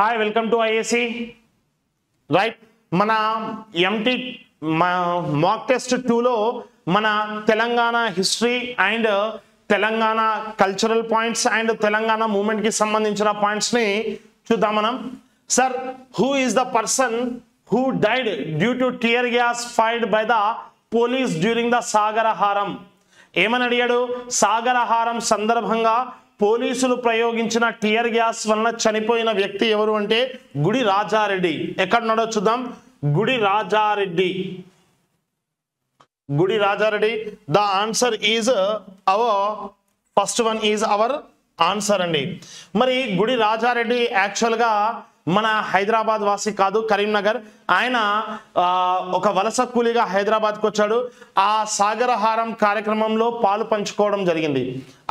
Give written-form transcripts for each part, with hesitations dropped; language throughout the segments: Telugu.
Hi welcome to IAC right మన ఎంటీ మాక్ టెస్ట్ 2 లో మన Telangana history and Telangana cultural points and Telangana movement కి సంబంధించిన పాయింట్స్ ని చూద్దాం మనం. Sir, who is the person who died due to tear gas fired by the police during the Sagaraharam? ఏమని అడిగాడు? సాగరహారం సందర్భంగా పోలీసులు ప్రయోగించిన టియర్ గ్యాస్ వలన చనిపోయిన వ్యక్తి ఎవరు అంటే గుడి రాజారెడ్డి. ఎక్కడున్నాడో చూద్దాం. గుడి రాజారెడ్డి. గుడి Rajareddy. The answer is our first one is our answer అండి. మరి గుడి రాజారెడ్డి యాక్చువల్గా మన హైదరాబాద్ వాసి కాదు, కరీంనగర్. ఆయన ఒక వలస కూలీగా హైదరాబాద్కి వచ్చాడు. ఆ సాగరహారం కార్యక్రమంలో పాలు పంచుకోవడం జరిగింది.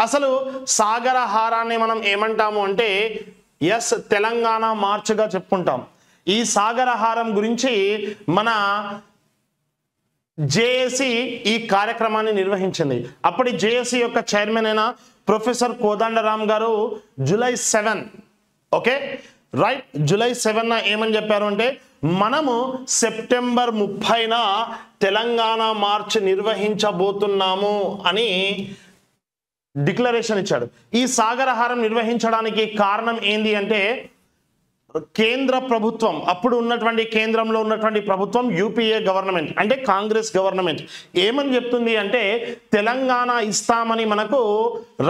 అసలు సాగరహారాన్ని మనం ఏమంటాము అంటే తెలంగాణ మార్చ్గా చెప్పుకుంటాం. ఈ సాగరహారం గురించి మన జేఏసీ ఈ కార్యక్రమాన్ని నిర్వహించింది. అప్పటి జేఏసీ యొక్క చైర్మన్ అయిన ప్రొఫెసర్ కోదండరామ్ గారు జూలై 7 ఓకే రైట్ జూలై 7 ఏమని చెప్పారు అంటే మనము సెప్టెంబర్ 30న తెలంగాణ మార్చ్ నిర్వహించబోతున్నాము అని డిక్లరేషన్ ఇచ్చాడు. ఈ సాగరహారం నిర్వహించడానికి కారణం ఏంది అంటే కేంద్ర ప్రభుత్వం, అప్పుడు ఉన్నటువంటి కేంద్రంలో ఉన్నటువంటి ప్రభుత్వం యూపీఏ గవర్నమెంట్ అంటే కాంగ్రెస్ గవర్నమెంట్ ఏమని చెప్తుంది అంటే తెలంగాణ ఇస్తామని మనకు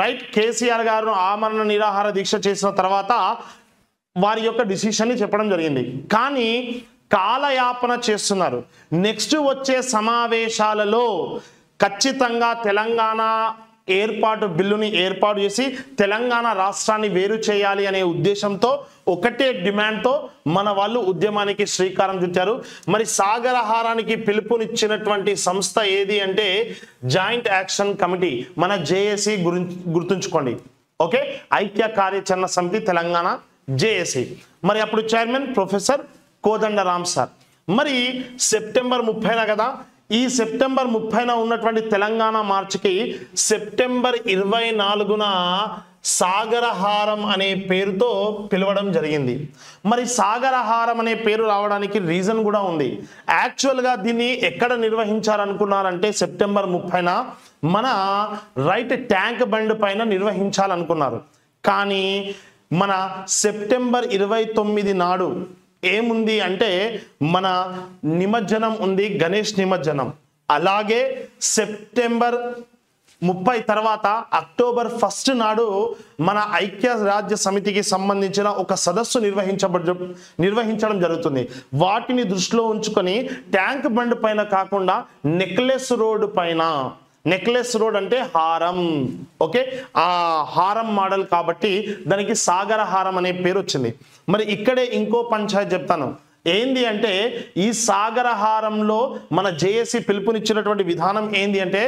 రైట్ కేసీఆర్ గారు ఆమరణ నిరాహార దీక్ష చేసిన తర్వాత వారి యొక్క డిసిషన్ని చెప్పడం జరిగింది. కానీ కాలయాపన చేస్తున్నారు. నెక్స్ట్ వచ్చే సమావేశాలలో ఖచ్చితంగా తెలంగాణ ఏర్పాటు బిల్లుని ఏర్పాటు చేసి తెలంగాణ రాష్ట్రాన్ని వేరు చేయాలి అనే ఉద్దేశంతో ఒకటే డిమాండ్తో మన వాళ్ళు ఉద్యమానికి శ్రీకారం చుట్టారు. మరి సాగరహారానికి పిలుపునిచ్చినటువంటి సంస్థ ఏది అంటే జాయింట్ యాక్షన్ కమిటీ, మన జేఏసీ గుర్తుంచుకోండి. ఓకే, ఐక్య కార్యాచరణ సమితి తెలంగాణ జేఏసీ. మరి అప్పుడు చైర్మన్ ప్రొఫెసర్ కోదండరామ్ సార్. మరి సెప్టెంబర్ 30 కదా, ఈ సెప్టెంబర్ 30 ఉన్నటువంటి తెలంగాణ మార్చికి సెప్టెంబర్ 24న సాగరహారం అనే పేరుతో పిలవడం జరిగింది. మరి సాగరహారం అనే పేరు రావడానికి రీజన్ కూడా ఉంది. యాక్చువల్గా దీన్ని ఎక్కడ నిర్వహించాలనుకున్నారంటే సెప్టెంబర్ 30న మన రైట్ ట్యాంక్ బండ్ పైన నిర్వహించాలనుకున్నారు. కానీ మన సెప్టెంబర్ 29 నాడు ఏముంది అంటే మన నిమజ్జనం ఉంది, గణేష్ నిమజ్జనం. అలాగే సెప్టెంబర్ 30 తర్వాత అక్టోబర్ 1 నాడు మన ఐక్య రాజ్య సమితికి సంబంధించిన ఒక సదస్సు నిర్వహించడం జరుగుతుంది. వాటిని దృష్టిలో ఉంచుకొని ట్యాంక్ బండ్ పైన కాకుండా నెక్లెస్ రోడ్ పైన, నెక్లెస్ రోడ్ అంటే హారం, ఓకే, ఆ హారం మోడల్ కాబట్టి దానికి సాగరహారం అనే పేరు వచ్చింది. మరి ఇక్కడే ఇంకో పంచాయతీ చెప్తాను. ఏంది అంటే ఈ సాగరహారంలో మన జేఏసీ పిలుపునిచ్చినటువంటి విధానం ఏంది అంటే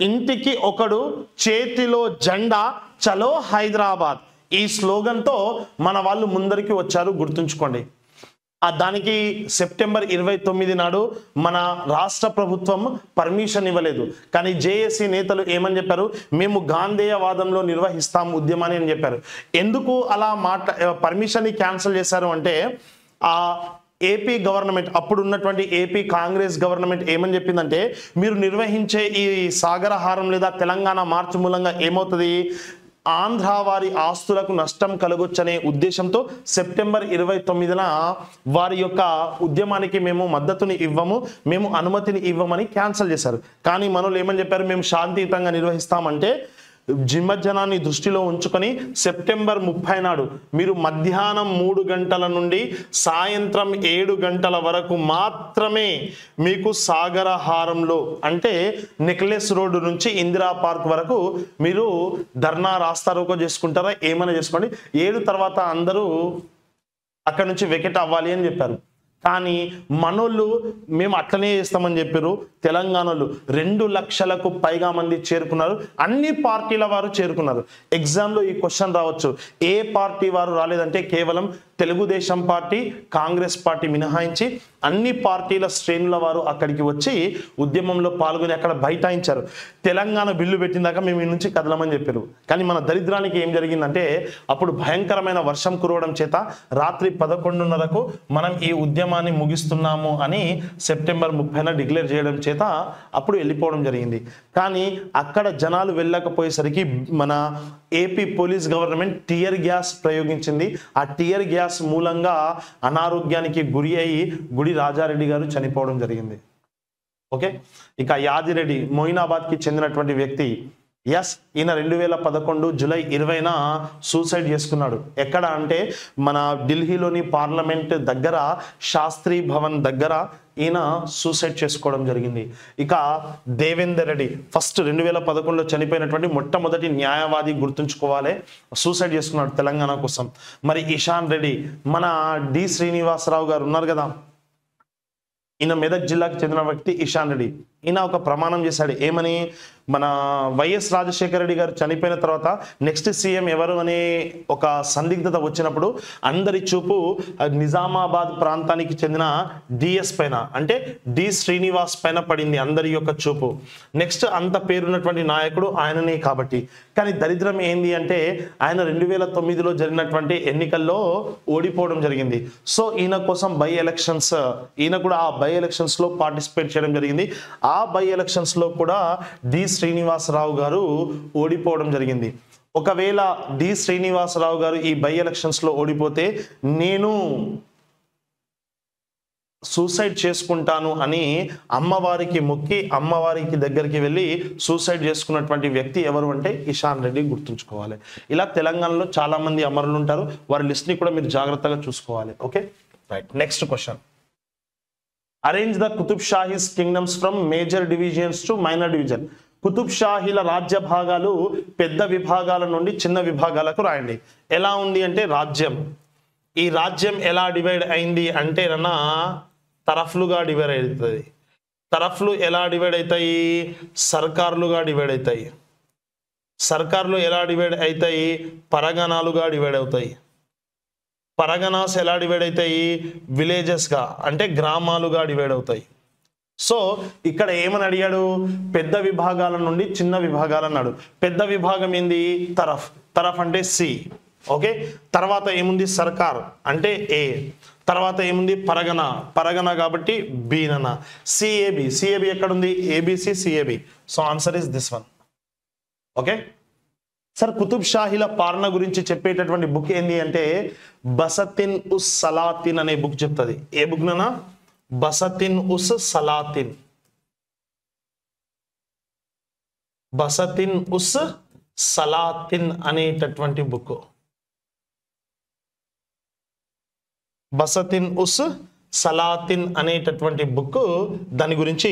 ఇంటికి ఒకడు చేతిలో జెండా చలో హైదరాబాద్, ఈ స్లోగన్తో మన వాళ్ళు ముందరికి వచ్చారు, గుర్తుంచుకోండి. దానికి సెప్టెంబర్ 29 నాడు మన రాష్ట్ర ప్రభుత్వం పర్మిషన్ ఇవ్వలేదు. కానీ జేఏసీ నేతలు ఏమని చెప్పారు? మేము గాంధేయవాదంలో నిర్వహిస్తాం ఉద్యమాన్ని అని చెప్పారు. ఎందుకు అలా పర్మిషన్ని క్యాన్సిల్ చేశారు అంటే ఆ ఏపీ గవర్నమెంట్, అప్పుడు ఉన్నటువంటి ఏపీ కాంగ్రెస్ గవర్నమెంట్ ఏమని చెప్పిందంటే మీరు నిర్వహించే ఈ సాగరహారం లేదా తెలంగాణ మార్చ్ మూలంగా ఏమవుతుంది, ఆంధ్ర వారి ఆస్తులకు నష్టం కలగొచ్చనే ఉద్దేశంతో సెప్టెంబర్ 29న వారి యొక్క ఉద్యమానికి మేము మద్దతుని ఇవ్వము, మేము అనుమతిని ఇవ్వమని క్యాన్సిల్ చేశారు. కానీ మనోళ్ళు ఏమని చెప్పారు? మేము శాంతియుతంగా నిర్వహిస్తామంటే నిమజ్జనాన్ని దృష్టిలో ఉంచుకొని సెప్టెంబర్ 30 నాడు మీరు మధ్యాహ్నం 3 గంటల నుండి సాయంత్రం 7 గంటల వరకు మాత్రమే మీకు సాగరహారంలో అంటే నెక్లెస్ రోడ్డు నుంచి ఇందిరా పార్క్ వరకు మీరు ధర్నా రాస్తారోకో చేసుకుంటారా, ఏమైనా చేసుకోండి, 7 తర్వాత అందరూ అక్కడ నుంచి వెకెట్ అవ్వాలి అని చెప్పారు. కానీ మనోళ్ళు మేము అట్లనే చేస్తామని చెప్పారు. తెలంగాణలో 2 లక్షలకు పైగా మంది చేరుకున్నారు. అన్ని పార్టీల వారు చేరుకున్నారు. ఎగ్జామ్లో ఈ క్వశ్చన్ రావచ్చు, ఏ పార్టీ వారు రాలేదంటే కేవలం తెలుగుదేశం పార్టీ, కాంగ్రెస్ పార్టీ మినహాయించి అన్ని పార్టీల శ్రేణుల వారు అక్కడికి వచ్చి ఉద్యమంలో పాల్గొని అక్కడ బైఠాయించారు. తెలంగాణ బిల్లు పెట్టిందాక మేము ఈ నుంచి కదలమని చెప్పారు. కానీ మన దరిద్రానికి ఏం జరిగిందంటే అప్పుడు భయంకరమైన వర్షం కురవడం చేత రాత్రి 11:30కు మనం ఈ ఉద్యమాన్ని ముగిస్తున్నాము అని సెప్టెంబర్ 30న డిక్లేర్ చేయడం చేత అప్పుడు వెళ్ళిపోవడం జరిగింది. కానీ అక్కడ జనాలు వెళ్ళకపోయేసరికి మన AP police government tear gas ప్రయోగించింది. ఆ టియర్ గ్యాస్ మూలంగా అనారోగ్యానికి గురి అయి గుడి రాజారెడ్డి గారు చనిపోవడం జరిగింది. ఓకే, ఇక యాదిరెడ్డి మొయినాబాద్కి చెందినటువంటి వ్యక్తి, ఎస్, ఈయన 2011 జూలై 20న సూసైడ్ చేసుకున్నాడు. ఎక్కడ అంటే మన ఢిల్లీలోని పార్లమెంట్ దగ్గర శాస్త్రి భవన్ దగ్గర ఈయన సూసైడ్ చేసుకోవడం జరిగింది. ఇక దేవేందర్ రెడ్డి ఫస్ట్ 2011లో చనిపోయినటువంటి మొట్టమొదటి న్యాయవాది, గుర్తుంచుకోవాలి, సూసైడ్ చేసుకున్నాడు తెలంగాణ కోసం. మరి ఇషాన్ రెడ్డి, మన డి శ్రీనివాసరావు గారు ఉన్నారు కదా, ఈయన మెదక్ జిల్లాకు చెందిన వ్యక్తి ఇషాన్ రెడ్డి. ఈయన ఒక ప్రమాణం చేశాడు, ఏమని, మన వైఎస్ రాజశేఖర రెడ్డి గారు చనిపోయిన తర్వాత నెక్స్ట్ సీఎం ఎవరు అనే ఒక సందిగ్ధత వచ్చినప్పుడు అందరి చూపు నిజామాబాద్ ప్రాంతానికి చెందిన డిఎస్ పైన, అంటే డి శ్రీనివాస్ పైన పడింది అందరి యొక్క చూపు. నెక్స్ట్ అంత పేరున్నటువంటి నాయకుడు ఆయననే కాబట్టి. కానీ దరిద్రం ఏంది అంటే ఆయన 2009లో జరిగినటువంటి ఎన్నికల్లో ఓడిపోవడం జరిగింది. సో ఈయన కోసం బై ఎలక్షన్స్, ఈయన కూడా ఆ బై ఎలక్షన్స్లో పార్టిసిపేట్ చేయడం జరిగింది. ఆ బై ఎలక్షన్స్లో కూడా డి శ్రీనివాసరావు గారు ఓడిపోవడం జరిగింది. ఒకవేళ డి శ్రీనివాసరావు గారు ఈ బై ఎలక్షన్స్లో ఓడిపోతే నేను సూసైడ్ చేసుకుంటాను అని అమ్మవారికి మొక్కి అమ్మవారికి దగ్గరికి వెళ్ళి సూసైడ్ చేసుకున్నటువంటి వ్యక్తి ఎవరు అంటే ఇషాన్ రెడ్డి, గుర్తుంచుకోవాలి. ఇలా తెలంగాణలో చాలా మంది అమరులు ఉంటారు, వారి లిస్ట్ని కూడా మీరు జాగ్రత్తగా చూసుకోవాలి. Okay, right. Next question, arrange the Qutub Shahis kingdoms from major divisions to minor division. Qutub షాహీల రాజ్య భాగాలు పెద్ద విభాగాల నుండి చిన్న విభాగాలకు రాయండి. ఎలా ఉంది అంటే రాజ్యం, ఈ రాజ్యం ఎలా డివైడ్ అయింది అంటే రన్నా తరఫ్లుగా డివైడ్ అవుతుంది. తరఫ్లు ఎలా డివైడ్ అవుతాయి, సర్కార్లుగా డివైడ్ అవుతాయి. సర్కార్లు ఎలా డివైడ్ అవుతాయి, పరగణాలుగా డివైడ్ అవుతాయి. పరగణాస్ ఎలా డివైడ్ అవుతాయి, విలేజెస్గా అంటే గ్రామాలుగా డివైడ్ అవుతాయి. సో ఇక్కడ ఏమని అడిగాడు, పెద్ద విభాగాల నుండి చిన్న విభాగాలు అన్నాడు. పెద్ద విభాగం ఏంది, తరఫ్, తరఫ్ అంటే సి. ఓకే, తర్వాత ఏముంది, సర్కార్ అంటే ఏ. తర్వాత ఏముంది, పరగణ, పరగణ కాబట్టి బి నన్న. సిఏబి, సిఏబి ఎక్కడుంది, ABC CAB. So answer is this one. Okay sir, Qutub షాహీల పాలన గురించి చెప్పేటటువంటి బుక్ ఏంది అంటే బసతిన్ ఉస్ సలాతిన్ అనే బుక్ చెప్తుంది. ఏ బుక్ నానా, బసతిన్ ఉస్ సలాతిన్. బసతిన్ ఉస్ సలాతిన్ అనేటటువంటి బుక్. బసతిన్ ఉస్ సలాతిన్ అనేటటువంటి బుక్ దాని గురించి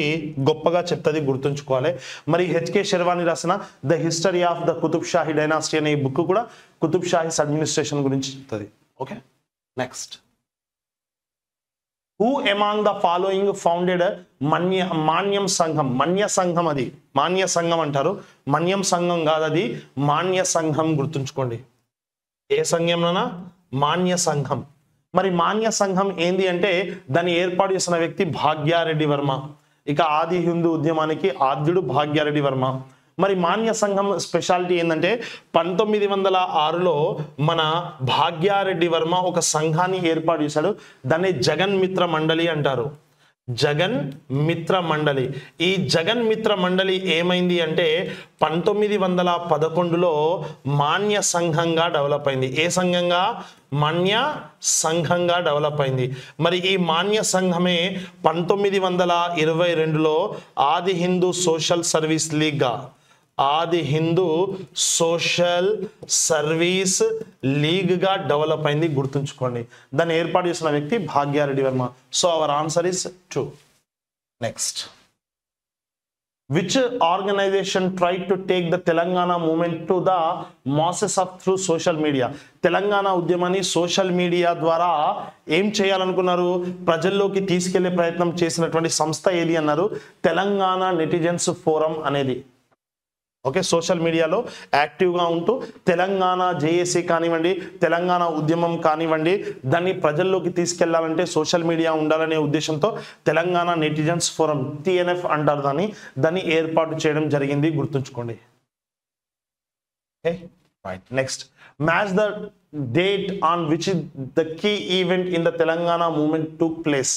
గొప్పగా చెప్తుంది, గుర్తుంచుకోవాలి. మరి హెచ్కే శర్వాణి రాసిన the history of the Qutub Shahi dynasty అనే బుక్ కూడా కుతుబ్ షాహీస్ అడ్మినిస్ట్రేషన్ గురించి చెప్తుంది. Okay, next, who among the following founded Manyam Sangham. Manya సంఘం, అది మాన్య సంఘం అంటారు, మన్యం సంఘం కాదు, అది మాన్య సంఘం, గుర్తుంచుకోండి. ఏ సంఘంలోనా, మాన్య సంఘం. మరి మాన్య సంఘం ఏంది అంటే దాన్ని ఏర్పాటు చేసిన వ్యక్తి భాగ్యారెడ్డి వర్మ. ఇక ఆది హిందూ ఉద్యమానికి ఆద్యుడు భాగ్యారెడ్డి వర్మ. మరి మాన్య సంఘం స్పెషాలిటీ ఏంటంటే 1906లో మన భాగ్యారెడ్డి వర్మ ఒక సంఘాన్ని ఏర్పాటు చేశాడు. దాన్ని జగన్ మిత్ర మండలి అంటారు. జగన్ మిత్ర మండలి. ఈ జగన్ మిత్ర మండలి ఏమైంది అంటే 1911లో మాన్య సంఘంగా డెవలప్ అయింది. ఏ సంఘంగా, మాన్య సంఘంగా డెవలప్ అయింది. మరి ఈ మాన్య సంఘమే 1922లో ఆది హిందూ సోషల్ సర్వీస్ లీగ్గా, ఆది హిందూ సోషల్ సర్వీస్ లీగ్ గా డెవలప్ అయింది, గుర్తుంచుకోండి. దాన్ని ఏర్పాటు చేసిన వ్యక్తి Bhagya Reddy Varma. So our answer is 2. Next, Which organization tried to take the Telangana movement to the masses of through social media? Telangana ఉద్యమాన్ని సోషల్ మీడియా ద్వారా ఏం చేయాలనుకున్నారు, ప్రజల్లోకి తీసుకెళ్లే ప్రయత్నం చేసినటువంటి సంస్థ ఏది అన్నారు, తెలంగాణ నెటిజన్స్ ఫోరం అనేది. ఓకే, సోషల్ మీడియాలో యాక్టివ్గా ఉంటూ తెలంగాణ జేఏసీ కానివ్వండి, తెలంగాణ ఉద్యమం కానివ్వండి, దాన్ని ప్రజల్లోకి తీసుకెళ్లాలంటే సోషల్ మీడియా ఉండాలనే ఉద్దేశంతో తెలంగాణ నెటిజన్స్ ఫోరం TNF అంటారు దాన్ని ఏర్పాటు చేయడం జరిగింది, గుర్తుంచుకోండి. Okay right. Next, match the date on which the key event in the Telangana movement took place.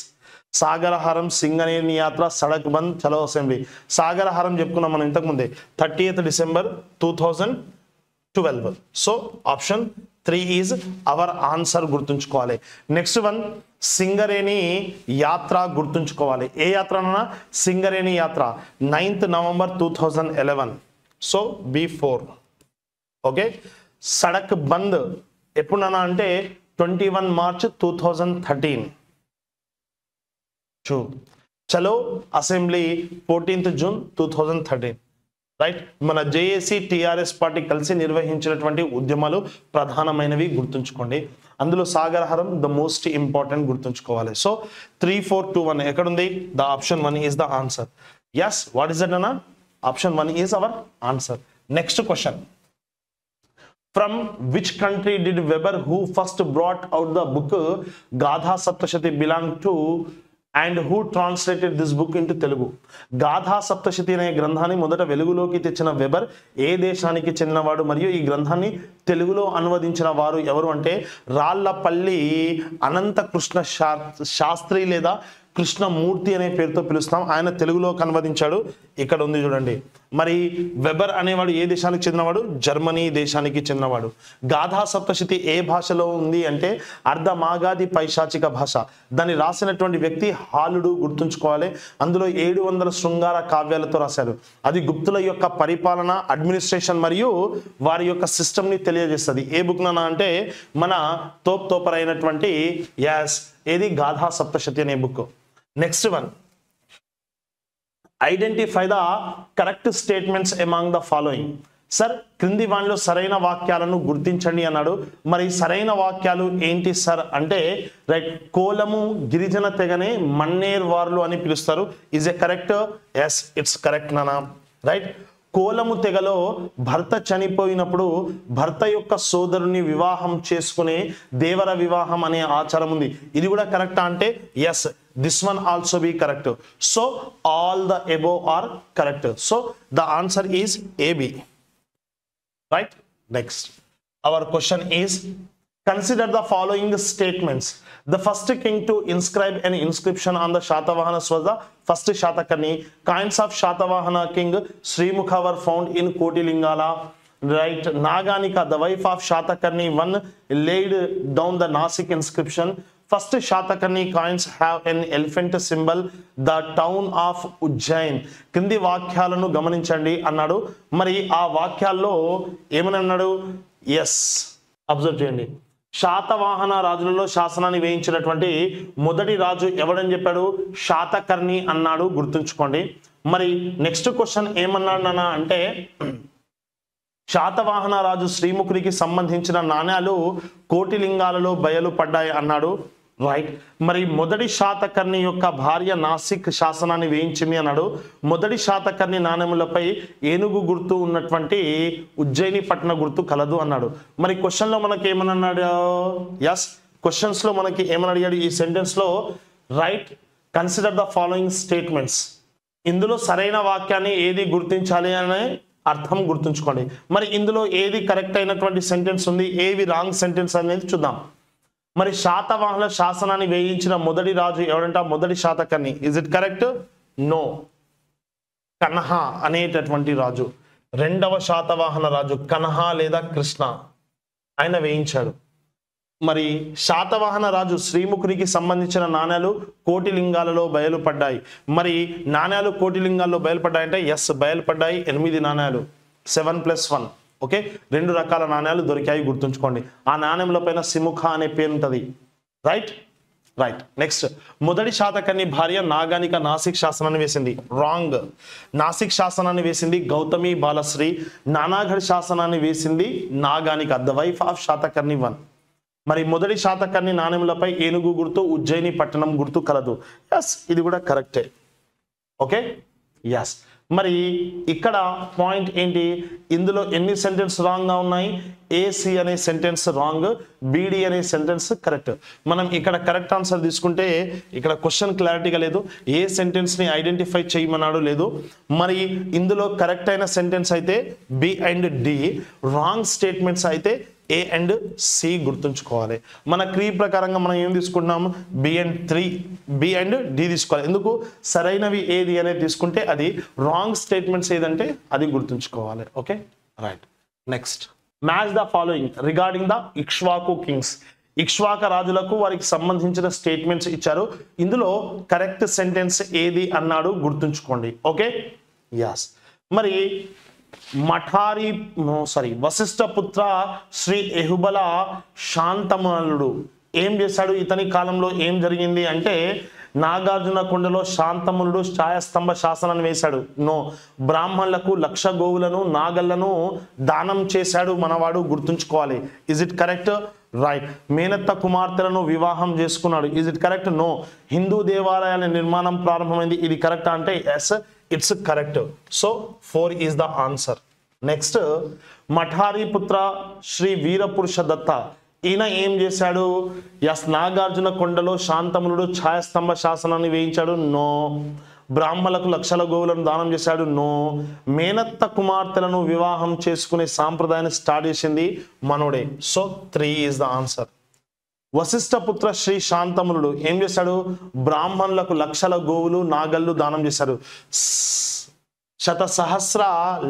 Sagaraharam, Singareni Yatra, Sadak బంద్, చలో అసెంబ్లీ. సాగరహారం చెప్పుకున్నాం మనం ఇంతకుముందే, 30th December 2012. So option 3 is our answer, గుర్తుంచుకోవాలి. నెక్స్ట్ వన్, సింగరేణి యాత్ర గుర్తుంచుకోవాలి. ఏ యాత్ర అన్నా, సింగరేణి యాత్ర 9th November 2011. So B4. Okay, Sadak Bandh ఎప్పుడన్నా అంటే 21 March 2013. Chalo assembly 14th June 2013. Right. మన జేఏసీ టిఆర్ఎస్ పార్టీ కలిసి నిర్వహించినటువంటి ఉద్యమాలు ప్రధానమైనవి, గుర్తుంచుకోండి. అందులో సాగరహారం ద మోస్ట్ ఇంపార్టెంట్, గుర్తుంచుకోవాలి. సో 3, 4, 2, 1 ఎక్కడుంది? The option 1 is the answer. Yes, what is that అన్న? Option 1 is our answer. Next question, from which country did Weber, who first brought out the book Gadha Saptashati, belong to, and who translated this book into Telugu? Gatha Saptashati అనే గ్రంథాన్ని మొదట వెలుగులోకి తెచ్చిన వెబర్ ఏ దేశానికి చెందినవాడు మరియు ఈ గ్రంథాన్ని తెలుగులో అనువదించిన వారు ఎవరు అంటే రాళ్లపల్లి అనంత కృష్ణ శాస్త్రి లేదా కృష్ణమూర్తి అనే పేరుతో పిలుస్తాం. ఆయన తెలుగులో అనువదించాడు. ఇక్కడ ఉంది చూడండి. మరి వెబర్ అనేవాడు ఏ దేశానికి చెందినవాడు? జర్మనీ దేశానికి చెందినవాడు. గాథా సప్తశతి ఏ భాషలో ఉంది అంటే అర్ధమాగాది పైశాచిక భాష. దాన్ని రాసినటువంటి వ్యక్తి హాలుడు, గుర్తుంచుకోవాలి. అందులో 700 శృంగార కావ్యాలతో రాశారు. అది గుప్తుల యొక్క పరిపాలన, అడ్మినిస్ట్రేషన్ మరియు వారి యొక్క సిస్టమ్ని తెలియజేస్తుంది. ఏ బుక్ నానా అంటే మన తోపరైనటువంటి యాస్ ఏది గాథా సప్తశతి అనే book. Next one, identify the correct statements among the following. Sir, క్రింది వాటిలో సరైన వాక్యాలను గుర్తించండి అన్నాడు. మరి సరైన వాక్యాలు ఏంటి సార్ అంటే, రైట్, కోలము గిరిజన తెగనే మన్నేర్వార్లు అని పిలుస్తారు. Is a correct? Yes, it's correct నానా. రైట్. కోలము తెగలో భర్త చనిపోయినప్పుడు భర్త యొక్క సోదరుని వివాహం చేసుకునే దేవర వివాహం అనే ఆచారం ఉంది. ఇది కూడా కరెక్టా అంటే yes, this one also B correct. So all the above are correct. So the answer is AB. Right. Next, our question is, consider the following statements. The first king to inscribe an inscription on the Shatavahanas was the first Shatakarni. Coins of Shatavahana king Srimukha were found in Kotilingala. Right. Naganika, the wife of Shatakarni, one laid down the Nasik inscription. First Shatakarni coins have an elephant symbol. The town of Ujjain. కింది వాక్యాలను గమనించండి అన్నాడు. మరి ఆ వాక్యాల్లో ఏమని అన్నాడు? ఎస్, అబ్జర్వ్ చేయండి. శాతవాహన రాజులలో శాసనాన్ని వేయించినటువంటి మొదటి రాజు ఎవడని చెప్పాడు? శాతకర్ణి అన్నాడు, గుర్తుంచుకోండి. మరి నెక్స్ట్ క్వశ్చన్ ఏమన్నాడు నాన్న అంటే, శాతవాహన రాజు శ్రీముఖునికి సంబంధించిన నాణ్యాలు కోటిలింగాలలో బయలుపడ్డాయి అన్నాడు. రైట్. మరి మొదటి శాతకర్ణి యొక్క భార్య నాసిక్ శాసనాన్ని వేయించింది అన్నాడు. మొదటి శాతకర్ణి నాణ్యములపై ఏనుగు గుర్తు ఉన్నటువంటి ఉజ్జయిని పట్టణ గుర్తు కలదు అన్నాడు. మరి క్వశ్చన్లో మనకి ఏమని అన్నాడు? ఎస్, క్వశ్చన్స్లో మనకి ఏమని అడిగాడు ఈ సెంటెన్స్లో? Right, consider the following statements. ఇందులో సరైన వాక్యాన్ని ఏది గుర్తించాలి అనే అర్థం గుర్తుంచుకోండి. మరి ఇందులో ఏది కరెక్ట్ అయినటువంటి సెంటెన్స్ ఉంది, ఏవి రాంగ్ సెంటెన్స్ అనేది చూద్దాం. మరి శాతవాహన శాసనాన్ని వేయించిన మొదటి రాజు ఎవడంట? మొదటి Satakarni. Is it correct? No, Kanha అనేటటువంటి రాజు. రెండవ శాతవాహన రాజు కన్హ లేదా కృష్ణ, ఆయన వేయించాడు. మరి శాతవాహన రాజు శ్రీముఖునికి సంబంధించిన నాణ్యాలు కోటిలింగాలలో బయలుపడ్డాయి. మరి నాణ్యాలు కోటిలింగాల్లో బయలుపడ్డాయంటే ఎస్, బయలుపడ్డాయి. 8 నాణ్యాలు, 7+1. ఓకే, 2 రకాల నాణ్యాలు దొరికాయి, గుర్తుంచుకోండి. ఆ నాణ్యముల పైన సిముఖ అనే పేరు ఉంటుంది. రైట్. రైట్. నెక్స్ట్, మొదటి శాతకర్ణి భార్య నాగానిక నాసిక్ శాసనాన్ని వేసింది. రాంగ్. నాసిక్ శాసనాన్ని వేసింది గౌతమి బాలశ్రీ. నానాగఢ్ శాసనాన్ని వేసింది Naganika, the wife of Satakarni 1. మరి మొదటి శాతకర్ణి నాణెములపై ఏనుగు గుర్తు, ఉజ్జయిని పట్టణం గుర్తు కలదు. ఎస్, ఇది కూడా కరెక్టే. Okay, yes. మరి ఇక్కడ పాయింట్ ఏంటి, ఇందులో ఎన్ని సెంటెన్స్ రాంగ్ గా ఉన్నాయి? ఏసి అనే సెంటెన్స్ రాంగ్, బిడి అనే సెంటెన్స్ కరెక్ట్. మనం ఇక్కడ కరెక్ట్ ఆన్సర్ తీసుకుంటే ఇక్కడ క్వశ్చన్ క్లారిటీగా లేదు, ఏ సెంటెన్స్ ని ఐడెంటిఫై చేయమన్నాడు లేదు. మరి ఇందులో కరెక్ట్ అయిన సెంటెన్స్ అయితే B and D, wrong statements అయితే ఏ అండ్ సి గుర్తుంచుకోవాలి. మన క్రీ ప్రకారంగా మనం ఏం తీసుకుంటున్నాము? బి అండ్ డి తీసుకోవాలి. ఎందుకు? సరైనవి ఏది అనేది తీసుకుంటే అది, రాంగ్ స్టేట్మెంట్స్ ఏదంటే అది గుర్తుంచుకోవాలి. Okay, right. Next, match the following regarding the Ikshvaku Kings. Ikshvaku రాజులకు వారికి సంబంధించిన స్టేట్మెంట్స్ ఇచ్చారు. ఇందులో కరెక్ట్ సెంటెన్స్ ఏది అన్నాడు గుర్తుంచుకోండి. Okay, yes. మరి వశిష్ఠపుత్ర శ్రీ ఎహుబల శాంతమనుడు ఏం చేశాడు? ఇతని కాలంలో ఏం జరిగింది అంటే, నాగార్జున కొండలో శాంతమునుడు ఛాయాస్తంభ శాసనాన్ని వేశాడు. నో. బ్రాహ్మణులకు 1,00,000 గోవులను నాగళ్లను దానం చేశాడు మనవాడు, గుర్తుంచుకోవాలి. Is it correct? రైట్. మేనత్త కుమార్తెలను వివాహం చేసుకున్నాడు. Is it correct? No. Hindu దేవాలయాల నిర్మాణం ప్రారంభమైంది. ఇది కరెక్ట్ అంటే yes, it's correct. So 4 is the answer. Next, Mathariputra Sri Virapurusha దత్త ఈయన ఏం చేశాడు? ఎస్, నాగార్జున కొండలో శాంతమునుడు ఛాయాస్తంభ శాసనాన్ని వేయించాడు. నో. బ్రాహ్మణులకు 1,00,000 గోవులను దానం చేశాడు. నో. మేనత్త కుమార్తెలను వివాహం చేసుకునే సాంప్రదాయాన్ని స్టార్ట్ చేసింది మనోడే. So 3 is the answer. Vasishthiputra Sri శాంతమునుడు ఏం చేశాడు? బ్రాహ్మణులకు 1,00,000 గోవులు నాగళ్ళు దానం చేశాడు. శతసహస్ర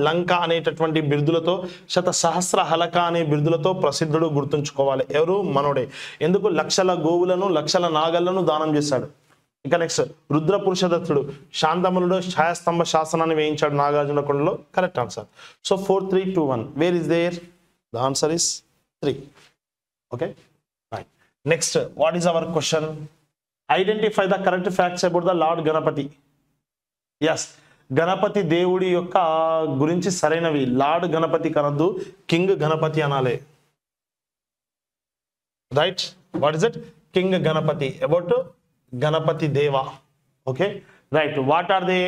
లంక అనేటటువంటి బిరుదులతో, శతసహస్ర హలక అనే బిరుదులతో ప్రసిద్ధుడు, గుర్తుంచుకోవాలి. ఎవరు? మనోడే. ఎందుకు? 1,00,000 గోవులను 1,00,000 నాగళ్లను దానం చేశాడు. ఇక నెక్స్ట్, రుద్రపురుషదత్తుడు శాంతమునుడు ఛాయాస్తంభ శాసనాన్ని వేయించాడు నాగార్జున కొండలో. Correct answer. So 4, 3, 2, 1. Where is there? The answer is 3. Okay, right. Next, what is our question? Identify the correct facts about the lord Ganapati. Yes, Ganapati దేవుడి యొక్క గురించి సరైనవి. లార్డ్ గణపతి కనద్దు, కింగ్ గణపతి అనాలి. Right. What is it? King Ganapati, about Ganapati Deva. Okay, right. What are they?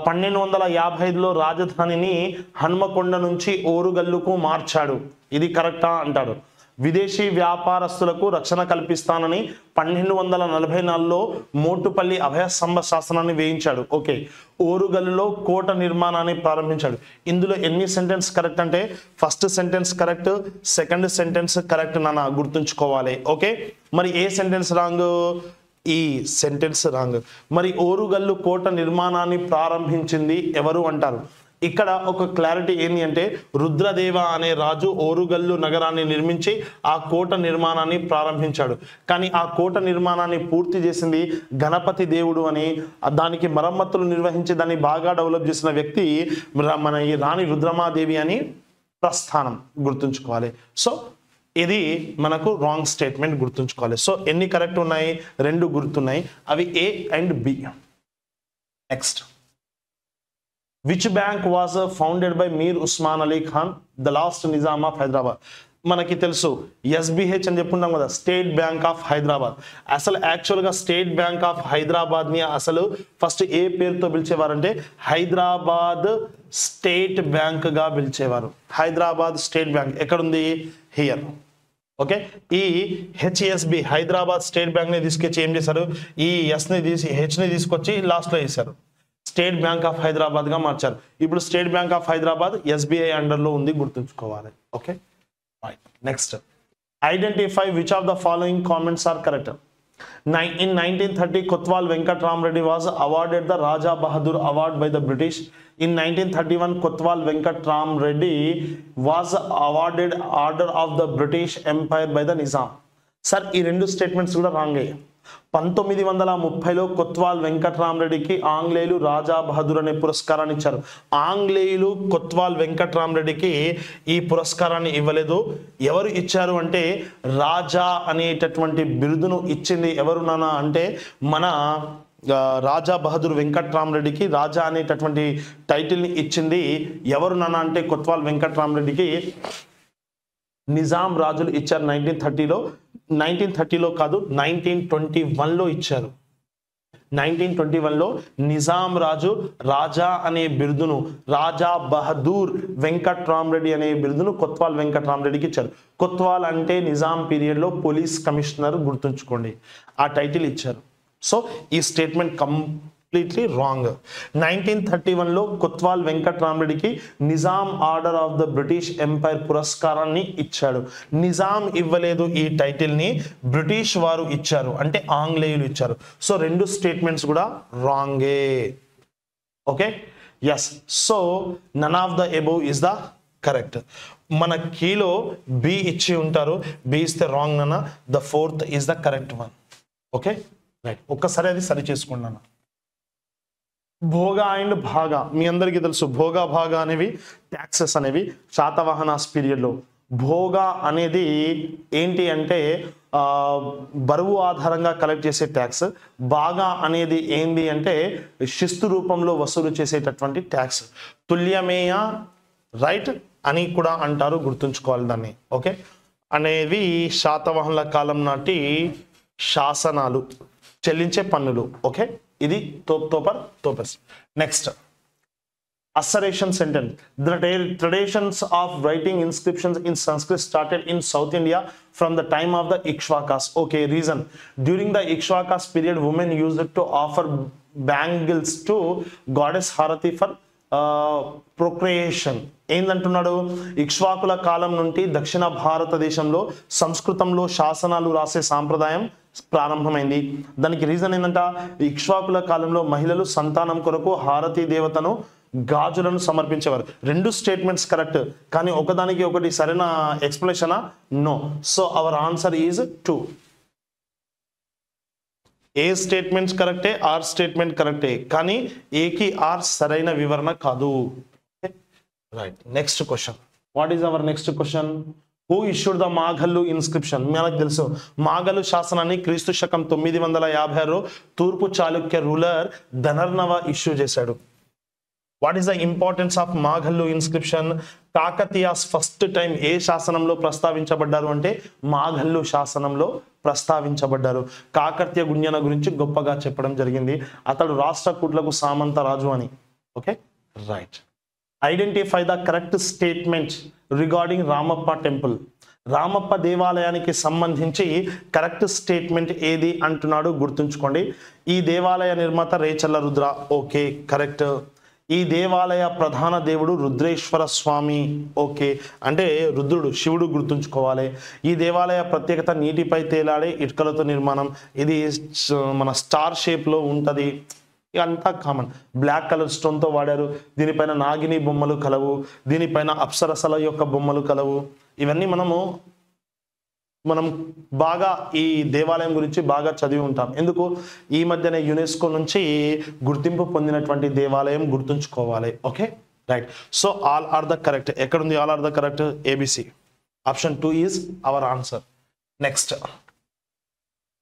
1255లో రాజధానిని హన్మకొండ నుంచి ఓరుగల్లుకు మార్చాడు. ఇది కరెక్టా అంటాడు. విదేశీ వ్యాపారస్తులకు రక్షణ కల్పిస్తానని 1244లో మోటుపల్లి అభయస్తంభ శాసనాన్ని వేయించాడు. ఓకే. ఓరుగల్లులో కోట నిర్మాణాన్ని ప్రారంభించాడు. ఇందులో ఎన్ని సెంటెన్స్ కరెక్ట్ అంటే, first sentence correct, second sentence correct నాన్న, గుర్తుంచుకోవాలి. ఓకే. మరి ఏ సెంటెన్స్ రాంగ్? ఈ సెంటెన్స్ రాంగ్. మరి ఓరుగల్లు కోట నిర్మాణాన్ని ప్రారంభించింది ఎవరు అంటారు? ఇక్కడ ఒక క్లారిటీ ఏంటి అంటే, రుద్రదేవ అనే రాజు ఓరుగల్లు నగరాన్ని నిర్మించి ఆ కోట నిర్మాణాన్ని ప్రారంభించాడు. కానీ ఆ కోట నిర్మాణాన్ని పూర్తి చేసింది గణపతి దేవుడు అని, దానికి మరమ్మతులు నిర్వహించి దాన్ని బాగా డెవలప్ చేసిన వ్యక్తి మన ఈ రాణి రుద్రమాదేవి అని ప్రస్థానం, గుర్తుంచుకోవాలి. సో ఇది మనకు రాంగ్ స్టేట్మెంట్, గుర్తుంచుకోవాలి. సో ఎన్ని కరెక్ట్ ఉన్నాయి? 2 గుర్తున్నాయి, అవి A and B. Next, which bank was founded by Mir Usman Ali Khan, the last Nizam of Hyderabad? మనకి తెలుసు SBH అని చెప్పుకున్నాం కదా, స్టేట్ బ్యాంక్ ఆఫ్ హైదరాబాద్. అసలు యాక్చువల్గా స్టేట్ బ్యాంక్ ఆఫ్ హైదరాబాద్ని అసలు ఫస్ట్ ఏ పేరుతో పిలిచేవారంటే హైదరాబాద్ స్టేట్ బ్యాంక్గా పిలిచేవారు. హైదరాబాద్ స్టేట్ బ్యాంక్ ఎక్కడుంది? హియర్. ఓకే. ఈ HSB హైదరాబాద్ స్టేట్ బ్యాంక్ని తీసుకొచ్చి ఏం చేశారు? ఈ ఎస్ని తీసి హెచ్ని తీసుకొచ్చి లాస్ట్లో వేశారు, స్టేట్ బ్యాంక్ ఆఫ్ హైదరాబాద్ గా మార్చారు. ఇప్పుడు State Bank of Hyderabad SBI under లో ఉంది, గుర్తుంచుకోవాలి. Okay. Next, identify which of the following comments are correct. In 1930 Kotwal Venkat Ram Reddy was awarded the Raja Bahadur Award by the British. In 1931 Kotwal Venkat Ram Reddy was awarded Order of the British Empire by the Nizam. Sir ఈ 2 స్టేట్మెంట్స్ కూడా రాంగ్ అయ్యాయి. 1930లో కొత్వాల్ వెంకట్రామరెడ్డికి ఆంగ్లేయులు రాజా బహదూర్ అనే పురస్కారాన్ని ఇచ్చారు. ఆంగ్లేయులు కొత్వాల్ వెంకట్రామరెడ్డికి ఈ పురస్కారాన్ని ఇవ్వలేదు. ఎవరు ఇచ్చారు అంటే రాజా అనేటటువంటి బిరుదును ఇచ్చింది ఎవరు నాన్న అంటే మన రాజా బహదూర్ వెంకట్రామరెడ్డికి రాజా అనేటటువంటి టైటిల్ని ఇచ్చింది ఎవరు నాన్న అంటే కొత్వాల్ వెంకట్రామరెడ్డికి నిజాం రాజులు ఇచ్చారు. 1930లో కాదు 1921లో ఇచ్చారు. 1921లో నిజాం రాజు రాజా అనే బిరుదును రాజా బహదూర్ వెంకట్రామరెడ్డి అనే బిరుదును కొత్వాల్ వెంకట్రామరెడ్డికి ఇచ్చారు. కొత్వాల్ అంటే నిజాం పీరియడ్లో పోలీస్ కమిషనర్, గుర్తుంచుకోండి, ఆ టైటిల్ ఇచ్చారు. సో ఈ స్టేట్మెంట్ కంప్లీట్లీ రాంగ్. 1931లో కొత్వాల్ వెంకట్రామరెడ్డికి Nizam order of the British empire పురస్కారాన్ని ఇచ్చాడు. నిజాం ఇవ్వలేదు, ఈ టైటిల్ని బ్రిటిష్ వారు ఇచ్చారు, అంటే ఆంగ్లేయులు ఇచ్చారు. సో రెండు స్టేట్మెంట్స్ కూడా రాంగే. Okay, yes. So none of the above is the correct. మన కీలో బి ఇచ్చి ఉంటారు, బి ఇస్తే రాంగ్ నాన్న. The fourth is the correct one. Okay, right. ఒక్కసారి అది సరి చేసుకున్నాను. భోగ అండ్ భాగ మీ అందరికీ తెలుసు. భోగ భాగ అనేవి ట్యాక్సెస్ అనేవి శాతవాహనాస్ పీరియడ్లో. భోగ అనేది ఏంటి అంటే బరువు ఆధారంగా కలెక్ట్ చేసే ట్యాక్స్. భాగ అనేది ఏంటి అంటే శిస్తు రూపంలో వసూలు చేసేటటువంటి ట్యాక్స్. తుల్యమేయ రైట్ అని కూడా అంటారు, గుర్తుంచుకోవాలి దాన్ని. ఓకే, అనేవి శాతవాహనుల కాలం నాటి శాసనాలు, చెల్లించే పన్నులు. ఓకే, ఇది తోపర్స్. Next assertion sentence. The traditions of writing inscriptions in Sanskrit started in South India from the time of the Ikshvakas. Okay, reason. During the Ikshvakas period, women used it to offer bangles to goddess Harati for procreation. ఏందంటున్నాడు, ఇక్ష్వాకుల కాలం నుండి దక్షిణ భారతదేశంలో సంస్కృతంలో శాసనాలు రాసే సాంప్రదాయం ప్రారంభమైంది. దానికి రీజన్ ఏంటంట, ఇక్ష్వాకుల కాలంలో మహిళలు సంతానం కొరకు హారతి దేవతను గాజులను సమర్పించేవారు. రెండు స్టేట్మెంట్స్ కరెక్ట్, కానీ ఒకదానికి ఒకటి సరైన ఎక్స్ప్లెనేషనా? No. So our answer is 2. A statements కరెక్టే, ఆర్ స్టేట్మెంట్ కరెక్టే, కానీ ఏకి ఆర్ సరైన వివరణ కాదు. Right. Next question. What is our next question? Who issued the Magallu inscription? మనకు తెలుసు, మాఘల్లు శాసనాన్ని క్రీస్తు శకం 956 తూర్పు చాళుక్య రూలర్ ధనర్నవ ఇష్యూ చేశాడు. What is the importance of Magallu inscription? Kakatiyas first time ఏ శాసనంలో ప్రస్తావించబడ్డారు అంటే మాఘల్లు శాసనంలో ప్రస్తావించబడ్డారు. కాకతీయ గుణ్యన గురించి గొప్పగా చెప్పడం జరిగింది. అతడు రాష్ట్రకూట్లకు సామంత రాజు అని. Okay, right. Identify the correct statement regarding Ramappa temple. Ramappa దేవాలయానికి సంబంధించి కరెక్ట్ స్టేట్మెంట్ ఏది అంటున్నాడు, గుర్తుంచుకోండి. ఈ దేవాలయ నిర్మాత రేచల్ల రుద్ర. Okay, correct. ఈ దేవాలయ ప్రధాన దేవుడు రుద్రేశ్వర స్వామి. ఓకే, అంటే రుద్రుడు శివుడు, గుర్తుంచుకోవాలి. ఈ దేవాలయ ప్రత్యేకత నీటిపై తేలాడే ఇటుకలతో నిర్మాణం. ఇది మన స్టార్ షేప్లో ఉంటుంది. ఇదంతా కామన్. బ్లాక్ కలర్ స్టోన్తో వాడారు. దీనిపైన నాగిని బొమ్మలు కలవు, దీనిపైన అప్సరసల యొక్క బొమ్మలు కలవు. ఇవన్నీ మనం బాగా ఈ దేవాలయం గురించి బాగా చదివి ఉంటాం. ఎందుకు? ఈ మధ్యనే యునెస్కో నుంచి గుర్తింపు పొందినటువంటి దేవాలయం, గుర్తుంచుకోవాలి. Okay, right. So all are the correct. ఎక్కడుంది all are the correct? ABC. Option 2 is our answer. Next.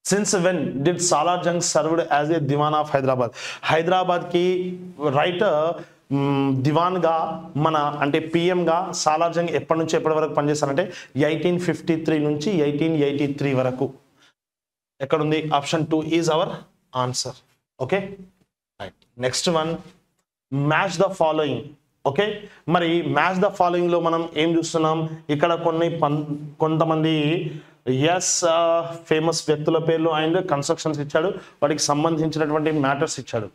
Since when did Salar Jung served as a Diwan of Hyderabad? Hyderabad కి రైట్ దివాన్గా మన అంటే పిఎంగా సాలార్ జంగ్ ఎప్పటి నుంచి ఎప్పటి వరకు పనిచేస్తారంటే 1853 నుంచి 1883 వరకు. ఎక్కడుంది? Option 2 is our answer. Okay, right. Next one, match the following. Okay, మరి మ్యాచ్ ద ఫాలోయింగ్ లో మనం ఏం చూస్తున్నాం? ఇక్కడ కొంతమంది ఫేమస్ వ్యక్తుల పేర్లు అండ్ కన్స్ట్రక్షన్స్ ఇచ్చాడు, వాటికి సంబంధించినటువంటి మ్యాటర్స్ ఇచ్చాడు.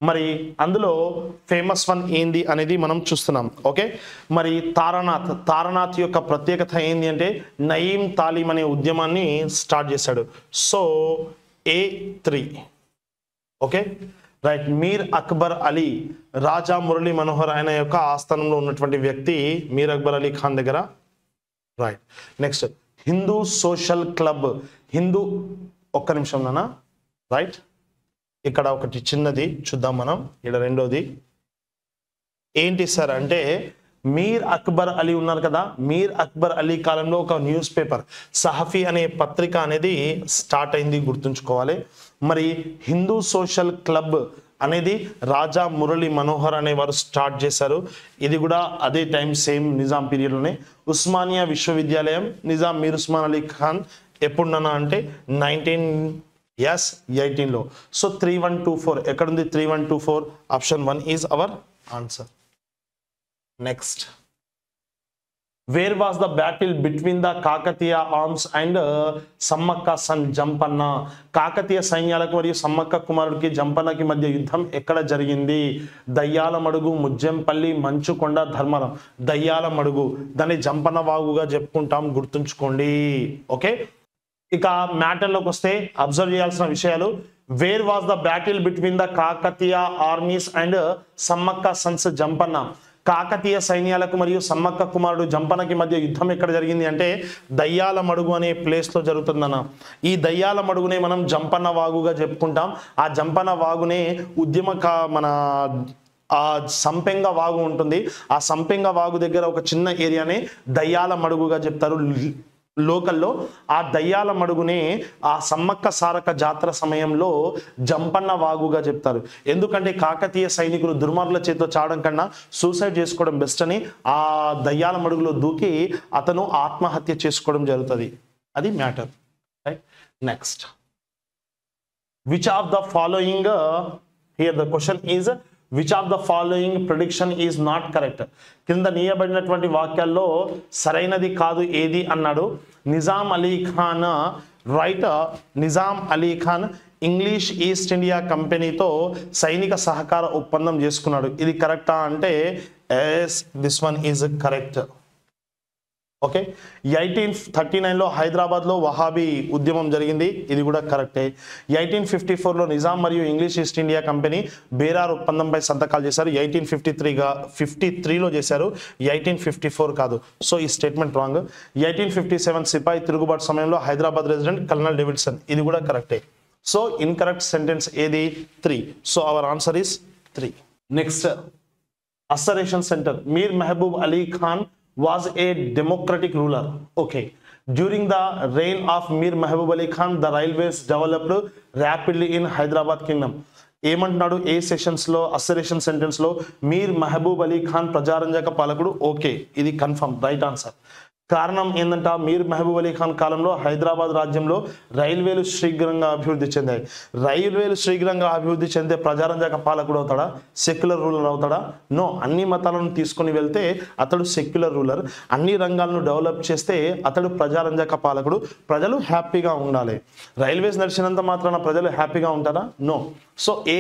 మరి అందులో ఫేమస్ వన్ ఏంది అనేది మనం చూస్తున్నాం. ఓకే, మరి తారనాథ్ యొక్క ప్రత్యేకత ఏంది అంటే నయీం తాలీం అనే ఉద్యమాన్ని స్టార్ట్ చేశాడు. So A3. Okay, right. Mir Akbar Ali, Raja Murali Manohar ఆయన యొక్క ఆస్థానంలో ఉన్నటువంటి వ్యక్తి మీర్ అక్బర్ అలీ ఖాన్ దగ్గర. Right. Next, Hindu social club. Hindu, ఒక్క నిమిషం నాన్న, రైట్. ఇక్కడ ఒకటి చిన్నది చూద్దాం మనం. ఇక్కడ రెండోది ఏంటి సార్ అంటే మీర్ అక్బర్ అలీ ఉన్నారు కదా, మీర్ అక్బర్ అలీ కాలంలో ఒక న్యూస్ పేపర్ సహఫీ అనే పత్రిక అనేది స్టార్ట్ అయింది, గుర్తుంచుకోవాలి. మరి హిందూ సోషల్ క్లబ్ అనేది రాజా మురళీ మనోహర్ అనేవారు స్టార్ట్ చేశారు. ఇది కూడా అదే టైం సేమ్ నిజాం పీరియడ్లోనే. ఉస్మానియా విశ్వవిద్యాలయం నిజాం మీర్ ఉస్మాన్ అలీ ఖాన్ ఎప్పుడున్నా అంటే 1918లో. సో 3124 ఎక్కడుంది? 3124 option 1 is our answer. Next, where was the battle between the Kakatiya arms and Sammakka son Jampanna? Kakatiya సైన్యాలకు మరియు సమ్మక్క కుమారుడికి జంపన్నకి మధ్య యుద్ధం ఎక్కడ జరిగింది? దయ్యాలమడుగు, ముజ్జంపల్లి, మంచుకొండ, ధర్మవరం. దయ్యాలమడుగు, దాన్ని జంపన్న వాగుగా చెప్పుకుంటాం, గుర్తుంచుకోండి. ఓకే, ఇక మ్యాటర్లోకి వస్తే అబ్జర్వ్ చేయాల్సిన విషయాలు. Where was the battle between the Kakatiya armies and Sammakka sons Jampanna? Kakatiya సైన్యాలకు మరియు సమ్మక్క కుమారుడు జంపన్నకి మధ్య యుద్ధం ఎక్కడ జరిగింది అంటే దయ్యాలమడుగు అనే ప్లేస్లో జరుగుతుందన్న. ఈ దయ్యాలమడుగునే మనం జంపన్న వాగుగా చెప్పుకుంటాం. ఆ జంపన్న వాగునే మన ఆ సంపెంగ వాగు ఉంటుంది. ఆ సంపెంగ వాగు దగ్గర ఒక చిన్న ఏరియానే దయ్యాలమడుగుగా చెప్తారు లోకల్లో. ఆ దయ్యాలమడుగునే ఆ సమ్మక్క సారక జాతర సమయంలో జంపన్న వాగుగా చెప్తారు. ఎందుకంటే కాకతీయ సైనికులు దుర్మార్గుల చేతిలో చావడం కన్నా సూసైడ్ చేసుకోవడం బెస్ట్ అని ఆ దయ్యాలమడుగులో దూకి అతను ఆత్మహత్య చేసుకోవడం జరుగుతుంది. అది matter. Right. Next, which of the following, here the question is which of the following prediction is not correct? కింద నీయబడినటువంటి వాక్యాల్లో సరైనది కాదు ఏది అన్నాడు. Nizam Ali Khan, right, Nizam Ali Khan English East India కంపెనీతో సైనిక సహకార ఒప్పందం చేసుకున్నాడు. ఇది కరెక్టా అంటే yes, this one is correct. Okay, 1839లో హైదరాబాద్లో వహాబీ ఉద్యమం జరిగింది. ఇది కూడా కరెక్టే. 1854లో నిజాం మరియు English East India company Berar ఒప్పందంపై సంతకాలు చేశారు. 1853లో చేశారు, 1854 కాదు. సో ఈ స్టేట్మెంట్ రాంగ్. 1857 సిపాయి తిరుగుబాటు సమయంలో హైదరాబాద్ రెసిడెంట్ కల్నల్ డేవిడ్సన్. ఇది కూడా కరెక్టే. సో ఇన్కరెక్ట్ సెంటెన్స్ ఏది? 3. So our answer is 3. Next, assertion sentence. Mir Mahboob Ali Khan was a democratic ruler. Okay, during the reign of Mir Mehboob Ali Khan, the railways developed rapidly in Hyderabad kingdom. ఏమంటున్నాడు ఏ సెషన్స్ లో? అసరేషన్ సెంటెన్స్ లో మీర్ మహబూబ్ అలీ ఖాన్ ప్రజారంజక పాలకుడు. ఓకే, ఇది కన్ఫర్మ్, రైట్ ఆన్సర్. కారణం ఏంటంట, మీర్ మహబూబ్ అలీ ఖాన్ కాలంలో హైదరాబాద్ రాజ్యంలో రైల్వేలు శీఘ్రంగా అభివృద్ధి చెందాయి. రైల్వేలు శీఘ్రంగా అభివృద్ధి చెందే ప్రజారంజక పాలకుడు అవుతాడా? సెక్యులర్ రూలర్ అవుతాడా? నో. అన్ని మతాలను తీసుకొని వెళ్తే అతడు సెక్యులర్ రూలర్. అన్ని రంగాలను డెవలప్ చేస్తే అతడు ప్రజారంజక పాలకుడు. ప్రజలు హ్యాపీగా ఉండాలి. రైల్వేస్ నడిచినంత మాత్రాన ప్రజలు హ్యాపీగా ఉంటారా? No. So A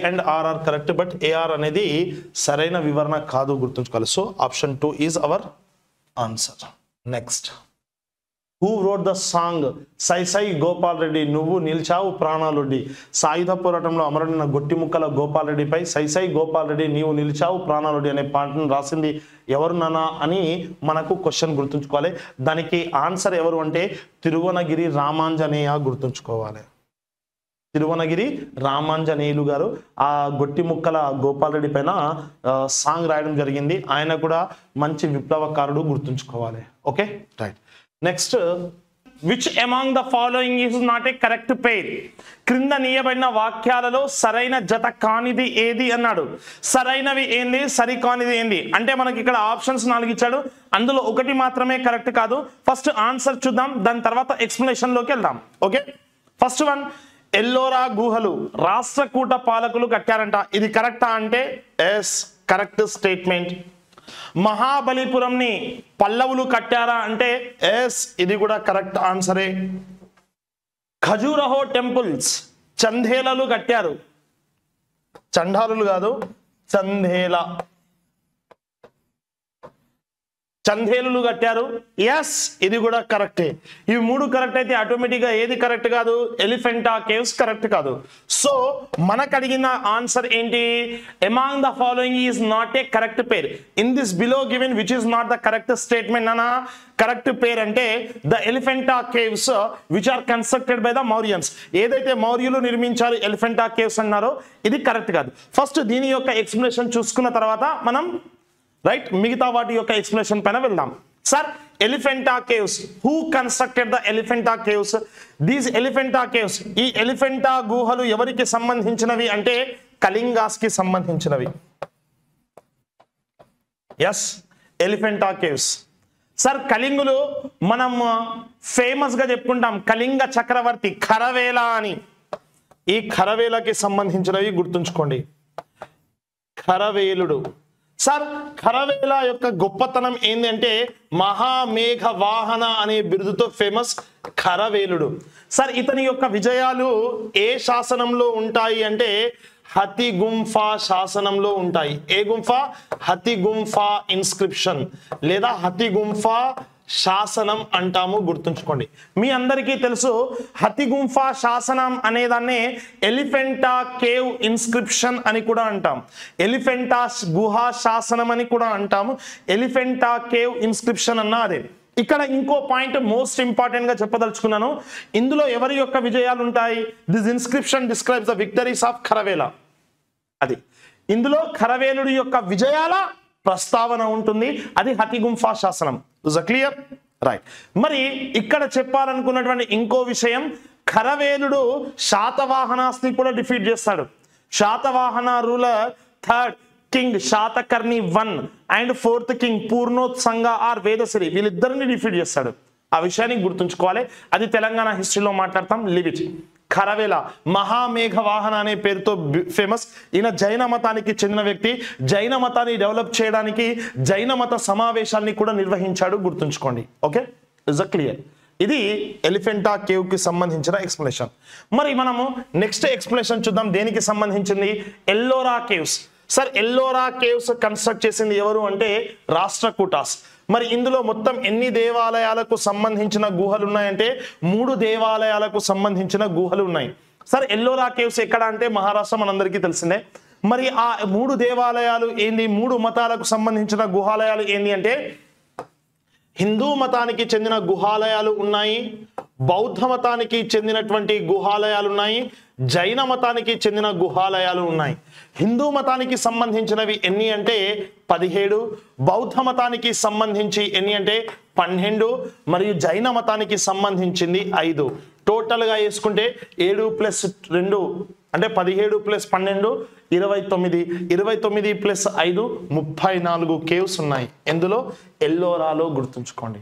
and R are correct, but AR అనేది సరైన వివరణ కాదు, గుర్తుంచుకోవాలి. So option 2 is our answer. Next, who wrote the song సై సై గోపాల్ రెడ్డి నువ్వు నిల్చావు ప్రాణాలొడ్డి? సాయుధ పోరాటంలో అమరుడైన గొట్టిముక్కల గోపాల్ రెడ్డిపై సై సై గోపాల్ రెడ్డి నీవు నిలిచావు ప్రాణాలొడ్డి అనే పాటను రాసింది ఎవరు నానా అని మనకు క్వశ్చన్, గుర్తుంచుకోవాలి. దానికి ఆన్సర్ ఎవరు అంటే తిరువనగిరి రామాంజనేయ, గుర్తుంచుకోవాలి. తిరువనగిరి రామాంజనేయులు గారు ఆ గొట్టిముక్కల గోపాల్ రెడ్డి పైన సాంగ్ రాయడం జరిగింది. ఆయన కూడా మంచి విప్లవకారుడు, గుర్తుంచుకోవాలి. Okay, right. Next, which among the following is not a correct pair? క్రింద నీయబడిన వాక్యాలలో సరైన జత కానిది ఏది అన్నాడు. సరైనవి ఏంది, సరికానిది ఏంది అంటే మనకి ఇక్కడ ఆప్షన్స్ 4 ఇచ్చాడు. అందులో ఒకటి మాత్రమే కరెక్ట్ కాదు. ఫస్ట్ ఆన్సర్ చూద్దాం, దాని తర్వాత ఎక్స్ప్లెనేషన్ లోకి వెళ్దాం. ఓకే, ఫస్ట్ వన్, ఎల్లోరా గుహలు రాష్ట్రకూట పాలకులు కట్టారంట. ఇది కరెక్టా అంటే ఎస్, కరెక్ట్ స్టేట్మెంట్. మహాబలిపురంని పల్లవులు కట్టారా అంటే ఎస్, ఇది కూడా కరెక్ట్ ఆన్సరే. ఖజూరహో టెంపుల్స్ చందేలలు కట్టారు. చండాలులు కాదు, చందేల. చందేలులు కట్టారు. ఎస్, ఇది కూడా కరెక్టే. ఇవి మూడు కరెక్ట్ అయితే ఆటోమేటిక్గా ఏది కరెక్ట్ కాదు? ఎలిఫెంటా కేవ్స్ కరెక్ట్ కాదు. సో మనకు అడిగిన ఆన్సర్ ఏంటి? Among the following is not a correct pair in this below given which is not the correct statement అనా? కరెక్ట్ పేర్ అంటే the Elephanta caves which are constructed by the Mauryans. ఏదైతే మౌర్యులు నిర్మించారు ఎలిఫెంటా కేవ్స్ అన్నారో ఇది కరెక్ట్ కాదు. ఫస్ట్ దీని యొక్క ఎక్స్ప్లెనేషన్ చూసుకున్న తర్వాత మనం రైట్ మిగతా వాటి యొక్క ఎక్స్ప్లెనేషన్ పైన వెళ్దాం. Sir, Elephanta caves, who constructed the Elephanta caves? These Elephanta caves, ఈ ఎలిఫెంటా గుహలు ఎవరికి సంబంధించినవి అంటే కళింగాస్ కి సంబంధించినవి. Yes, Elephanta caves. సార్, కళింగులు మనం ఫేమస్ గా చెప్పుకుంటాం కళింగ చక్రవర్తి ఖరవేల అని. ఈ ఖరవేలకి సంబంధించినవి గుర్తుంచుకోండి. ఖరవేలుడు. సార్, ఖరవేల యొక్క గొప్పతనం ఏంటంటే మహామేఘ వాహన అనే బిరుదుతో ఫేమస్ ఖరవేలుడు. సార్, ఇతని యొక్క విజయాలు ఏ శాసనంలో ఉంటాయి అంటే హతిగుంఫా శాసనంలో ఉంటాయి. ఏ గుంఫా? హతిగుంఫా ఇన్స్క్రిప్షన్ లేదా హతిగుంఫా శాసనం అంటాము, గుర్తుంచుకోండి. మీ అందరికీ తెలుసు హతిగుంఫా శాసనం అనేదాన్ని ఎలిఫెంటా కేవ్ ఇన్స్క్రిప్షన్ అని కూడా అంటాం. ఎలిఫెంటా గుహా శాసనం అని కూడా అంటాము. ఎలిఫెంటా కేవ్ ఇన్స్క్రిప్షన్ అన్న అదే. ఇక్కడ ఇంకో పాయింట్ మోస్ట్ ఇంపార్టెంట్ గా చెప్పదలుచుకున్నాను. ఇందులో ఎవరి యొక్క విజయాలు ఉంటాయి? This inscription describes the victories of Kharavela. అది ఇందులో ఖరవేలుడి యొక్క విజయాల ప్రస్తావన ఉంటుంది. అది హతిగుంఫా శాసనం. క్లియర్? రైట్. మరి ఇక్కడ చెప్పాలనుకున్నటువంటి ఇంకో విషయం, ఖరవేలుడు శాతవాహనాస్ని కూడా డిఫీట్ చేస్తాడు. Satavahana ruler third king Satakarni 1 and 4th king Purnotsanga or Vedashri వీళ్ళిద్దరిని డిఫీట్ చేస్తాడు. ఆ విషయాన్ని గుర్తుంచుకోవాలి. అది తెలంగాణ హిస్టరీలో మాట్లాడతాం. Live it. ఖరవేల మహామేఘ వాహన అనే పేరుతో ఫేమస్. ఈయన జైన మతానికి చెందిన వ్యక్తి. జైన మతాన్ని డెవలప్ చేయడానికి జైన మత సమావేశాన్ని కూడా నిర్వహించాడు, గుర్తుంచుకోండి. Okay, is clear? ఇది ఎలిఫెంటా కేవ్ కి సంబంధించిన ఎక్స్ప్లెనేషన్. మరి మనము నెక్స్ట్ ఎక్స్ప్లెనేషన్ చూద్దాం. దేనికి సంబంధించింది? Ellora caves. Sir, Ellora caves construct చేసింది ఎవరు అంటే రాష్ట్రకూటాస్. మరి ఇందులో మొత్తం ఎన్ని దేవాలయాలకు సంబంధించిన గుహలు ఉన్నాయంటే 3 దేవాలయాలకు సంబంధించిన గుహలు ఉన్నాయి. సార్, ఎల్లోరా కేవ్స్ ఎక్కడ అంటే మహారాష్ట్ర, మనందరికీ తెలిసిందే. మరి ఆ 3 దేవాలయాలు ఏంది? 3 మతాలకు సంబంధించిన గుహాలయాలు ఏంది అంటే హిందూ మతానికి చెందిన గుహాలయాలు ఉన్నాయి, బౌద్ధ మతానికి చెందినటువంటి గుహాలయాలు ఉన్నాయి, జైన మతానికి చెందిన గుహాలయాలు ఉన్నాయి. హిందూ మతానికి సంబంధించినవి ఎన్ని అంటే 17, బౌద్ధ మతానికి సంబంధించి ఎన్ని అంటే 12, మరియు జైన మతానికి సంబంధించింది 5. టోటల్గా వేసుకుంటే 7 + 2 అంటే 17 + 12 29, 29 + 5 34 కేవ్స్ ఉన్నాయి. ఎందులో? ఎల్లోరాలో, గుర్తుంచుకోండి.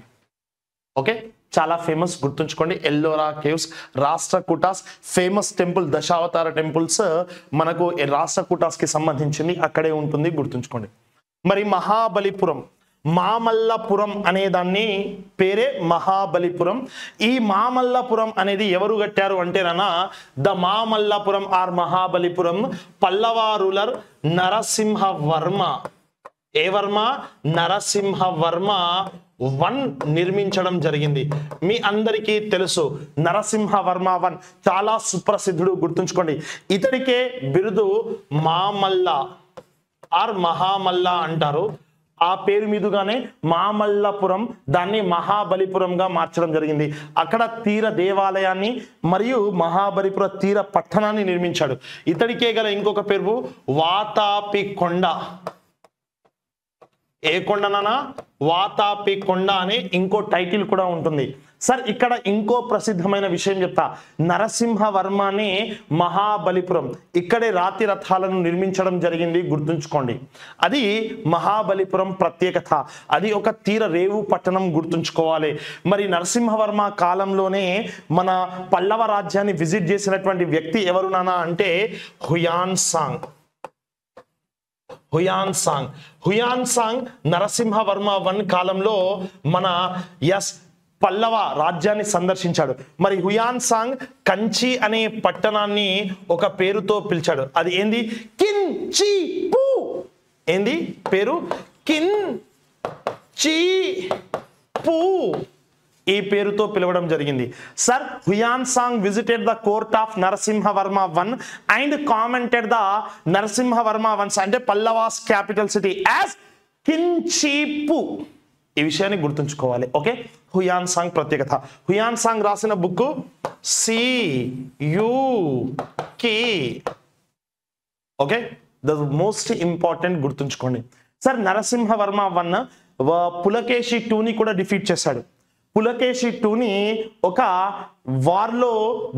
ఓకే, చాలా ఫేమస్, గుర్తుంచుకోండి. Ellora caves, Rashtrakutas famous temple, Dashavatara temples మనకు రాష్ట్రకూటాస్ కి సంబంధించింది, అక్కడే ఉంటుంది, గుర్తుంచుకోండి. మరి మహాబలిపురం, మామల్లపురం అనే దాన్ని పేరే మహాబలిపురం. ఈ మామల్లపురం అనేది ఎవరు కట్టారు అంటేనా the Mamallapuram or Mahabalipuram Pallava ruler Narasimhavarma. ఏ వర్మ? నరసింహవర్మ 1 నిర్మించడం జరిగింది. మీ అందరికీ తెలుసు నరసింహవర్మ 1 చాలా సుప్రసిద్ధుడు, గుర్తుంచుకోండి. ఇతడికే బిరుదు మామల్ల ఆర్ మహామల్ల అంటారు. ఆ పేరు మీదుగానే మామల్లపురం దాన్ని మహాబలిపురంగా మార్చడం జరిగింది. అక్కడ తీర దేవాలయాన్ని మరియు మహాబలిపుర తీర పట్టణాన్ని నిర్మించాడు. ఇతడికే గల ఇంకొక పేరు వాతాపి కొండ. ఏ కొండనా? వాతాపి కొండ అనే ఇంకో టైటిల్ కూడా ఉంటుంది. సార్, ఇక్కడ ఇంకో ప్రసిద్ధమైన విషయం చెప్తా. నరసింహవర్మనే మహాబలిపురం ఇక్కడే రాతి రథాలను నిర్మించడం జరిగింది, గుర్తుంచుకోండి. అది మహాబలిపురం ప్రత్యేకత. అది ఒక తీర రేవు పట్టణం, గుర్తుంచుకోవాలి. మరి నరసింహవర్మ కాలంలోనే మన పల్లవ రాజ్యాన్ని విజిట్ చేసినటువంటి వ్యక్తి ఎవరు నానా అంటే Hiuen Tsang. Hiuen Tsang Narasimhavarma 1 కాలంలో మన పల్లవ రాజ్యాన్ని సందర్శించాడు. మరి హుయాన్ సాంగ్ కంచి అనే పట్టణాన్ని ఒక పేరుతో పిలిచాడు. అది ఏంది? కిన్చిపూ. ఏంది పేరు? చీపు ఈ పేరుతో పిలవడం జరిగింది. Sir Hiuen Tsang visited the court of Narasimhavarma one and commented the Narasimhavarma once అంటే పల్లవాస్ క్యాపిటల్ సిటీ యాజ్ కించీపు. ఈ విషయాన్ని గుర్తుంచుకోవాలి. ఓకే, హుయాన్సాంగ్ ప్రత్యేకత. హుయాన్సాంగ్ రాసిన book CUK. Okay, the most important గుర్తుంచుకోండి. సార్ నరసింహవర్మ వన్ పులకేశి 2ని కూడా డిఫీట్ చేశాడు. పులకేశి 2ని ఒక వార్లో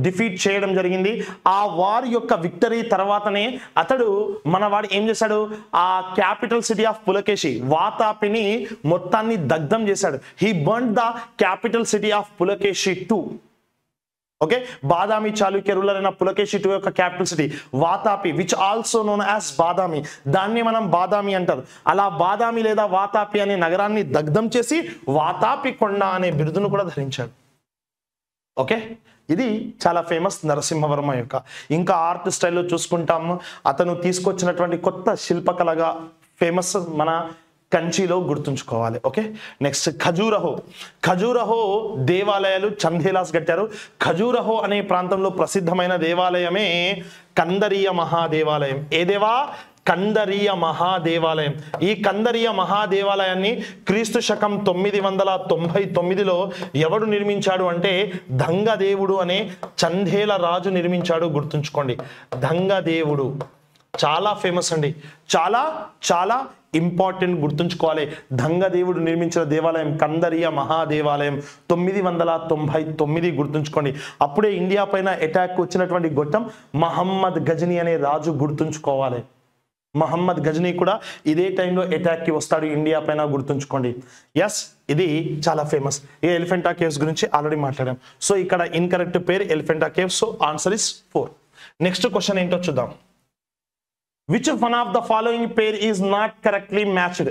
డిఫీట్ చేయడం జరిగింది. ఆ వార్ యొక్క విక్టరీ తర్వాతనే అతడు మనవాడు ఏం చేశాడు, ఆ క్యాపిటల్ సిటీ ఆఫ్ పులకేశి వాతాపిని మొత్తాన్ని దగ్ధం చేశాడు. He burn the capital city of Pulakeshi 2. Okay, Badami Chalukya ruler అయిన పులకేశి 2 యొక్క capital city Vatapi, which also known as Badami. దాన్ని మనం బాదామి అంటారు. అలా బాదామి లేదా వాతాపి అనే నగరాన్ని దగ్ధం చేసి వాతాపి కొండ అనే బిరుదును కూడా ధరించాడు. ఓకే, ఇది చాలా ఫేమస్ నరసింహవర్మ యొక్క. ఇంకా ఆర్ట్ స్టైల్లో చూసుకుంటాము. అతను తీసుకొచ్చినటువంటి కొత్త శిల్పకళగా ఫేమస్ మన కంచిలో గుర్తుంచుకోవాలి. Okay, next ఖజూరహో. ఖజూరహో దేవాలయాలు చందేలాస్ కట్టారు. ఖజూరహో అనే ప్రాంతంలో ప్రసిద్ధమైన దేవాలయమే కందరీయ మహాదేవాలయం. ఏ దేవా? కందరీయ మహాదేవాలయం. ఈ కందరీయ మహాదేవాలయాన్ని క్రీస్తు శకం 999లో ఎవడు నిర్మించాడు అంటే దంగదేవుడు అనే చందేల రాజు నిర్మించాడు. గుర్తుంచుకోండి, దంగదేవుడు చాలా ఫేమస్ అండి, చాలా చాలా ఇంపార్టెంట్ గుర్తుంచుకోవాలి. దంగదేవుడు నిర్మించిన దేవాలయం కందరీయ మహాదేవాలయం 999 గుర్తుంచుకోండి. అప్పుడే ఇండియా పైన అటాక్ వచ్చినటువంటి గొట్టం మహమ్మద్ గజనీ అనే రాజు. గుర్తుంచుకోవాలి, మహమ్మద్ గజనీ కూడా ఇదే టైంలో అటాక్కి వస్తాడు ఇండియా పైన. గుర్తుంచుకోండి. ఎస్, ఇది చాలా ఫేమస్. ఈ ఎలిఫెంటా కేవ్స్ గురించి ఆల్రెడీ మాట్లాడాం. సో ఇక్కడ ఇన్కరెక్ట్ పేరు Elephanta caves. So answer is 4. Next question ఏంటో చూద్దాం. Which one of the following pair is not correctly matched?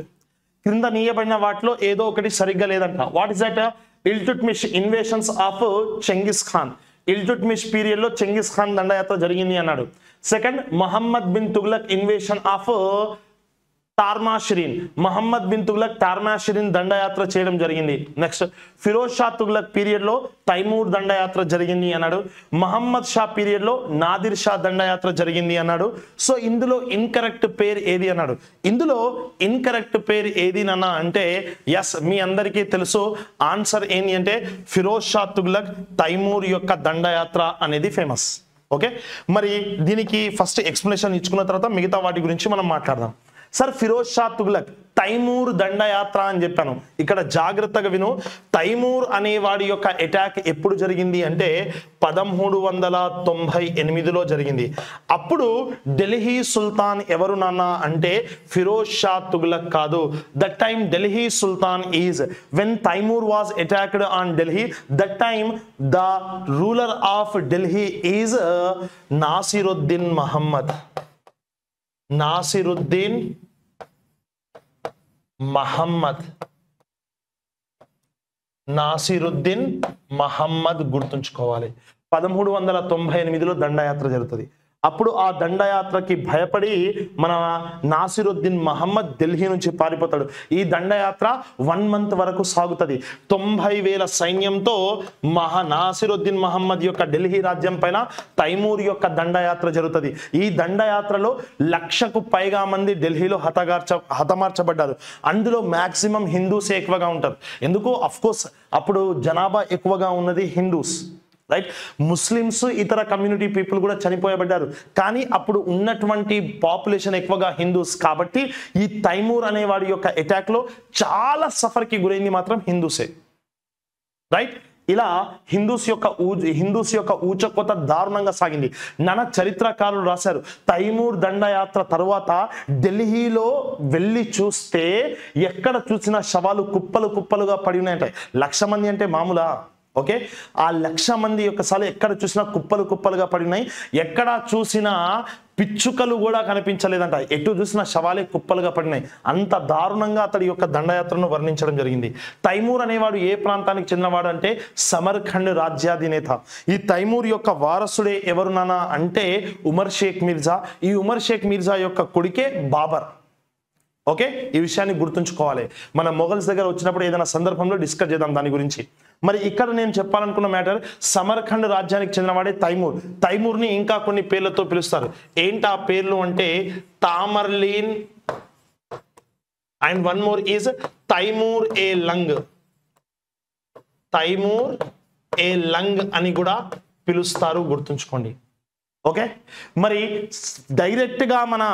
క్రింద నీయబడిన వాటిలో ఏదో ఒకటి సరిగ్గా లేదంట. What is that? Iltutmish invasions of Genghis Khan. Iltutmish period లో చెంగిస్ ఖాన్ దండయాత్ర జరిగింది అన్నాడు. Second, Muhammad bin Tughlaq invasion of Tarmashirin. Muhammad bin Tughlaq Tarmashirin దండయాత్ర చేయడం జరిగింది. నెక్స్ట్, ఫిరోజ్ షా తుగ్లక్ పీరియడ్ లో తైమూర్ దండయాత్ర జరిగింది అన్నాడు. మహమ్మద్ షా పీరియడ్ లో నాదిర్ షా దండయాత్ర జరిగింది అన్నాడు. సో ఇందులో ఇన్కరెక్ట్ పేరు ఏది అన్నాడు. ఇందులో ఇన్కరెక్ట్ పేరు ఏది నాన్న అంటే ఎస్, మీ అందరికీ తెలుసు. ఆన్సర్ ఏంటి అంటే ఫిరోజ్ షా తుగ్లక్ తైమూర్ యొక్క దండయాత్ర అనేది ఫేమస్. ఓకే, మరి దీనికి ఫస్ట్ ఎక్స్ప్లెనేషన్ ఇచ్చుకున్న తర్వాత మిగతా వాటి గురించి మనం మాట్లాడదాం. సార్ ఫిరోజ్ షా తుగ్లక్ తైమూర్ దండయాత్ర అని చెప్పాను. ఇక్కడ జాగ్రత్తగా విను. తైమూర్ అనే వాడి యొక్క అటాక్ ఎప్పుడు జరిగింది అంటే 1398లో జరిగింది. అప్పుడు ఢిల్లీ సుల్తాన్ ఎవరు నాన్న అంటే ఫిరోజ్ షా తుగ్లక్ కాదు. That time Delhi sultan is when Timur was attacked on Delhi. That time the ruler of Delhi is Nasiruddin Muhammad. Nasiruddin Muhammad. Nasiruddin Muhammad గుర్తుంచుకోవాలి. 1398లో దండయాత్ర జరుగుతుంది. అప్పుడు ఆ దండయాత్రకి భయపడి మన నాసిరుద్దీన్ మహమ్మద్ ఢిల్లీ నుంచి పారిపోతాడు. ఈ దండయాత్ర 1 month వరకు సాగుతుంది. 90,000 సైన్యంతో నాసిరుద్దీన్ మహమ్మద్ యొక్క ఢిల్లీ రాజ్యం పైన తైమూర్ యొక్క దండయాత్ర జరుగుతుంది. ఈ దండయాత్రలో 1,00,000కు పైగా మంది ఢిల్లీలో హతమార్చబడ్డారు. అందులో మాక్సిమం హిందూసే ఎక్కువగా ఉంటారు. ఎందుకు? అఫ్ కోర్స్ అప్పుడు జనాభా ఎక్కువగా ఉన్నది హిందూస్, రైట్. ముస్లిమ్స్ ఇతర కమ్యూనిటీ పీపుల్ కూడా చనిపోయబడ్డారు. కానీ అప్పుడు ఉన్నటువంటి పాపులేషన్ ఎక్కువగా హిందూస్ కాబట్టి ఈ తైమూర్ అనేవాడి యొక్క అటాక్ లో చాలా సఫర్కి గురైంది మాత్రం హిందూసే, రైట్. ఇలా హిందూస్ యొక్క ఊచకోత దారుణంగా సాగింది. నానా చరిత్రకారులు రాశారు. తైమూర్ దండయాత్ర తర్వాత ఢిల్లీలో వెళ్ళి చూస్తే ఎక్కడ చూసినా శవాలు కుప్పలు కుప్పలుగా పడి ఉన్నాయంటాయి. 1,00,000 మంది అంటే మామూలా? ఓకే, ఆ 1,00,000 మంది యొక్కసారి ఎక్కడ చూసినా కుప్పలు కుప్పలుగా పడినాయి. ఎక్కడ చూసినా పిచ్చుకలు కూడా కనిపించలేదంట. ఎటు చూసినా శవాలే కుప్పలుగా పడినాయి. అంత దారుణంగా అతడి యొక్క దండయాత్రను వర్ణించడం జరిగింది. తైమూర్ అనేవాడు ఏ ప్రాంతానికి చెందినవాడు అంటే సమర్ఖండ్ రాజ్యాధినేత. ఈ తైమూర్ యొక్క వారసుడే ఎవరు నాన్న అంటే ఉమర్ షేక్ మిర్జా. ఈ ఉమర్ షేక్ మిర్జా యొక్క కొడుకే బాబర్. ఓకే, ఈ విషయాన్ని గుర్తుంచుకోవాలి. మన మొఘల్స్ దగ్గర వచ్చినప్పుడు ఏదైనా సందర్భంలో డిస్కస్ చేద్దాం దాని గురించి. మరి ఇక్కడ నేను చెప్పాలనుకున్న మ్యాటర్, సమర్ఖండ్ రాజ్యానికి చెందినవాడే తైమూర్. తైమూర్ని ఇంకా కొన్ని పేర్లతో పిలుస్తారు. ఏంటి ఆ పేర్లు అంటే Tamerlane and one more is Timur e Lang. Timur e Lang అని కూడా పిలుస్తారు, గుర్తుంచుకోండి. ఓకే, మరి డైరెక్ట్ గా మన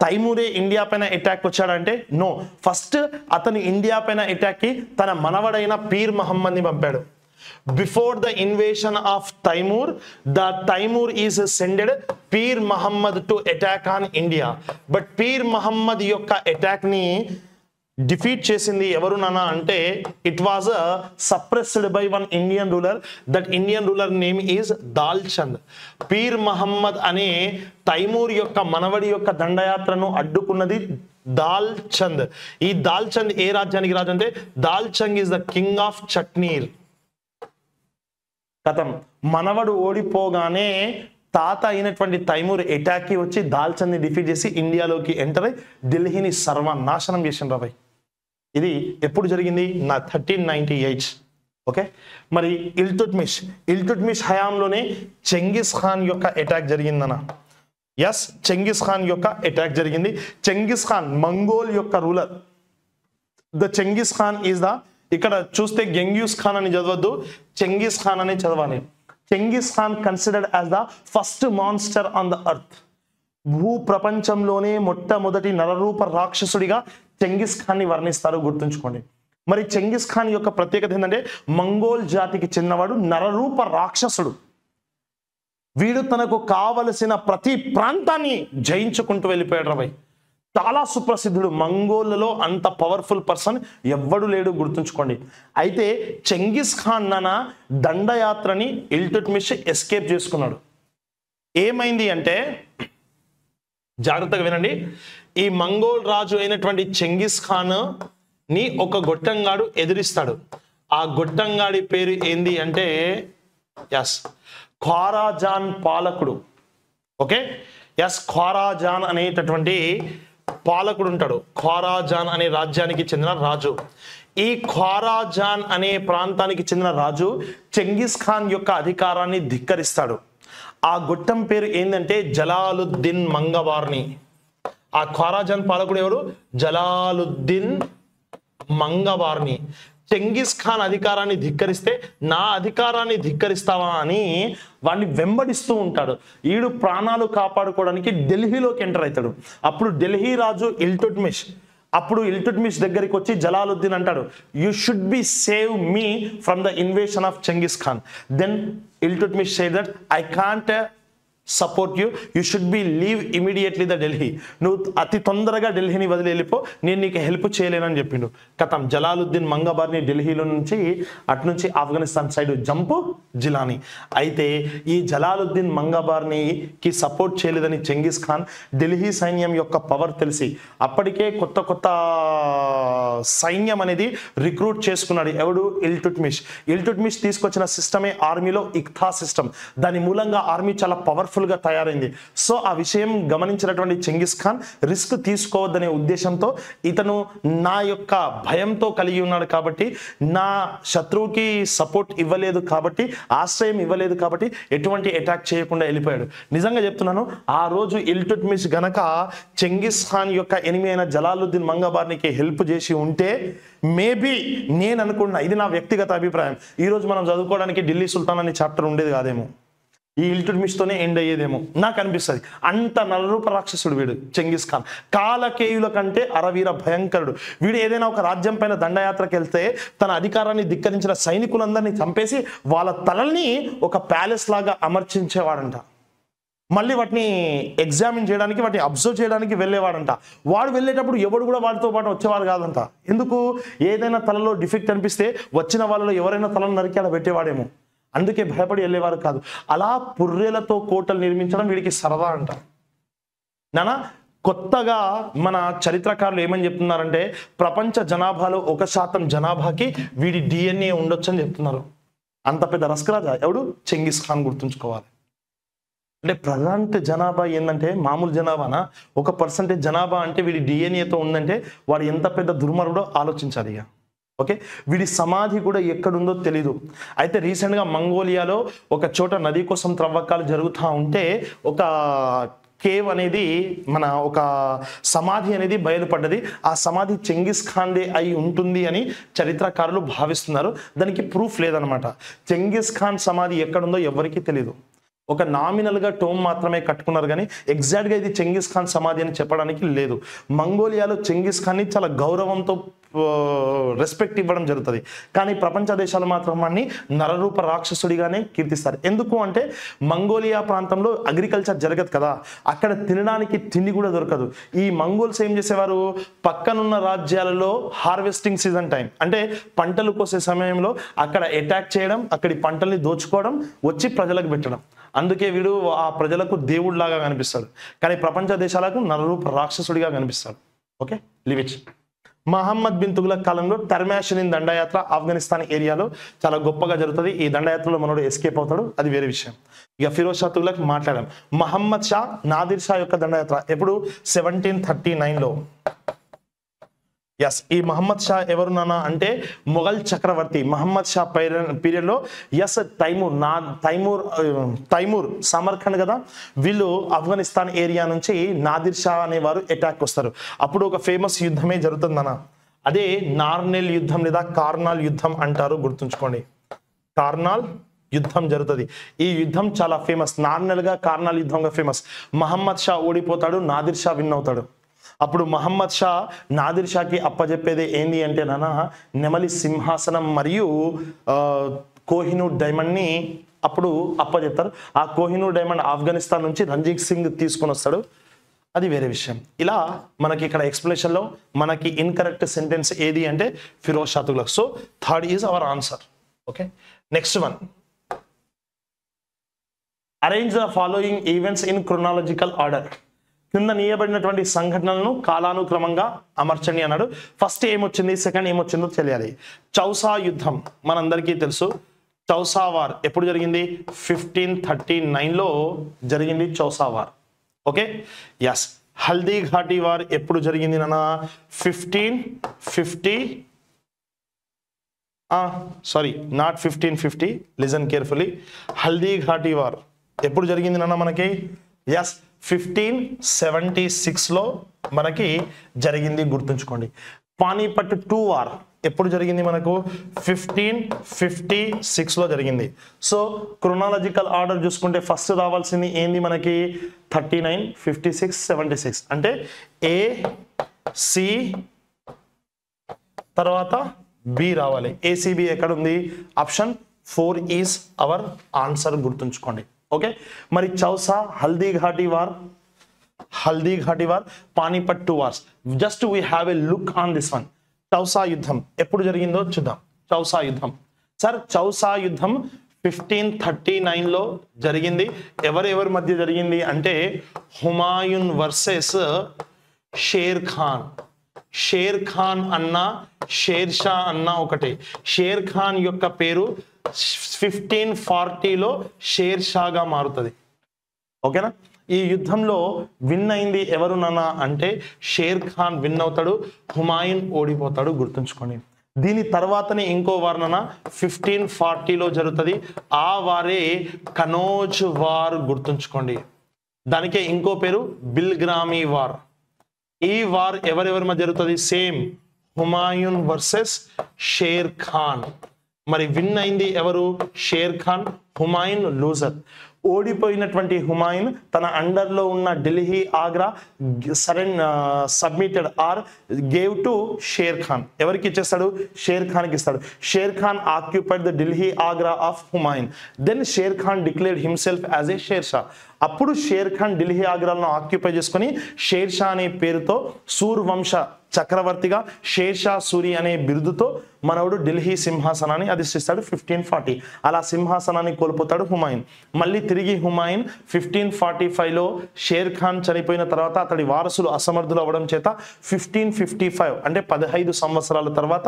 తైమూరే ఇండియా పైన అటాక్ వచ్చాడంటే నో. ఫస్ట్ అతను ఇండియా పైన అటాక్ కి తన మనవడైన పీర్ మహమ్మద్ ని పంపాడు. Before the invasion of Timur, the Timur is sended Pir Muhammad to attack on India. But Pir Muhammad యొక్క అటాక్ ని డిఫీట్ చేసింది ఎవరు నాన్న అంటే it was suppressed by one Indian ruler. That Indian ruler name is Dalchand. Pir Muhammad అనే తైమూర్ యొక్క మనవడి యొక్క దండయాత్రను అడ్డుకున్నది దాల్చంద్. ఈ దాల్చంద్ ఏ రాజ్యానికి రాజు అంటే దాల్చంద్ ఈజ్ ద కింగ్ ఆఫ్ చట్నీర్. కథం మనవడు ఓడిపోగానే తాత అయినటువంటి తైమూర్ అటాక్ కి వచ్చి దాల్చంద్ ని డిఫీట్ చేసి ఇండియాలోకి ఎంటర్ అయి ఢిల్లీని సర్వనాశనం చేసిన రాబాయ్. ఇది ఎప్పుడు జరిగింది? 1398. ఓకే, మరి ఇల్తుట్మిష్ హయాంలోనే చెంగిస్ ఖాన్ యొక్క అటాక్ జరిగిందన్న. ఎస్, చెంగిస్ ఖాన్ యొక్క అటాక్ జరిగింది. చెంగిస్ ఖాన్ మంగోల్ యొక్క ruler. The Genghis Khan is the, ఇక్కడ చూస్తే గెంగిస్ ఖాన్ అని చదవద్దు, చెంగిస్ ఖాన్ అని చదవాలి. Genghis Khan considered as the first monster on the earth. భూ ప్రపంచంలోనే మొట్టమొదటి నరరూప రాక్షసుడిగా చెంగిస్ ఖాన్ ని వర్ణిస్తారు, గుర్తుంచుకోండి. మరి చెంగిస్ ఖాన్ యొక్క ప్రత్యేకత ఏంటంటే మంగోల్ జాతికి చెందినవాడు, నరరూప రాక్షసుడు. వీడు తనకు కావలసిన ప్రతి ప్రాంతాన్ని జయించుకుంటూ వెళ్ళిపోయాడు రాబాయ్. చాలా సుప్రసిద్ధుడు. మంగోళ్ళలో అంత పవర్ఫుల్ పర్సన్ ఎవ్వడు లేడు, గుర్తుంచుకోండి. అయితే చెంగిస్ ఖాన్ నాన్న దండయాత్రని ఇల్తుట్మిష్ ఎస్కేప్ చేసుకున్నాడు. ఏమైంది అంటే జాగ్రత్తగా వినండి. ఈ మంగోల్ రాజు అయినటువంటి చెంగిస్ ఖాన్ ని ఒక గొట్టంగాడు ఎదిరిస్తాడు. ఆ గొట్టంగాడి పేరు ఏంది అంటే ఎస్ ఖ్వారాజాన్ పాలకుడు. ఓకే, ఎస్ ఖ్వారాజాన్ అనేటటువంటి పాలకుడు ఉంటాడు. ఖ్వారాజాన్ అనే రాజ్యానికి చెందిన రాజు. ఈ ఖ్వారాజాన్ అనే ప్రాంతానికి చెందిన రాజు చెంగిస్ ఖాన్ యొక్క అధికారాన్ని ధిక్కరిస్తాడు. ఆ గొట్టం పేరు ఏంటంటే జలాలుద్దీన్ మంగవార్ని. ఆ ఖ్వారాజాన్ పాలకుడు ఎవరు? జలాలుద్దీన్ మంగవార్ని. చెంగిస్ ఖాన్ అధికారాన్ని ధిక్కరిస్తే నా అధికారాన్ని ధిక్కరిస్తావా అని వాడిని వెంబడిస్తూ ఉంటాడు. ఈడు ప్రాణాలు కాపాడుకోవడానికి ఢిల్లీలోకి ఎంటర్ అవుతాడు. అప్పుడు ఢిల్లీ రాజు ఇల్తుట్మిష్ దగ్గరికి వచ్చి జలాలుద్దీన్ అంటాడు, you should be save me from the invasion of Genghis Khan. Then Iltutmish said that I can't support you, you should be leave immediately the Delhi. నువ్వు అతి తొందరగా ఢిల్లీని వదిలి వెళ్ళిపో, నేను నీకు హెల్ప్ చేయలేనని చెప్పిండు. కథం జలాలుద్దీన్ మంగబార్ని ఢిల్లీలో నుంచి అటునుంచి ఆఫ్ఘనిస్తాన్ సైడ్ జంపు జిలానీ. అయితే ఈ జలాలుద్దీన్ మంగబార్నికి సపోర్ట్ చేయలేదని చెంగిస్ ఖాన్ ఢిల్లీ సైన్యం యొక్క పవర్ తెలిసి అప్పటికే కొత్త కొత్త సైన్యం అనేది రిక్రూట్ చేసుకున్నాడు. ఎవడు? ఇల్తుట్మిష్ తీసుకొచ్చిన సిస్టమే ఆర్మీలో ఇక్తా సిస్టమ్. దాని మూలంగా ఆర్మీ చాలా పవర్ఫుల్ గా తయారైంది. సో ఆ విషయం గమనించినటువంటి చెంగిస్ ఖాన్ రిస్క్ తీసుకోవద్దనే ఉద్దేశంతో ఇతను నా యొక్క భయంతో కలిగి ఉన్నాడు కాబట్టి, నా శత్రువుకి సపోర్ట్ ఇవ్వలేదు కాబట్టి, ఆశ్రయం ఇవ్వలేదు కాబట్టి ఎటువంటి అటాక్ చేయకుండా వెళ్ళిపోయాడు. నిజంగా చెప్తున్నాను, ఆ రోజు ఇల్తుట్మిష్ గనక చెంగిస్ ఖాన్ యొక్క ఎనిమి అయిన జలాలుద్దీన్ మంగబార్నికి హెల్ప్ చేసి ఉంటే మేబీ నేను అనుకున్నా, ఇది నా వ్యక్తిగత అభిప్రాయం, ఈ రోజు మనం చదువుకోవడానికి ఢిల్లీ సుల్తాన్ అనే చాప్టర్ ఉండేది కాదేమో, ఈ ఇల్తుట్మిష్ తోనే ఎండ్ అయ్యేదేమో నాకు అనిపిస్తుంది. అంత నలరూప రాక్షసుడు వీడు చెంగిస్ ఖాన్. కాలకేయుల కంటే అరవీర భయంకరుడు వీడు. ఏదైనా ఒక రాజ్యం పైన దండయాత్రకు వెళ్తే తన అధికారాన్ని ధిక్కరించిన సైనికులందరినీ చంపేసి వాళ్ళ తలల్ని ఒక ప్యాలెస్ లాగా అమర్చించేవాడంట. మళ్ళీ వాటిని ఎగ్జామిన్ చేయడానికి, వాటిని అబ్జర్వ్ చేయడానికి వెళ్ళేవాడంట. వాడు వెళ్ళేటప్పుడు ఎవడు కూడా వాడితో పాటు వచ్చేవాడు కాదంట. ఎందుకు? ఏదైనా తలలో డిఫెక్ట్ అనిపిస్తే వచ్చిన వాళ్ళలో ఎవరైనా తలను నరికి అలా పెట్టేవాడేమో, అందుకే భయపడి వెళ్ళేవారు కాదు. అలా పుర్రెలతో కోటలు నిర్మించడం వీడికి సరదా అంట. నానా కొత్తగా మన చరిత్రకారులు ఏమని చెప్తున్నారంటే ప్రపంచ జనాభాలో 1% జనాభాకి వీడి DNA ఉండొచ్చు అని చెప్తున్నారు. అంత పెద్ద రస్కరాజా ఎవడు? చెంగిస్ ఖాన్, గుర్తుంచుకోవాలి. అంటే ప్రజెంట్ జనాభా ఏంటంటే మామూలు జనాభానా, 1% జనాభా అంటే వీడి డిఎన్ఏతో ఉందంటే వాడు ఎంత పెద్ద దుర్మార్గుడో ఆలోచించాలి ఇక. ఓకే, వీడి సమాధి కూడా ఎక్కడుందో తెలీదు. అయితే రీసెంట్గా మంగోలియాలో ఒక చోట నది కోసం త్రవ్వకాలు జరుగుతూ ఉంటే ఒక కేవ్ అనేది మన ఒక సమాధి అనేది బయలుపడ్డది. ఆ సమాధి చెంగిస్ ఖాన్దే అయి ఉంటుంది అని చరిత్రకారులు భావిస్తున్నారు. దానికి ప్రూఫ్ లేదనమాట. చెంగిస్ ఖాన్ సమాధి ఎక్కడుందో ఎవరికీ తెలియదు. ఒక నామినల్గా టోమ్ మాత్రమే కట్టుకున్నారు, కానీ ఎగ్జాక్ట్గా ఇది చెంగిస్ ఖాన్ సమాధి అని చెప్పడానికి లేదు. మంగోలియాలో చెంగిస్ ఖాన్ని చాలా గౌరవంతో రెస్పెక్ట్ ఇవ్వడం జరుగుతుంది, కానీ ప్రపంచ దేశాలు మాత్రం అన్ని నరరూప రాక్షసుడిగానే కీర్తిస్తారు. ఎందుకు అంటే మంగోలియా ప్రాంతంలో అగ్రికల్చర్ జరగదు కదా, అక్కడ తినడానికి తిండి కూడా దొరకదు. ఈ మంగోల్స్ ఏం చేసేవారు, పక్కనున్న రాజ్యాలలో హార్వెస్టింగ్ సీజన్ టైం అంటే పంటలు కోసే సమయంలో అక్కడ అటాక్ చేయడం, అక్కడి పంటల్ని దోచుకోవడం, వచ్చి ప్రజలకు పెట్టడం. అందుకే వీడు ఆ ప్రజలకు దేవుడిలాగా కనిపిస్తాడు, కానీ ప్రపంచ దేశాలకు నరరూప రాక్షసుడిగా కనిపిస్తాడు. Okay, leave it. Muhammad bin Tughlaq కాలంలో టర్మాషినిన్ దండయాత్ర ఆఫ్ఘనిస్తాన్ ఏరియాలో చాలా గొప్పగా జరుగుతుంది. ఈ దండయాత్రలో మనోడు ఎస్కేప్ అవుతాడు, అది వేరే విషయం. ఇక ఫిరోజ్ షా తుగ్లక్ మాట్లాడాం. మహమ్మద్ షా నాదిర్ షా యొక్క దండయాత్ర ఎప్పుడు 1739లో. ఎస్, ఈ మహమ్మద్ షా ఎవరు నాన్న అంటే మొఘల్ చక్రవర్తి. మహమ్మద్ షా పీరియడ్లో ఎస్ తైమూర్ సమర్ఖండ్ కదా, వీళ్ళు ఆఫ్ఘనిస్తాన్ ఏరియా నుంచి నాదిర్ షా అనేవారు అటాక్ వస్తారు. అప్పుడు ఒక ఫేమస్ యుద్ధమే జరుగుతుంది అన్న, అదే నార్నెల్ యుద్ధం లేదా కార్నాల్ యుద్ధం అంటారు, గుర్తుంచుకోండి. కార్నాల్ యుద్ధం జరుగుతుంది. ఈ యుద్ధం చాలా ఫేమస్, నార్నెల్గా కార్నాల్ యుద్ధంగా ఫేమస్. మహమ్మద్ షా ఓడిపోతాడు, నాదిర్ షా విన్ అవుతాడు. అప్పుడు మహమ్మద్ షా నాదిర్ షాకి అప్పచెప్పేది ఏంది అంటే నాన్న నెమలి సింహాసనం మరియు కోహినూర్ డైమండ్ని అప్పుడు అప్పచెప్తారు. ఆ కోహినూర్ డైమండ్ ఆఫ్ఘనిస్తాన్ నుంచి రంజిత్ సింగ్ తీసుకొని వస్తాడు, అది వేరే విషయం. ఇలా మనకి ఇక్కడ ఎక్స్ప్లెనేషన్లో మనకి ఇన్కరెక్ట్ సెంటెన్స్ ఏది అంటే Firoz Shah Tughlaq. So third is our answer. Okay, next one. Arrange the following events in chronological order. కింద నీయబడినటువంటి సంఘటనలను కాలానుక్రమంగా అమర్చండి అన్నాడు. ఫస్ట్ ఏమొచ్చింది, సెకండ్ ఏమొచ్చిందో తెలియాలి. చౌసా యుద్ధం మనందరికీ తెలుసు. చౌసా వార్ ఎప్పుడు జరిగింది, 1539లో జరిగింది Chausa war. Okay, yes. Haldi Ghati war ఎప్పుడు జరిగింది నాన్న, 1550 not 1550, listen carefully. Haldi Ghati war ఎప్పుడు జరిగింది నాన్న మనకి, ఎస్ 1576లో మనకి జరిగింది, గుర్తుంచుకోండి. పానీపట్ 2 వార్ ఎప్పుడు జరిగింది మనకు, 1556లో జరిగింది. సో క్రోనాలజికల్ ఆర్డర్ చూసుకుంటే ఫస్ట్ రావాల్సింది ఏంది మనకి, 39, 56, 76 అంటే ఏ సి తర్వాత బి రావాలి. ఏసీబి ఎక్కడ ఉంది, ఆప్షన్ 4 ఈజ్ అవర్ ఆన్సర్, గుర్తుంచుకోండి. ఓకే, మరి Chausa, Haldi Ghati war, Panipat 2 wars. Just we have a look on this one. Chausa యుద్ధం ఎప్పుడు జరిగిందో చూద్దాం. చౌసా యుద్ధం సార్, చౌసా యుద్ధం 1539లో జరిగింది. ఎవరెవరి మధ్య జరిగింది అంటే హుమాయూన్ వర్సెస్ షేర్ ఖాన్. షేర్ ఖాన్ అన్న షేర్ షా అన్న ఒకటే. షేర్ ఖాన్ యొక్క పేరు 1540లో షేర్ షాగా మారుతుంది. ఓకేనా, ఈ యుద్ధంలో విన్ అయింది ఎవరు నాన్న అంటే షేర్ ఖాన్ విన్ అవుతాడు, హుమాయూన్ ఓడిపోతాడు, గుర్తుంచుకోండి. దీని తర్వాతనే ఇంకో వార్ నాన్న 1540లో జరుగుతుంది. ఆ వారే కనోజ్ వార్, గుర్తుంచుకోండి. దానికే ఇంకో పేరు బిల్గ్రామీ వార్. ఈ వార్ ఎవరెవరి మధ్య జరుగుతుంది, సేమ్ హుమాయూన్ వర్సెస్ షేర్ ఖాన్. మరి విన్ అయింది ఎవరు, షేర్ ఖాన్, హుమాయూన్ లూజర్. ఓడిపోయినటువంటి హుమాయూన్ తన అండర్లో ఉన్న Delhi, Agra submitted or gave to Sher Khan. ఎవరికి ఇచ్చేస్తాడు, షేర్ ఖాన్కి ఇస్తాడు. Sher Khan occupied the Delhi, Agra of Humayun. Then Sher Khan declared himself as a Sher Shah. అప్పుడు షేర్ ఖాన్ ఢిల్లీ, ఆగ్రాలను ఆక్యుపై చేసుకుని షేర్ షా అనే పేరుతో సూర్ వంశ చక్రవర్తిగా షేర్షా సూరి అనే బిరుదుతో మనవడు ఢిల్లీ సింహాసనాన్ని అధిష్టిస్తాడు 1540. అలా సింహాసనాన్ని కోల్పోతాడు హుమాయూన్. మళ్ళీ తిరిగి హుమాయూన్ 1545లో షేర్ ఖాన్ చనిపోయిన తర్వాత అతడి వారసులు అసమర్థులు అవ్వడం చేత 1555 అంటే 15 సంవత్సరాల తర్వాత